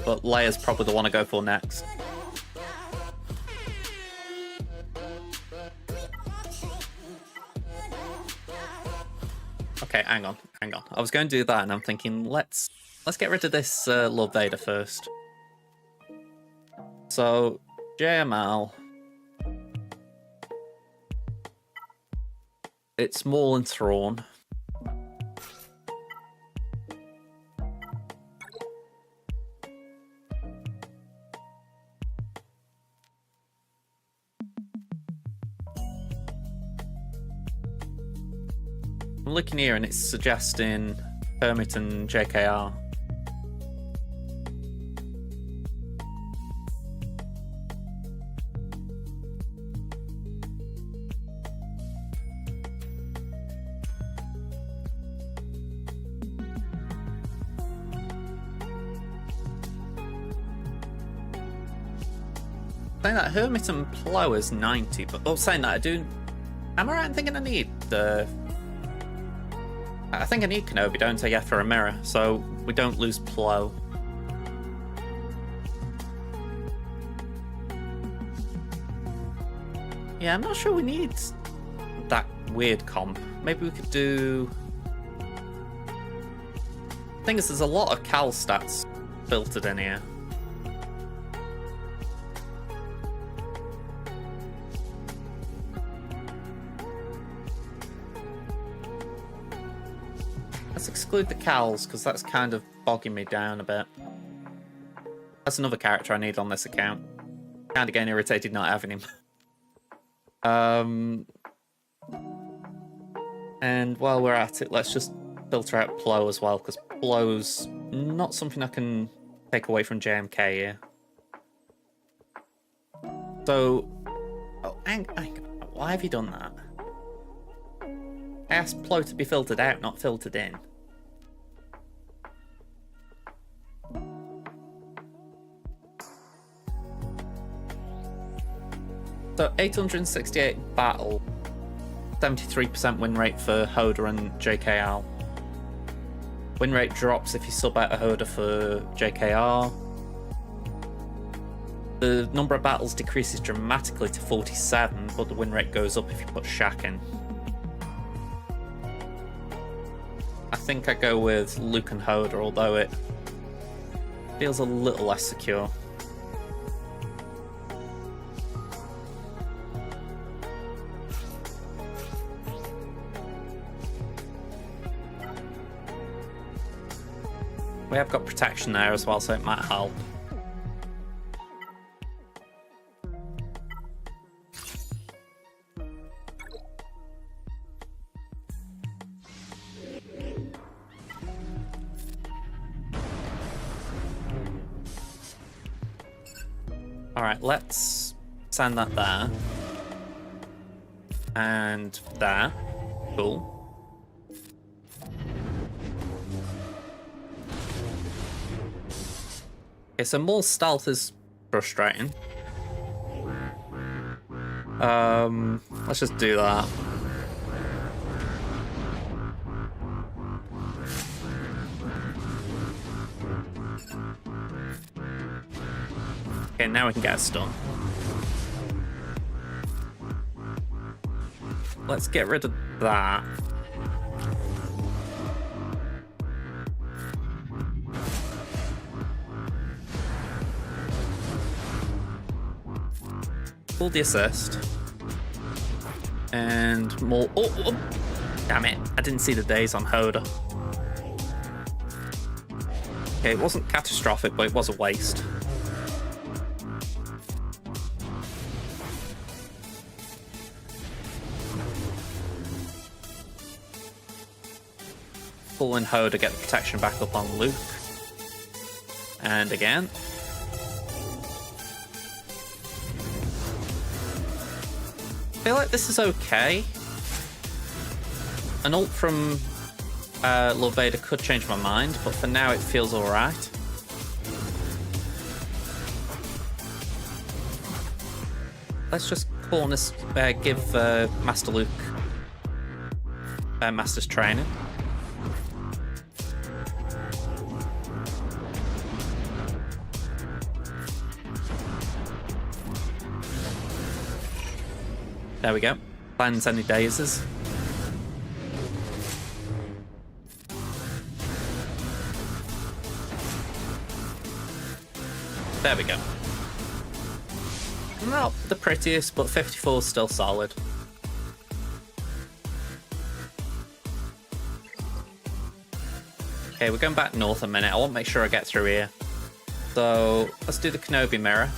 But Leia's probably the one I go for next. Okay, hang on. I was going to do that, and I'm thinking, let's get rid of this Lord Vader first. So, JML. It's Maul and Thrawn. I'm looking here and it's suggesting Hermit and JKR. Saying that Hermit and Plo is 90, but saying that I do. Am I right in thinking I need the? I think I need Kenobi, don't I? Yeah, for a mirror, so we don't lose Plo. Yeah, I'm not sure we need that weird comp. Maybe we could do. The thing is, there's a lot of Cal stats filtered in here. Let's exclude the Cals, because that's kind of bogging me down a bit. That's another character I need on this account. Kind of getting irritated not having him. And while we're at it, let's just filter out Plo as well, because Plo's not something I can take away from JMK here. So, oh, hang on. Why have you done that? I asked Plo to be filtered out, not filtered in. So 868 battle, 73% win rate for Hoda and JKR. Win rate drops if you sub out a Hoda for JKR. The number of battles decreases dramatically to 47, but the win rate goes up if you put Shaq in. I think I go with Luke and Hoda, although it feels a little less secure. We have got protection there as well, so it might help. Alright, let's send that there. And there. Cool. Okay, so more stealth is frustrating. Let's just do that. Okay, now we can get a stun. Let's get rid of that. Pull the assist. And more. Oh, damn it. I didn't see the days on Hoda. Okay, it wasn't catastrophic, but it was a waste. Pull in Hoda, get the protection back up on Luke. And again. I feel like this is okay. An ult from Lord Vader could change my mind, but for now it feels alright. Let's just give Master Luke Master's training. There we go. Plans any dazes. There we go. Not the prettiest, but 54 is still solid. Okay, we're going back north a minute. I want to make sure I get through here. So let's do the Kenobi mirror.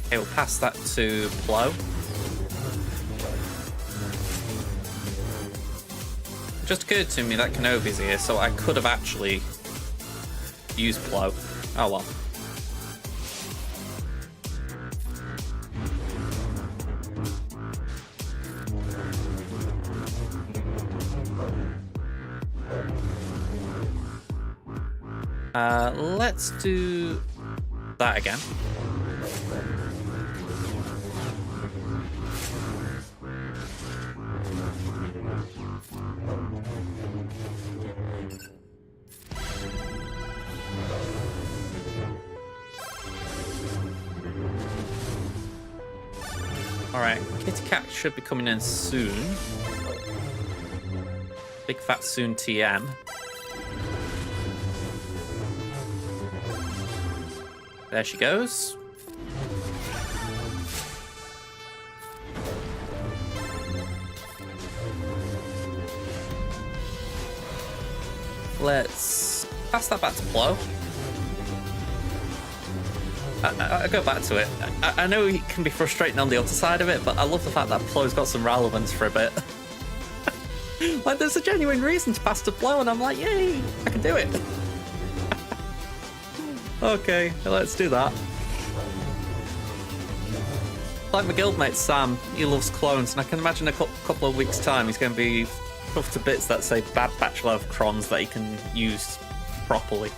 Okay, we'll pass that to Plo. It just occurred to me that Kenobi's here, so I could have actually used Plo. Oh well. Let's do that again. Alright, Kitty Cat should be coming in soon. Big Fat Soon TM. There she goes. Let's pass that back to Plo. I go back to it. I know it can be frustrating on the other side of it, but I love the fact that Plo's got some relevance for a bit. Like, there's a genuine reason to pass to Plo, and I'm like, yay, I can do it. Okay, let's do that. Like my guildmate Sam, he loves clones, and I can imagine a couple of weeks' time he's going to be puffed to bits that say Bad Bachelor of Crons that he can use properly.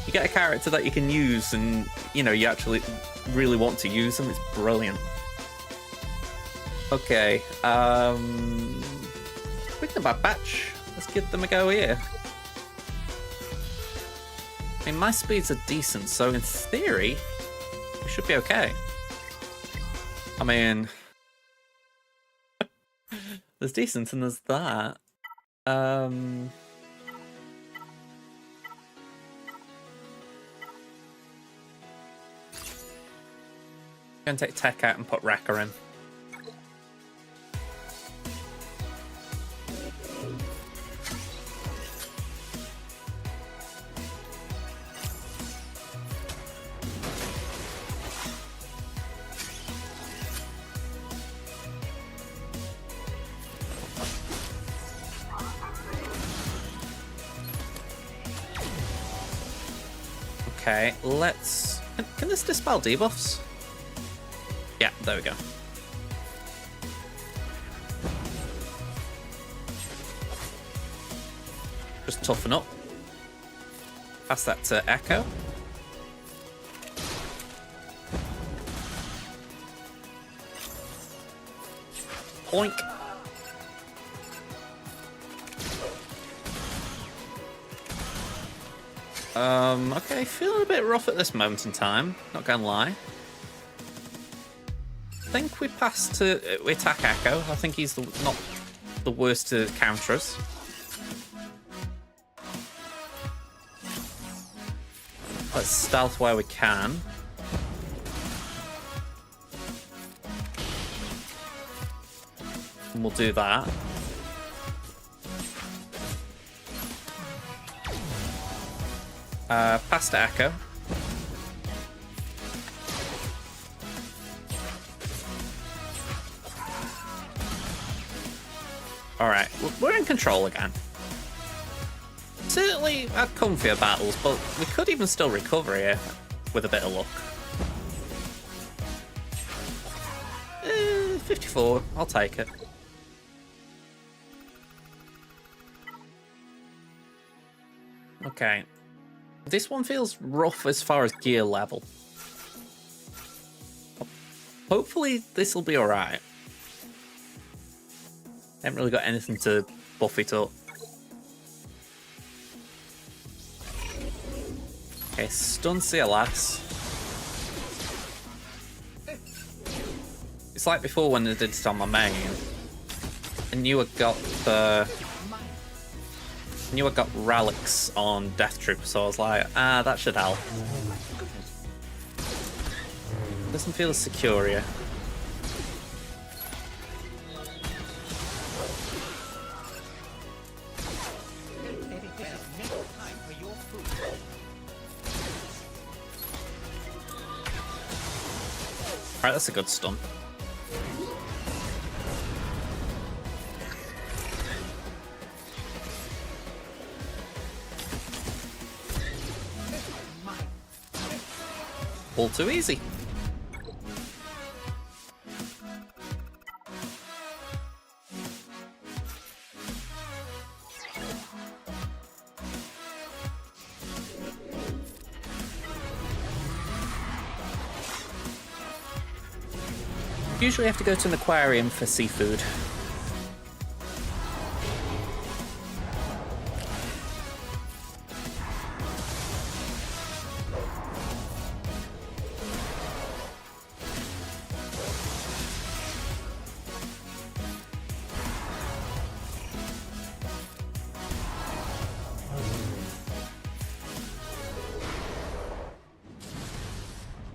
You get a character that you can use and, you know, you actually really want to use them. It's brilliant. Okay, speaking of Bad Batch, let's give them a go here. I mean, my speeds are decent, so in theory, we should be okay. I mean, there's decent and there's that. Gonna take Tech out and put Wrecker in. Okay, let's... Can this dispel debuffs? Yeah, there we go. Just toughen up. Pass that to Echo. Oink. Okay, feeling a bit rough at this moment in time, not gonna lie. I think we we attack Echo. I think he's not the worst to counter us. Let's stealth where we can. And we'll do that. Pass to Echo. Alright, we're in control again. Certainly had comfier battles, but we could even still recover here with a bit of luck. 54, I'll take it. Okay. This one feels rough as far as gear level. Hopefully this will be alright. Haven't really got anything to buff it up. Okay, stun CLS. It's like before when I did it on my main. I knew I got relics on Death Trooper, so I was like, that should help. Doesn't feel as secure here. Alright, that's a good stun. All too easy. Usually have to go to an aquarium for seafood.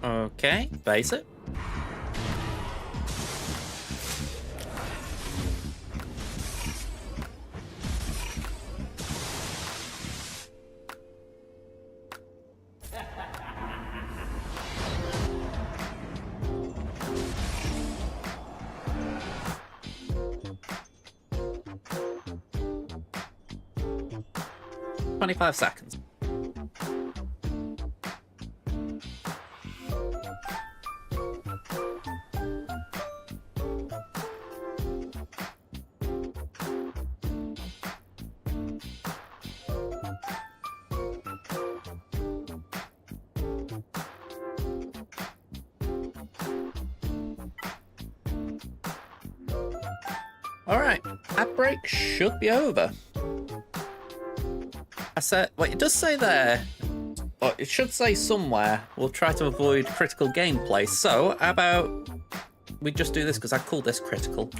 Okay, base it. "25 seconds. Alright, ad break should be over. I said, well, it does say there, but it should say somewhere, we'll try to avoid critical gameplay. So, how about we just do this, because I call this critical.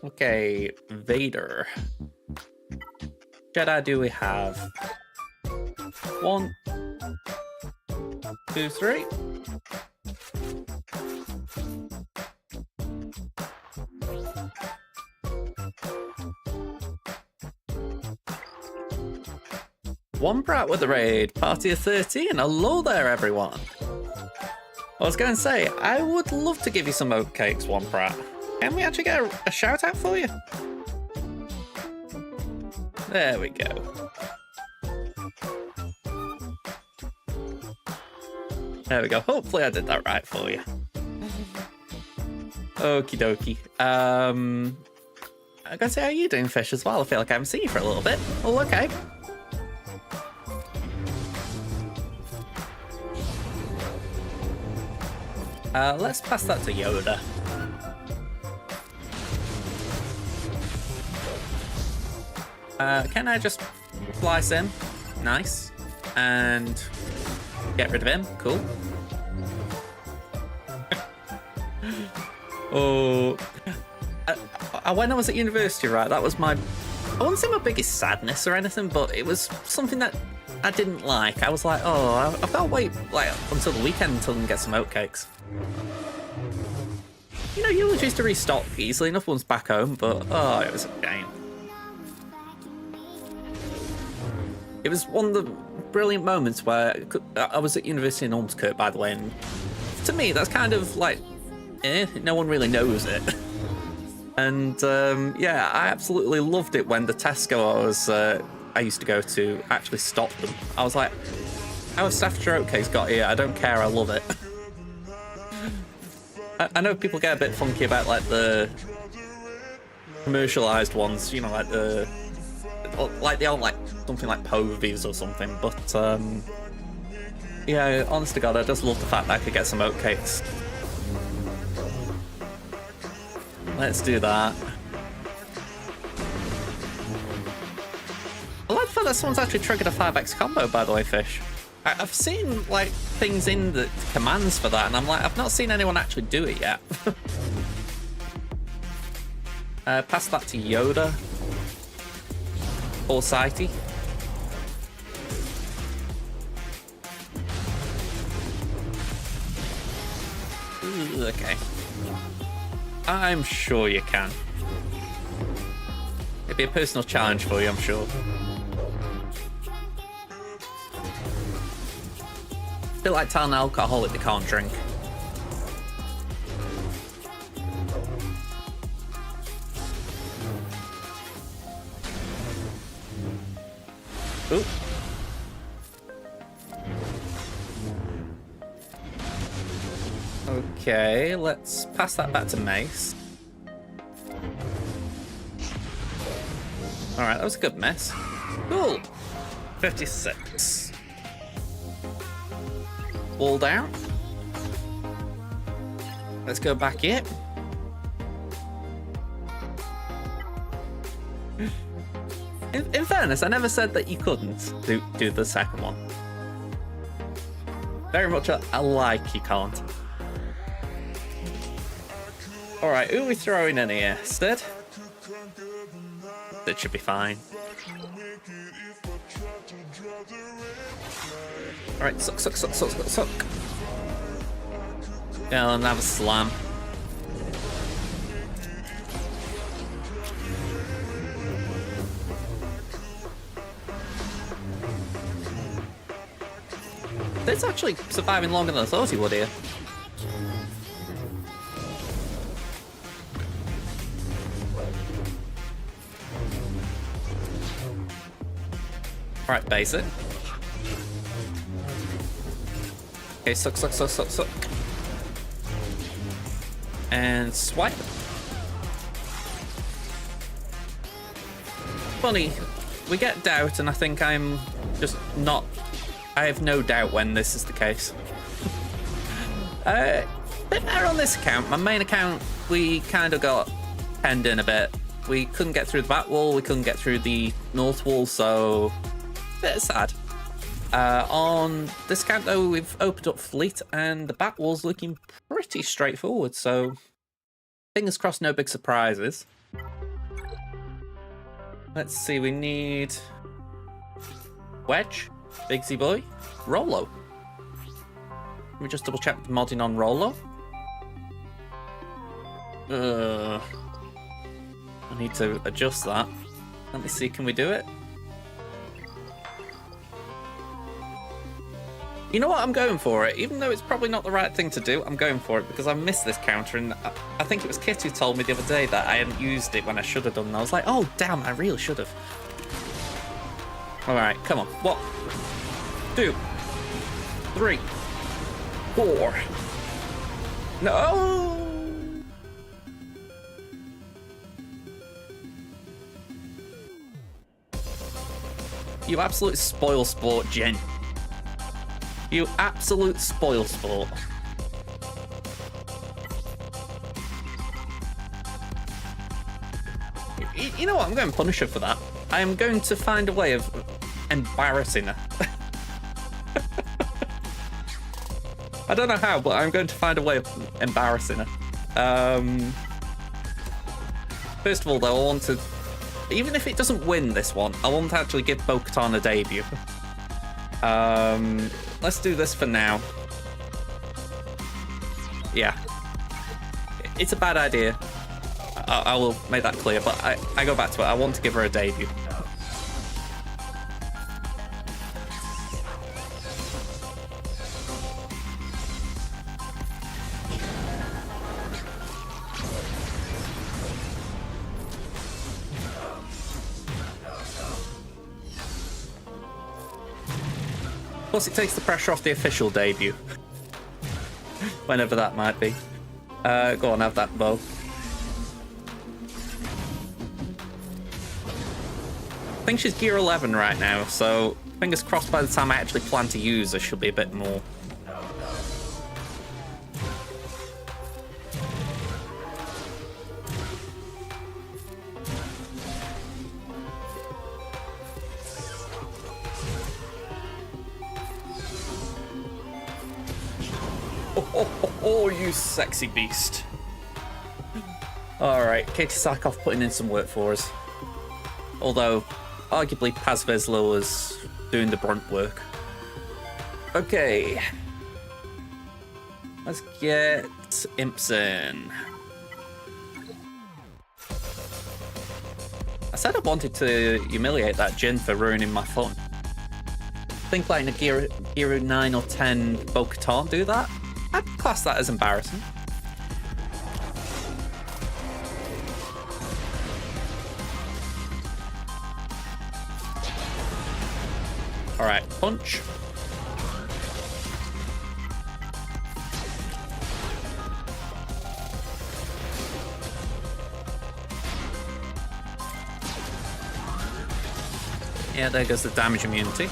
Okay, Vader. Jedi do we have? 1, 2, 3. One Brat with the raid, party of 13. Hello there, everyone. I was going to say, I would love to give you some oatcakes, One Brat. Can we actually get a shout out for you? There we go. There we go. Hopefully I did that right for you. Okie dokie. I'm gonna say, how are you doing, Fish, as well? I feel like I haven't seen you for a little bit. Oh, okay. Let's pass that to Yoda. Can I just fly Sim? Nice. And get rid of him. Cool. Oh, when I was at university, right, that was my, I wouldn't say my biggest sadness or anything, but it was something that I didn't like. I was like, oh, I've got to wait like until the weekend until I can get some oatcakes. You know, you used to restock easily enough once back home, but oh, it was a game. It was one of the brilliant moments where I was at university in Ormskirk, by the way, and to me, that's kind of like, no one really knows it. And yeah, I absolutely loved it when the Tesco I used to go to actually stopped them. I was like, how has Staffordshire Oatcakes got here? I don't care, I love it. I know people get a bit funky about like the commercialized ones, you know, like they aren't like something like Povies or something, but yeah, honest to God, I just love the fact that I could get some oatcakes. Let's do that. I like the fact that someone's actually triggered a 5x combo, by the way, Fish. I've seen, like, things in the commands for that, and I'm like, I've not seen anyone actually do it yet. Pass that to Yoda. Foresighty. Ooh, okay. I'm sure you can. It'd be a personal challenge for you, I'm sure. A bit like telling an alcoholic they can't drink. Ooh. Okay, let's pass that back to Mace. Alright, that was a good mess. Cool. 56. Wall down. Let's go back here. In fairness, I never said that you couldn't do the second one. Very much a like you can't. Alright, who are we throwing in here? Stead? That should be fine. Alright, suck. Yeah, and have a slam. It's actually surviving longer than I thought he would here. Alright, base it. Okay, suck. And swipe. Funny, we get doubt, and I think I'm just not... I have no doubt when this is the case. Bit better on this account. My main account, we kind of got penned in a bit. We couldn't get through the back wall, we couldn't get through the north wall, so... bit sad. On this account, though, we've opened up Fleet, and the back wall's looking pretty straightforward, so... fingers crossed, no big surprises. Let's see, we need... Wedge, Bigsy Boy, Rolo. Let me just double check the modding on Rolo. I need to adjust that. Let me see, can we do it? You know what, I'm going for it. Even though it's probably not the right thing to do, I'm going for it because I missed this counter, and I think it was Kit who told me the other day that I hadn't used it when I should have done, and I was like, oh damn, I really should have. Alright, come on. 1, 2, 3, 4. No! You absolute spoil sport, Jen. You absolute spoil sport. You know what? I'm going to punish her for that. I am going to find a way of embarrassing her. I don't know how, but I'm going to find a way of embarrassing her. First of all, though, I want to... even if it doesn't win this one, I want to actually give Bo-Katan a debut. Let's do this for now. Yeah. It's a bad idea. I will make that clear, but I go back to it. I want to give her a debut. Plus, it takes the pressure off the official debut. Whenever that might be. Go on, have that bow. I think she's gear 11 right now, so fingers crossed by the time I actually plan to use her, she'll be a bit more. Oh, you sexy beast. Alright, Katie Sackhoff putting in some work for us. Although, arguably Paz Vizsla was doing the brunt work. Okay. Let's get Imps in. I said I wanted to humiliate that Jhin for ruining my fun. I think letting a Gear 9 or 10 Bo-Katan do that, I'd class that as embarrassing. Alright, punch. Yeah, there goes the damage immunity.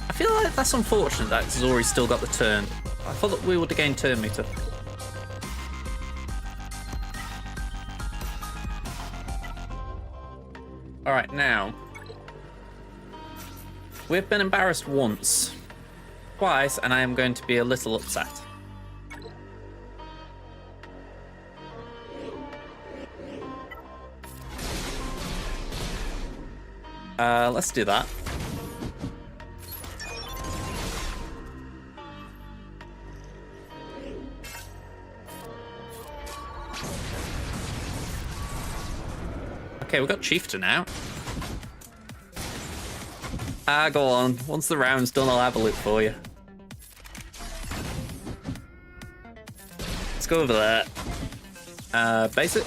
I feel like that's unfortunate that Zori still got the turn. I thought that we would have gained turn meter. Alright, now. We've been embarrassed once. Twice, and I am going to be a little upset. Let's do that. Okay, we've got Chieftain out. Go on. Once the round's done, I'll have a look for you. Let's go over there. Basic.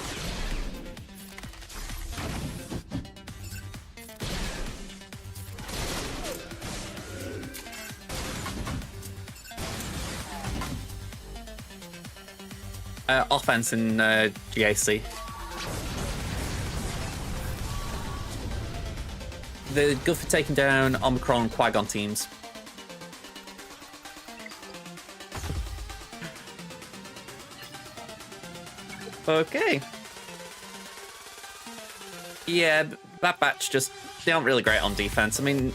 Offense in GAC. They're good for taking down Omicron and Qui-Gon teams. Okay. Yeah, Bad Batch just, they aren't really great on defense. I mean,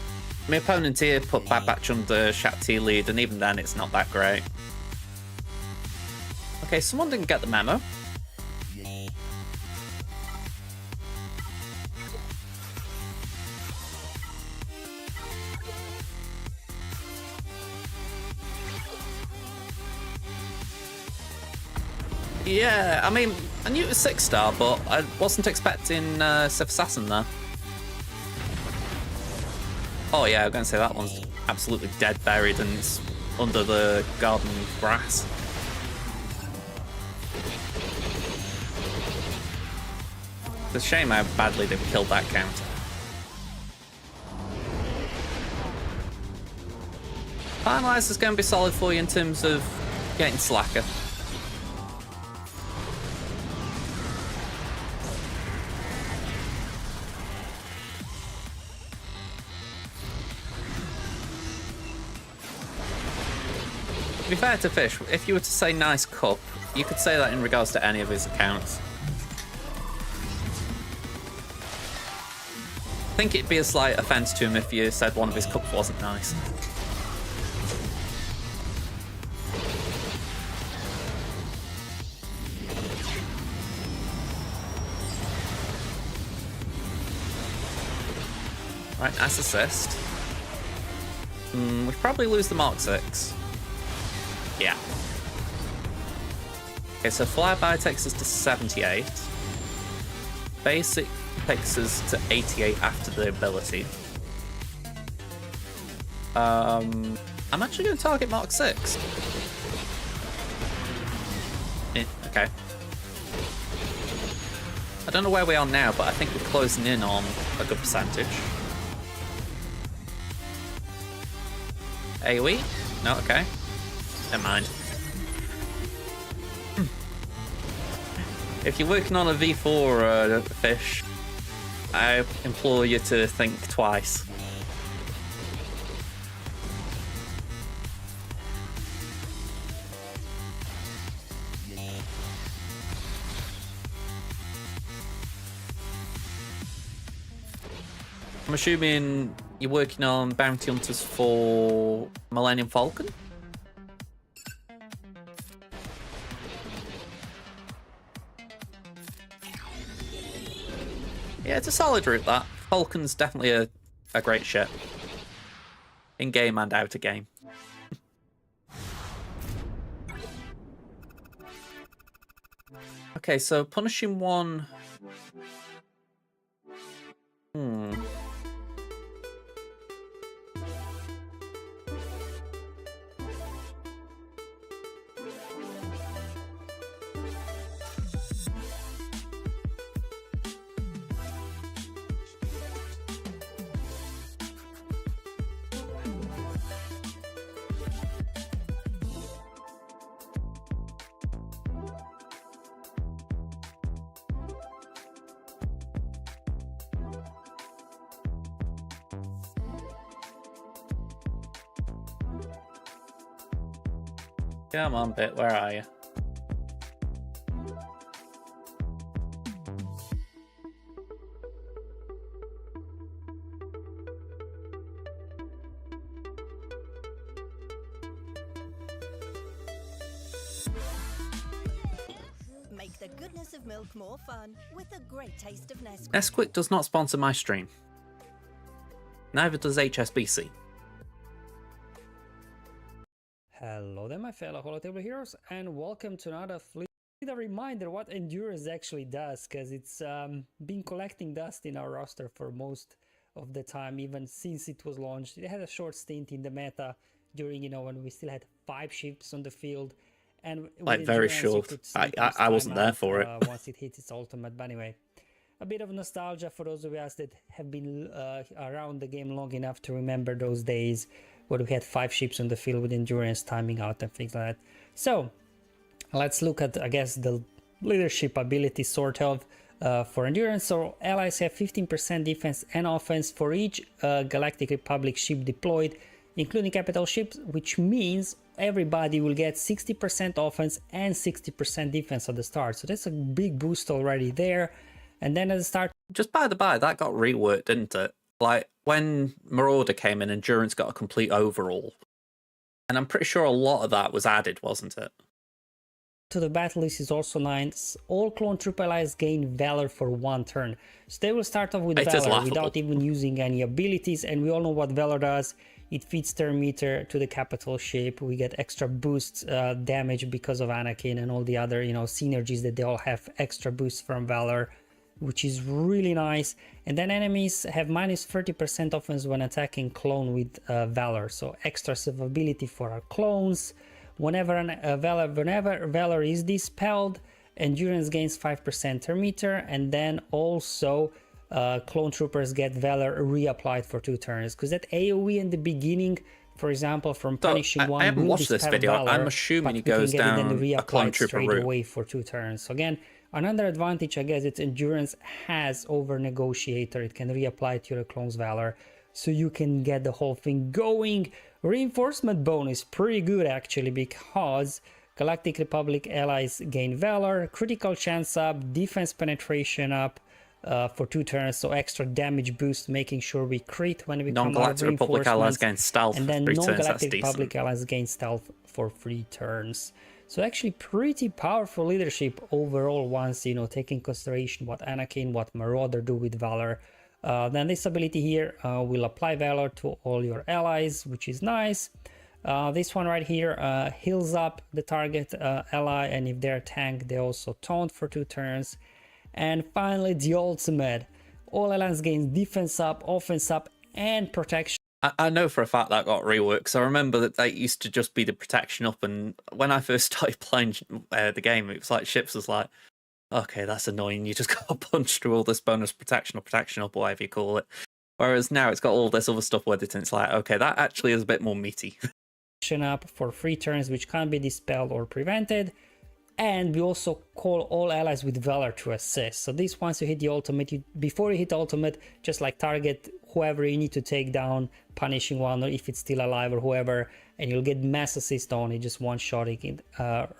my opponent here put Bad Batch under Shakti lead, and even then it's not that great. Okay, someone didn't get the memo. Yeah, I mean, I knew it was 6-star, but I wasn't expecting Sith Assassin there. Oh yeah, I'm going to say that one's absolutely dead buried and it's under the garden grass. It's a shame how badly they've killed that counter. Finalizer's going to be solid for you in terms of getting slacker. To be fair to Fish, if you were to say nice cup, you could say that in regards to any of his accounts. I think it'd be a slight offense to him if you said one of his cups wasn't nice. Right, nice assist. We probably lose the Mark 6. Yeah. Okay, so Flyby takes us to 78. Basic takes us to 88 after the ability. I'm actually going to target Mark 6. Okay. I don't know where we are now, but I think we're closing in on a good percentage. AoE? No, okay. Never mind. If you're working on a V4 Fish, I implore you to think twice. I'm assuming you're working on bounty hunters for Millennium Falcon? Yeah, it's a solid route, that. Falcon's definitely a great ship. In-game and out-of-game. Okay, so punishing one... Come on, Bit, where are you? Make the goodness of milk more fun with a great taste of Nesquik. Nesquik does not sponsor my stream. Neither does HSBC. Hello there, my fellow Holotable heroes, and welcome to another fleet. A reminder what Endurance actually does, because it's been collecting dust in our roster for most of the time, even since it was launched. It had a short stint in the meta during, when we still had 5 ships on the field, and like very short. I wasn't there for it. Once it hits its ultimate. But anyway, a bit of nostalgia for those of us that have been around the game long enough to remember those days where we had 5 ships on the field with Endurance timing out and things like that. So let's look at, I guess, the leadership ability sort of for Endurance. So allies have 15% defense and offense for each Galactic Republic ship deployed, including capital ships, which means everybody will get 60% offense and 60% defense at the start. So that's a big boost already there. And then at the start... Just by the by, that got reworked, didn't it? Like, when Marauder came in, Endurance got a complete overhaul. And I'm pretty sure a lot of that was added, wasn't it? To the battle list is also nice. All clone troop allies gain Valor for 1 turn. So they will start off with Valor without even using any abilities. And we all know what Valor does. It feeds turn meter to the capital ship. We get extra boosts damage because of Anakin and all the other, synergies that they all have extra boosts from Valor, which is really nice. And then enemies have minus 30% offense when attacking clone with Valor, so extra survivability for our clones. Whenever Valor is dispelled, Endurance gains 5% turn meter, and then also clone troopers get Valor reapplied for 2 turns, because that AoE in the beginning, for example, from punishing one, I haven't watched this video. Valor, I'm assuming he goes down a clone trooper route away for 2 turns. So again, another advantage, I guess, it's Endurance has over Negotiator. It can reapply to your clone's Valor, so you can get the whole thing going. Reinforcement bonus, pretty good actually, because Galactic Republic allies gain Valor, critical chance up, defense penetration up for 2 turns, so extra damage boost, making sure we crit when we come out of Non-Galactic Republic allies gain stealth and then for 3 turns. non-Galactic Republic allies gain stealth for 3 turns. So actually pretty powerful leadership overall once, taking consideration what Anakin, what Marauder do with Valor. Then this ability here will apply Valor to all your allies, which is nice. This one right here heals up the target ally, and if they're tank, they also taunt for 2 turns. And finally, the ultimate. All allies gain defense up, offense up, and protection. I know for a fact that got reworked. So I remember that used to just be the protection up, and when I first started playing the game, it was like ships was like, okay, that's annoying. You just got to punch through all this bonus protection up, whatever you call it. Whereas now it's got all this other stuff with it, and it's like, okay, that actually is a bit more meaty. Up for 3 turns, which can't be dispelled or prevented. And we also call all allies with Valor to assist. So this, once you hit the ultimate, before you hit ultimate, just like target whoever you need to take down, punishing one, or if it's still alive or whoever, and you'll get mass assist on it, just one-shotting it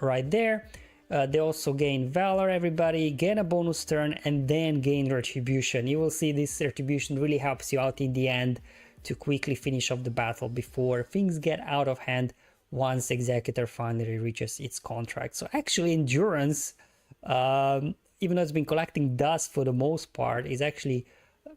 right there. They also gain Valor, everybody, gain a bonus turn, and then gain Retribution. You will see this Retribution really helps you out in the end to quickly finish off the battle before things get out of hand once Executor finally reaches its contract. So actually Endurance, even though it's been collecting dust for the most part, is actually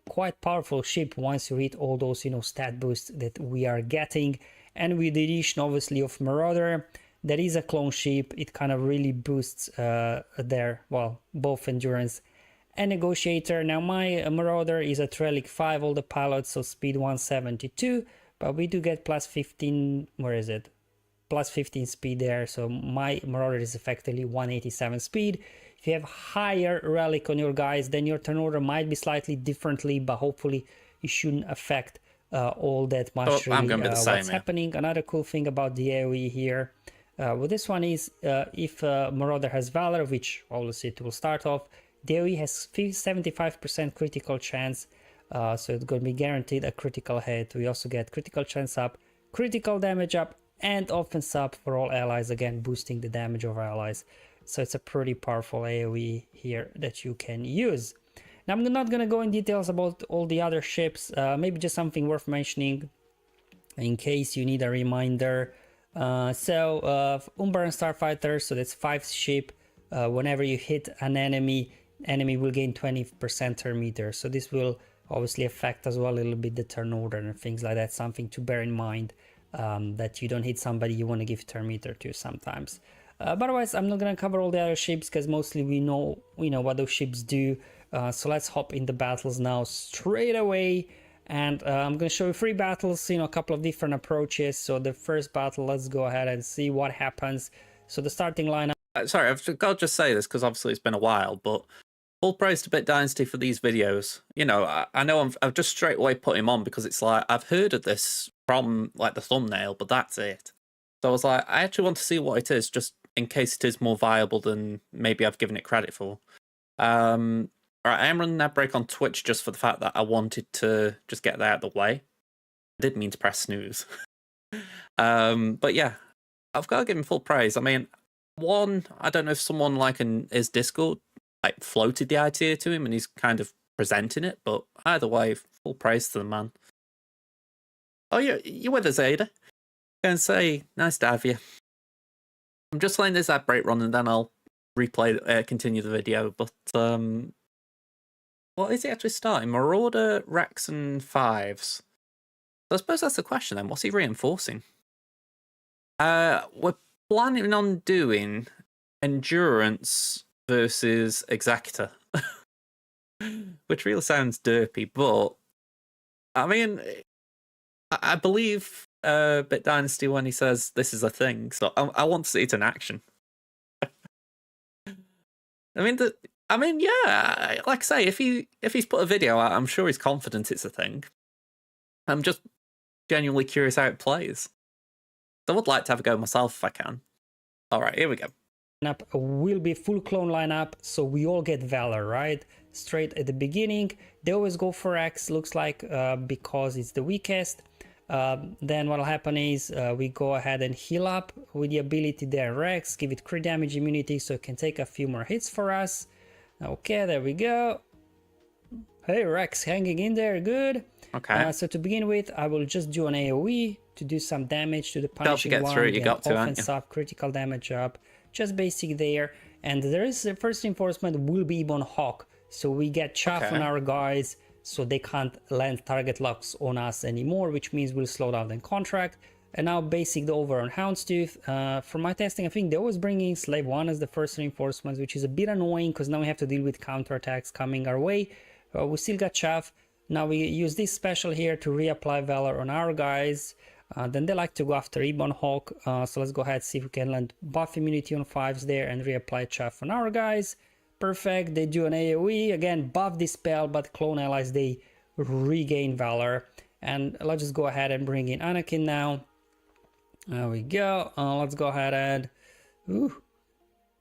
quite powerful ship once you read all those, you know, stat boosts that we are getting. And with the addition obviously of Marauder, that is a clone ship, it kind of really boosts their, well, both Endurance and Negotiator. Now my Marauder is at Relic 5 all the pilots, so speed 172, but we do get plus 15, where is it? Plus 15 speed there, so my Marauder is effectively 187 speed. If you have higher Relic on your guys, then your turn order might be slightly differently, but hopefully it shouldn't affect all that much really, I'm gonna be the same, what's happening. Another cool thing about the AoE here, well, this one is if Marauder has Valor, which obviously it will start off, the AoE has 75% critical chance, so it's going to be guaranteed a critical hit. We also get critical chance up, critical damage up, and offense up for all allies, again boosting the damage of allies. So it's a pretty powerful AoE here that you can use. Now I'm not going to go in details about all the other ships, maybe just something worth mentioning in case you need a reminder. Umbaran Starfighter, so that's 5 ship. Whenever you hit an enemy will gain 20% turn meter. So this will obviously affect as well a little bit the turn order and things like that. Something to bear in mind, that you don't hit somebody you want to give turn meter to sometimes. But otherwise, I'm not going to cover all the other ships because mostly we know what those ships do. So let's hop in the battles now straight away. And I'm going to show you 3 battles, a couple of different approaches. So the first battle, let's go ahead and see what happens. So the starting lineup. Sorry, I've got to just say this because obviously it's been a while, but full praise to Bit Dynasty for these videos. I know I've just straight away put him on because it's like, I've heard of this from like the thumbnail, but that's it. So I was like, I actually want to see what it is, just in case it is more viable than maybe I've given it credit for. Alright, I am running that break on Twitch just for the fact that I wanted to just get that out of the way. I did mean to press snooze. But yeah, I've got to give him full praise. I mean, one, I don't know if someone like in his Discord like floated the idea to him and he's kind of presenting it, but either way, full praise to the man. Oh, you're with us, Ada. And say, nice to have you. I'm just letting this ad break run and then I'll continue the video. But what is he actually starting? Marauder, Rex, and 5s. So I suppose that's the question then. What's he reinforcing? We're planning on doing Endurance versus Executor, which really sounds derpy, but I mean, I believe Bit Dynasty when he says this is a thing, so I want to see it in action. I mean, yeah, like I say, if he's put a video out, I'm sure he's confident it's a thing. I'm just genuinely curious how it plays. I would like to have a go myself if I can. All right, here we go. Lineup will be full clone lineup, so we all get Valor, right? Straight at the beginning. They always go for X, looks like, because it's the weakest. Then what'll happen is we go ahead and heal up with the ability there, Rex, give it crit damage immunity so it can take a few more hits for us. Okay, there we go. Hey, Rex, hanging in there, good. Okay. So to begin with, I will just do an AoE to do some damage to the punishing get one. Through, you got to, offense up, critical damage up, just basic there. And there is the first reinforcement will be Ebon Hawk, so we get chaff on our guys, so they can't land target locks on us anymore, which means we'll slow down the contract. And now basic over on Houndstooth. For my testing, I think they always bring in Slave 1 as the first reinforcement, which is a bit annoying because now we have to deal with counterattacks coming our way. We still got chaff. Now we use this special here to reapply Valor on our guys. Then they like to go after Ebon Hawk, so let's go ahead and see if we can land buff immunity on 5s there and reapply chaff on our guys. Perfect, they do an AoE, again buff this spell, but clone allies, they regain Valor. And let's just go ahead and bring in Anakin now. There we go, let's go ahead and... Ooh.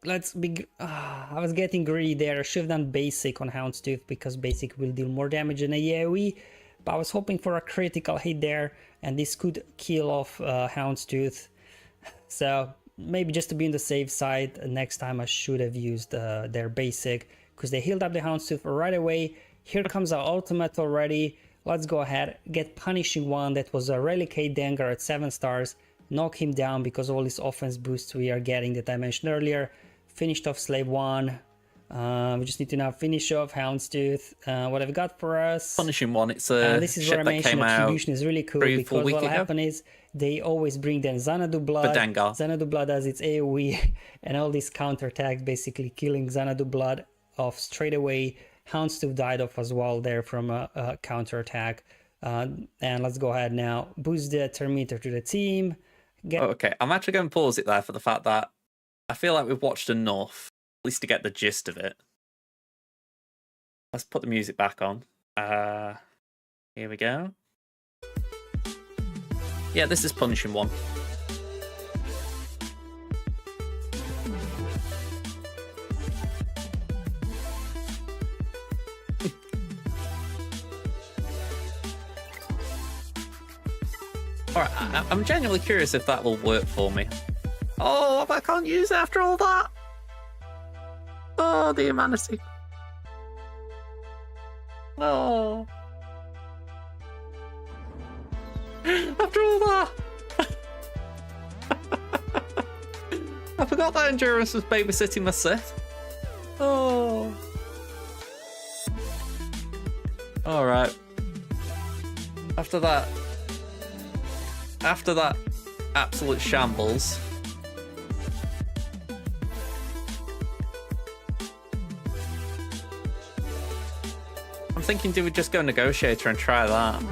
Let's be... I was getting greedy there. I should have done basic on Houndstooth because basic will deal more damage than a AoE. But I was hoping for a critical hit there, and this could kill off Houndstooth. So maybe just to be on the safe side, next time I should have used their basic, because they healed up the Houndstooth right away. Here comes our ultimate already. Let's go ahead, get Punishing One. That was a Relicate Dengar at 7 stars. Knock him down because all these offense boosts we are getting that I mentioned earlier. Finished off Slave 1. We just need to now finish off Houndstooth. What have we got for us? Punishing One. It's a this is ship where I that mentioned came out Attribution is really cool, because what will happen is they always bring then Xanadu Blood. For Dengar. Xanadu Blood has its AoE and all these counterattacks, basically killing Xanadu Blood off straight away. Houndstooth died off as well there from a counterattack. And let's go ahead now. Boost the Terminator to the team. Okay, I'm actually going to pause it there for the fact that I feel like we've watched enough, at least to get the gist of it. Let's put the music back on. Here we go. Yeah, this is Punishing One. Alright, I'm genuinely curious if that will work for me. Oh, I can't use it after all that. Oh, the humanity. Oh. After all that. I forgot that Endurance was babysitting my Sith. Oh. Alright. After that absolute shambles. I'm thinking, do we just go Negotiator and try that?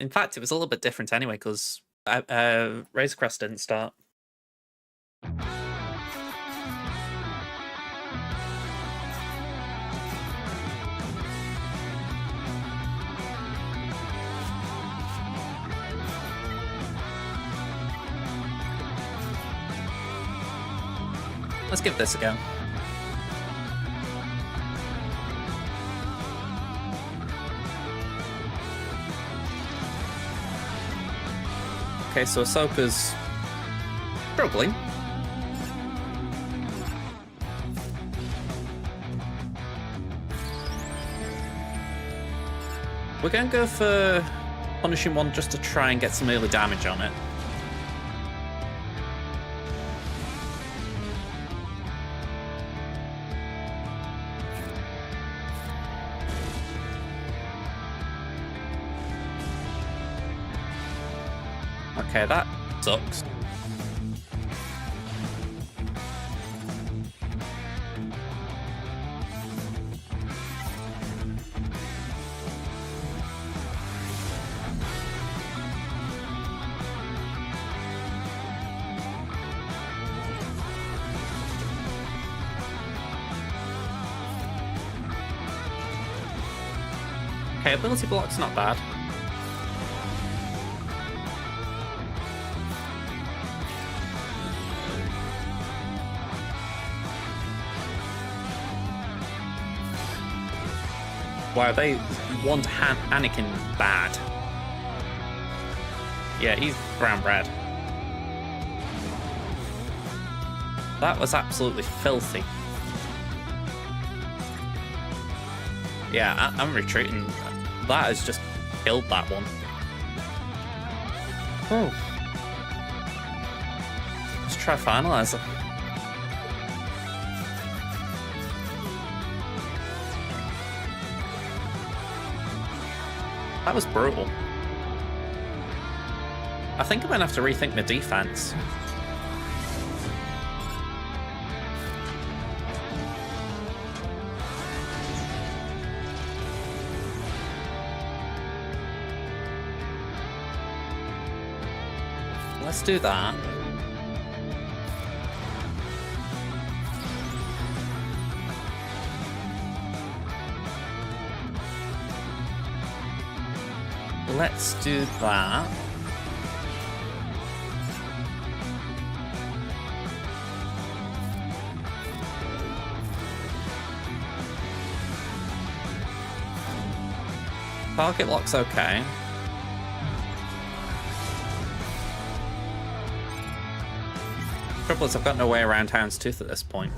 In fact, it was a little bit different anyway, because Razor Crest didn't start. Let's give this a go. Okay, so Ahsoka's struggling. We're going to go for Punishing One just to try and get some early damage on it. Okay, that sucks. Okay, ability block's not bad. Wow, they want Anakin bad. Yeah, he's brown bread. That was absolutely filthy. Yeah, I'm retreating. That has just killed that one. Oh. Let's try Finalizer. That was brutal. I think I'm going to have to rethink my defense. Let's do that. Let's do that. Target lock's okay. Trouble is, I've got no way around Houndstooth at this point.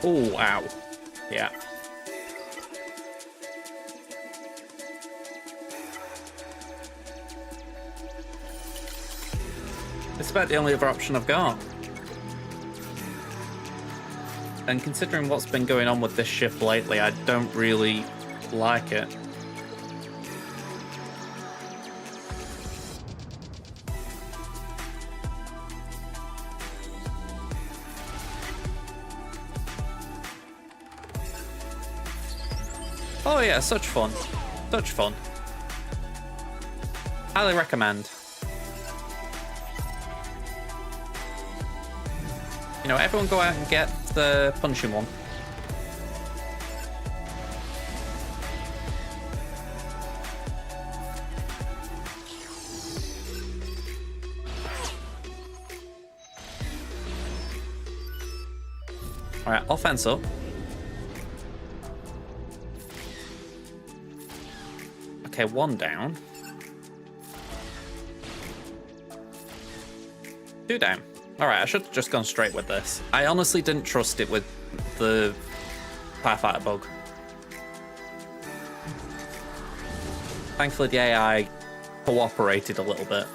Oh, ow. Yeah. It's about the only other option I've got. And considering what's been going on with this ship lately, I don't really like it. Oh yeah, such fun. Such fun. Highly recommend. You know, everyone go out and get the punching one. Alright, offense up. Okay, one down. Two down. Alright, I should have just gone straight with this. I honestly didn't trust it with the Firefighter bug. Thankfully, the AI cooperated a little bit.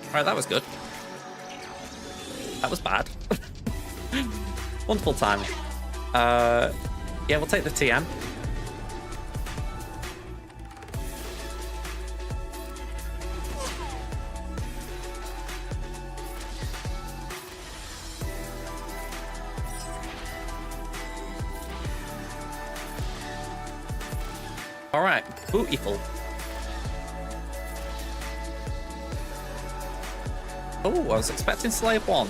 Alright, that was good. That was bad. Wonderful timing. Yeah, we'll take the TM. Alright, beautiful. Oh, I was expecting Slave 1.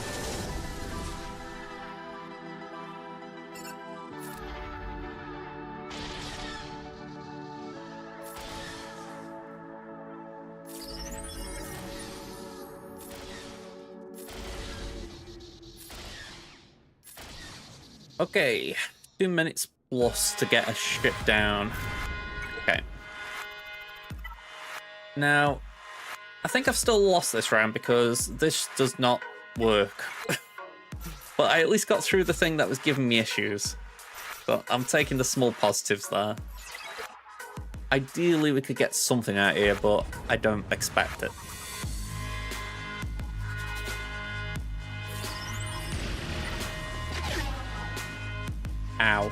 Okay, 2 minutes plus to get a ship down. Okay. Now, I think I've still lost this round because this does not work. But I at least got through the thing that was giving me issues. So I'm taking the small positives there. Ideally, we could get something out here, but I don't expect it. Ow.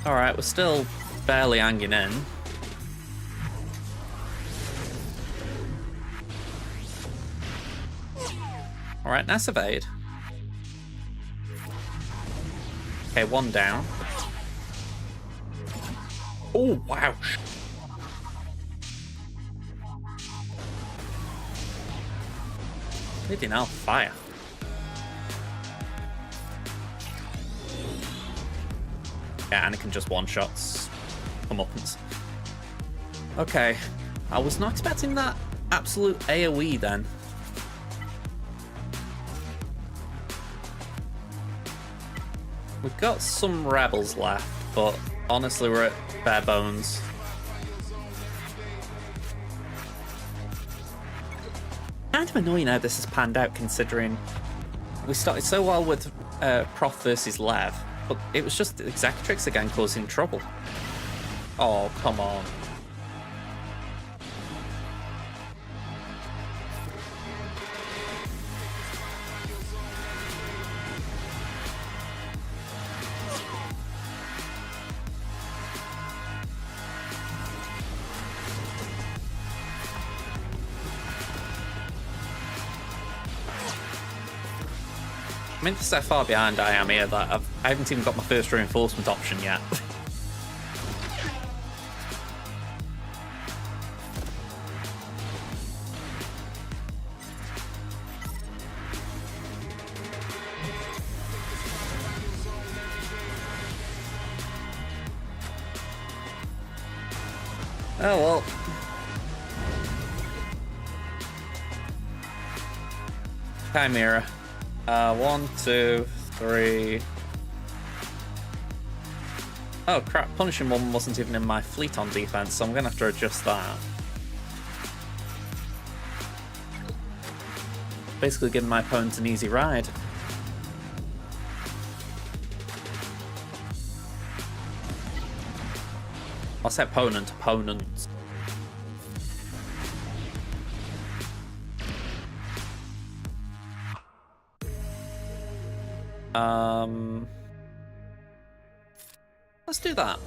Alright, we're still barely hanging in. Alright, nice evade. Okay, one down. Oh, wow. Bleeding hell, fire. Yeah, Anakin just one-shots comeuppance. Okay, I was not expecting that absolute AoE then. We've got some rebels left, but Honestly, we're at bare bones. Kind of annoying how this has panned out, considering we started so well with Prof versus Lev, but it was just Executrix again causing trouble. Oh, come on. I mean, this is how far behind I am here that I haven't even got my first reinforcement option yet. Oh well. Chimera. 1, 2, 3. Oh crap, Punishing One wasn't even in my fleet on defense, so I'm gonna have to adjust that. Basically giving my opponent an easy ride. I say opponents. Let's do that.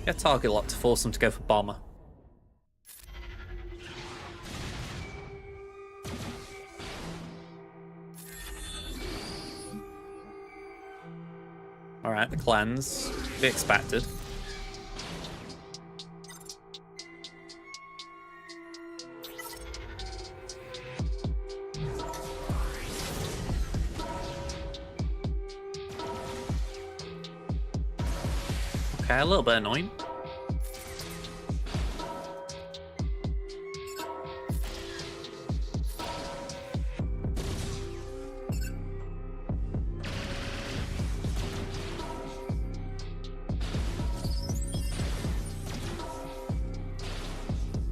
Get target lock to force them to go for bomber. Alright, the cleanse. To be expected. Okay, a little bit annoying.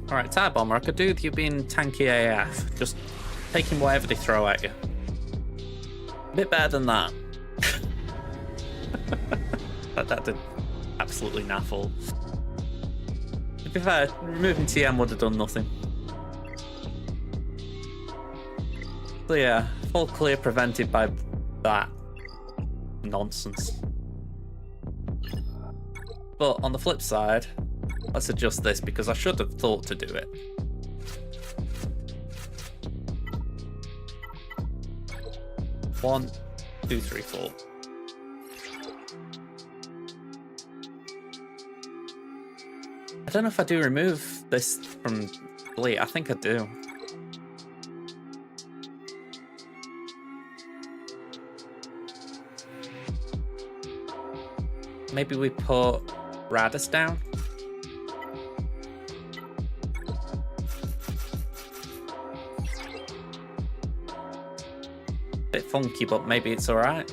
Alright, Tire Bomber, I could do with you being tanky AF. Just taking whatever they throw at you. A bit better than that. that did absolutely naffle. To be fair, removing TM would have done nothing. So yeah, full clear prevented by that nonsense. But on the flip side, let's adjust this because I should have thought to do it. One, two, three, four. I don't know if I do remove this from Fleet. I think I do. Maybe we put Radis down. Bit funky, but maybe it's alright.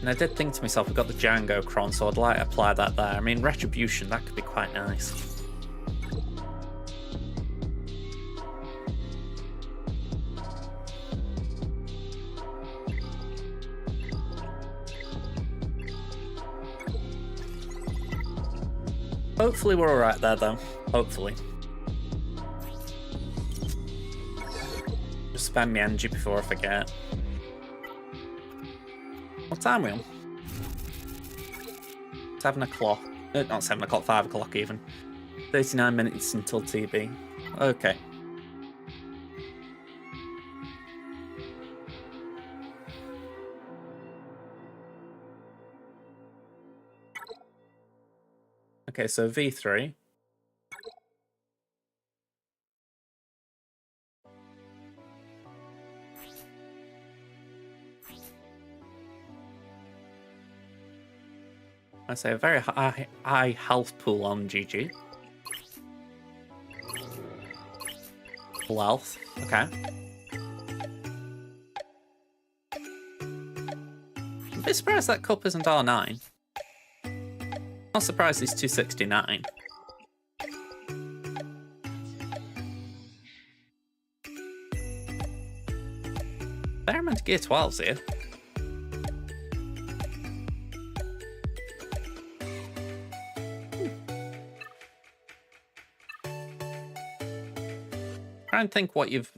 And I did think to myself, we've got the Django Cron, so I'd like to apply that there. I mean, Retribution, that could be quite nice. Hopefully we're alright there, though. Hopefully. Just spam my energy before I forget. What time are we on? 7 o'clock. Not 7 o'clock, 5 o'clock even. 39 minutes until TB. Okay. Okay, so V3. I say a very high health pool on GG. Full health, okay. bit surprised that cup isn't R9. Not surprised he's 269. Fair amount of gear 12s here. Try and think what you've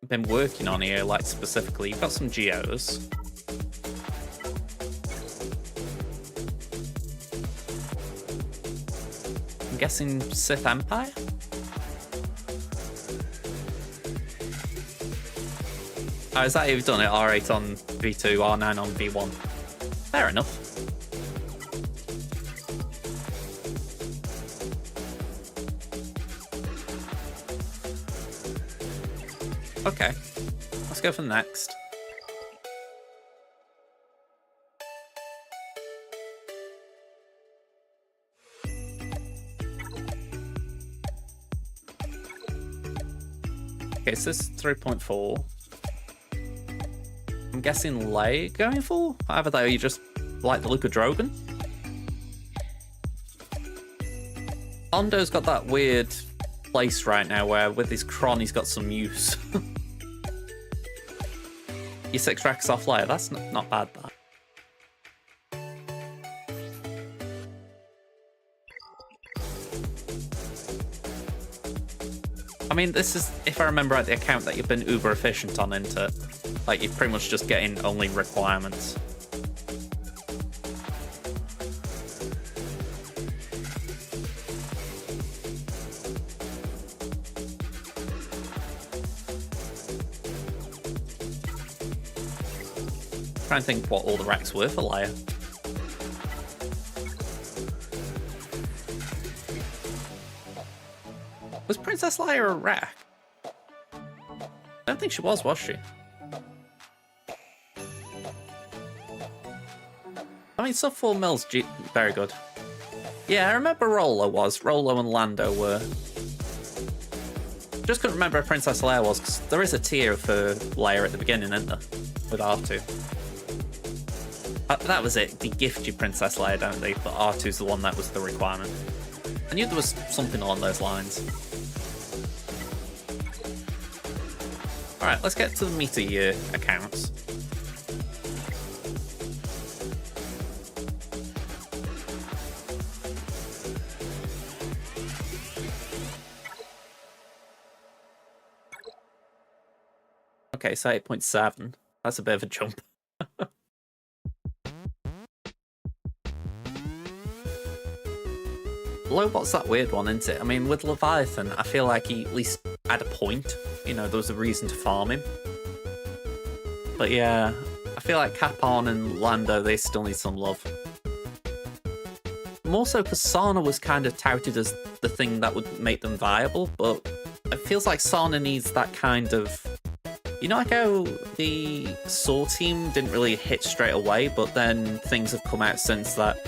been working on here, like specifically. You've got some geos. I'm guessing Sith Empire? Oh, is that you've done it? R8 on V2, R9 on V1. Fair enough. Okay, let's go for the next. Okay, so this is 3.4. I'm guessing Lay going for? Either that or you just like the look of Drogon. Hondo's got that weird place right now where with his Kron he's got some use. Your 6 racks off layer, that's not bad, that. I mean, this is, if I remember right, the account that you've been uber efficient on, into like you're pretty much just getting only requirements. Try and think what all the racks were for Leia. Was Princess Leia a rack? I don't think she was she? I mean, sub 4 mils, very good. Yeah, I remember Rolo was. Rolo and Lando were. Just couldn't remember where Princess Leia was, because there is a tier for Leia at the beginning, isn't there? With R2. That was it. They gift you Princess Leia, don't they? But R2's the one that was the requirement. I knew there was something along those lines. Alright, let's get to the meat of your accounts. Okay, so 8.7. That's a bit of a jump. Lobot's that weird one, isn't it? I mean, with Leviathan, I feel like he at least had a point. You know, there was a reason to farm him. But yeah, I feel like Capon and Lando, they still need some love. More so because Sana was kind of touted as the thing that would make them viable, but it feels like Sana needs that kind of... You know, like how the Saw team didn't really hit straight away, but then things have come out since that,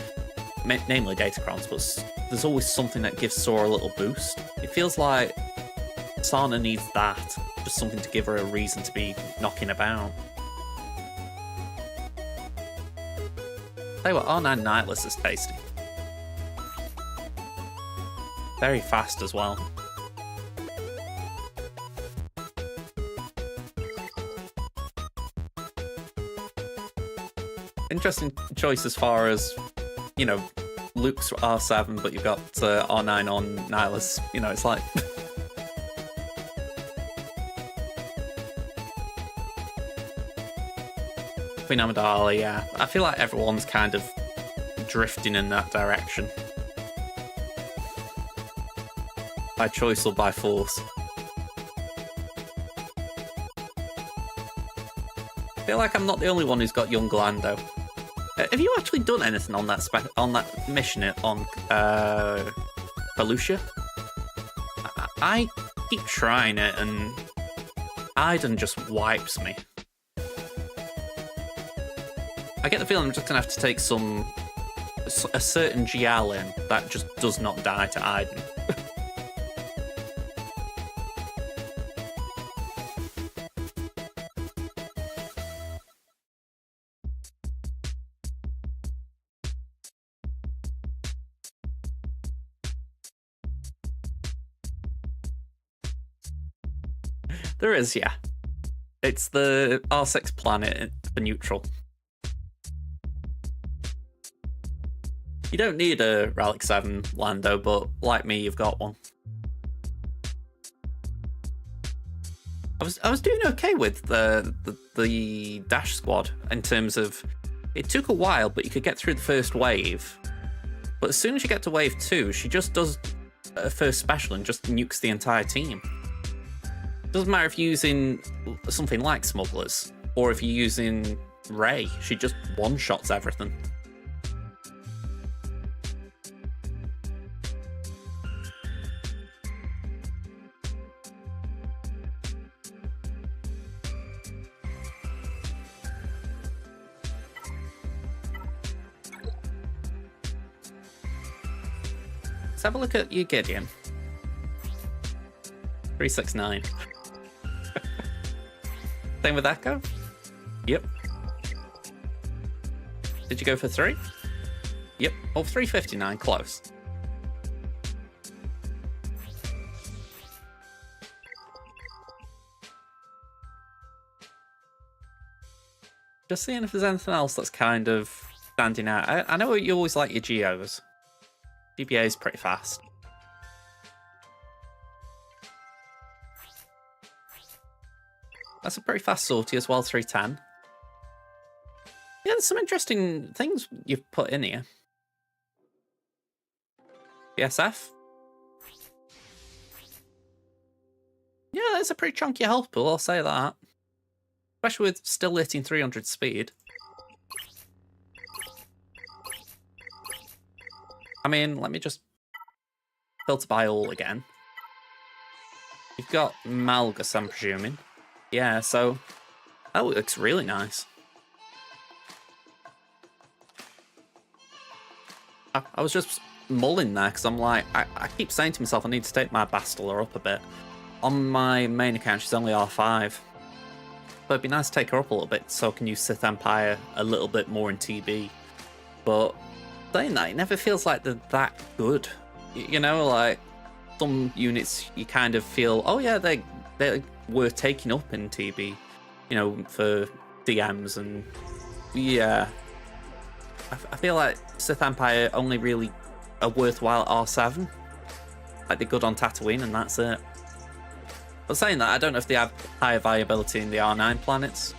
namely Datacrons, but there's always something that gives Saw a little boost. It feels like Sana needs that, just something to give her a reason to be knocking about. Tell you what, R9 Nightless is tasty. Very fast as well. Interesting choice as far as, you know, Luke's R7, but you've got R9 on Nihilus. You know, it's like... Queen Amidala, yeah. I feel like everyone's kind of drifting in that direction. By choice or by force. I feel like I'm not the only one who's got young Lando. Have you actually done anything on that mission on Felucia? I keep trying it and Iden just wipes me. I get the feeling I'm just gonna have to take a certain GL in that just does not die to Iden. There is, yeah. It's the R6 planet for neutral. You don't need a Relic 7 Lando, but like me, you've got one. I was doing okay with the Dash Squad in terms of it took a while, but you could get through the first wave. But as soon as you get to wave 2, she just does a first special and just nukes the entire team. Doesn't matter if you're using something like Smugglers or if you're using Rey, she just one-shots everything. Let's have a look at your Gideon. 369. Same with Echo? Yep. Did you go for 3? Yep. Oh, 359, close. Just seeing if there's anything else that's kind of standing out. I know you always like your Geos. GBA is pretty fast. That's a pretty fast sortie as well, 310. Yeah, there's some interesting things you've put in here. BSF. Yeah, that's a pretty chunky health pool, I'll say that. Especially with still hitting 300 speed. I mean, let me just filter by all again. You've got Malgus, I'm presuming. Yeah, so that looks really nice. I was just mulling there because I'm like, I keep saying to myself I need to take my Bastila up a bit. On my main account, she's only R5. But it'd be nice to take her up a little bit so I can use Sith Empire a little bit more in TB. But saying that, it never feels like they're that good. You know, like some units you kind of feel, oh yeah, they were taking up in TB, you know, for DMs, and yeah, I feel like Sith Empire only really a worthwhile R7, like they're good on Tatooine and that's it. But saying that, I don't know if they have higher viability in the R9 planets.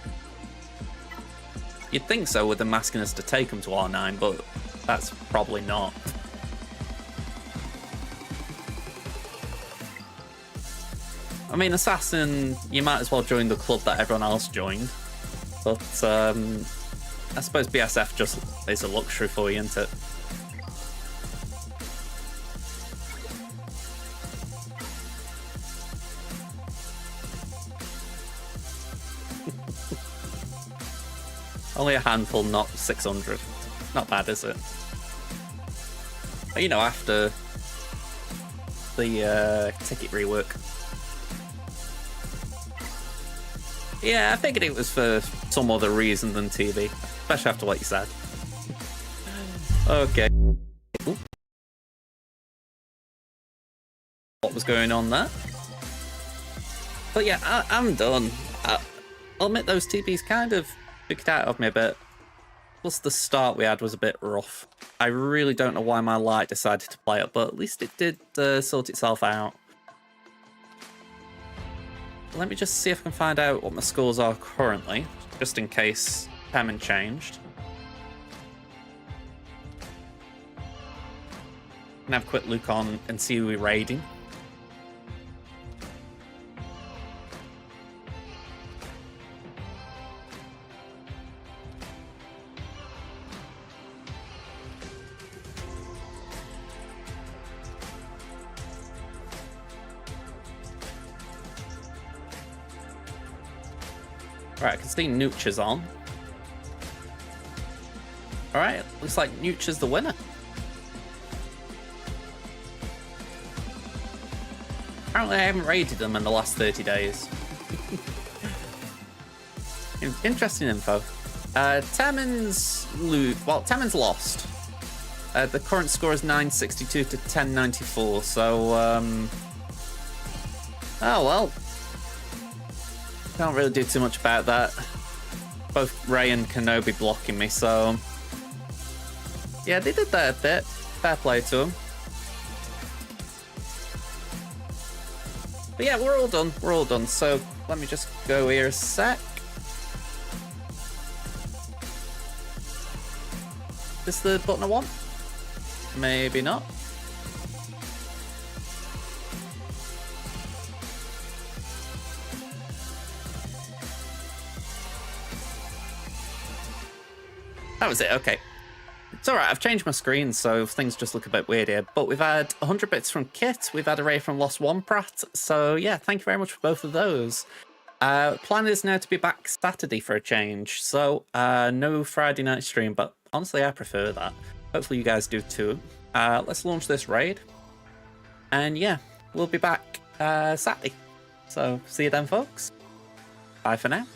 You'd think so with them asking us to take them to R9, but that's probably not. I mean, Assassin, you might as well join the club that everyone else joined. But I suppose BSF just is a luxury for you, isn't it? Only a handful, not 600. Not bad, is it? But, you know, after the ticket rework. Yeah, I figured it was for some other reason than TV, especially after what you said. Okay. Ooh. What was going on there? But yeah, I'm done. I'll admit those TBs kind of took it out of me a bit. Plus the start we had was a bit rough. I really don't know why my light decided to play up, but at least it did sort itself out. Let me just see if I can find out what my scores are currently, just in case Pemon changed. Can have a quick look on and see who we're raiding. Alright, I can see Nooch is on. Alright, looks like Nooch is the winner. Apparently I haven't raided them in the last 30 days. Interesting info. Temon's lost. The current score is 962 to 1094, so oh well. Can't really do too much about that. Both Rey and Kenobi blocking me, so... Yeah, they did that a bit. Fair play to them. But yeah, we're all done. We're all done. So let me just go here a sec. Is this the button I want? Maybe not. That was it, okay. It's alright, I've changed my screen, so things just look a bit weird here. But we've had 100 bits from Kit, we've had a raid from Lost One Prat, so yeah, thank you very much for both of those. Plan is now to be back Saturday for a change, so no Friday night stream, but honestly I prefer that. Hopefully you guys do too. Let's launch this raid. And yeah, we'll be back Saturday. So see you then, folks. Bye for now.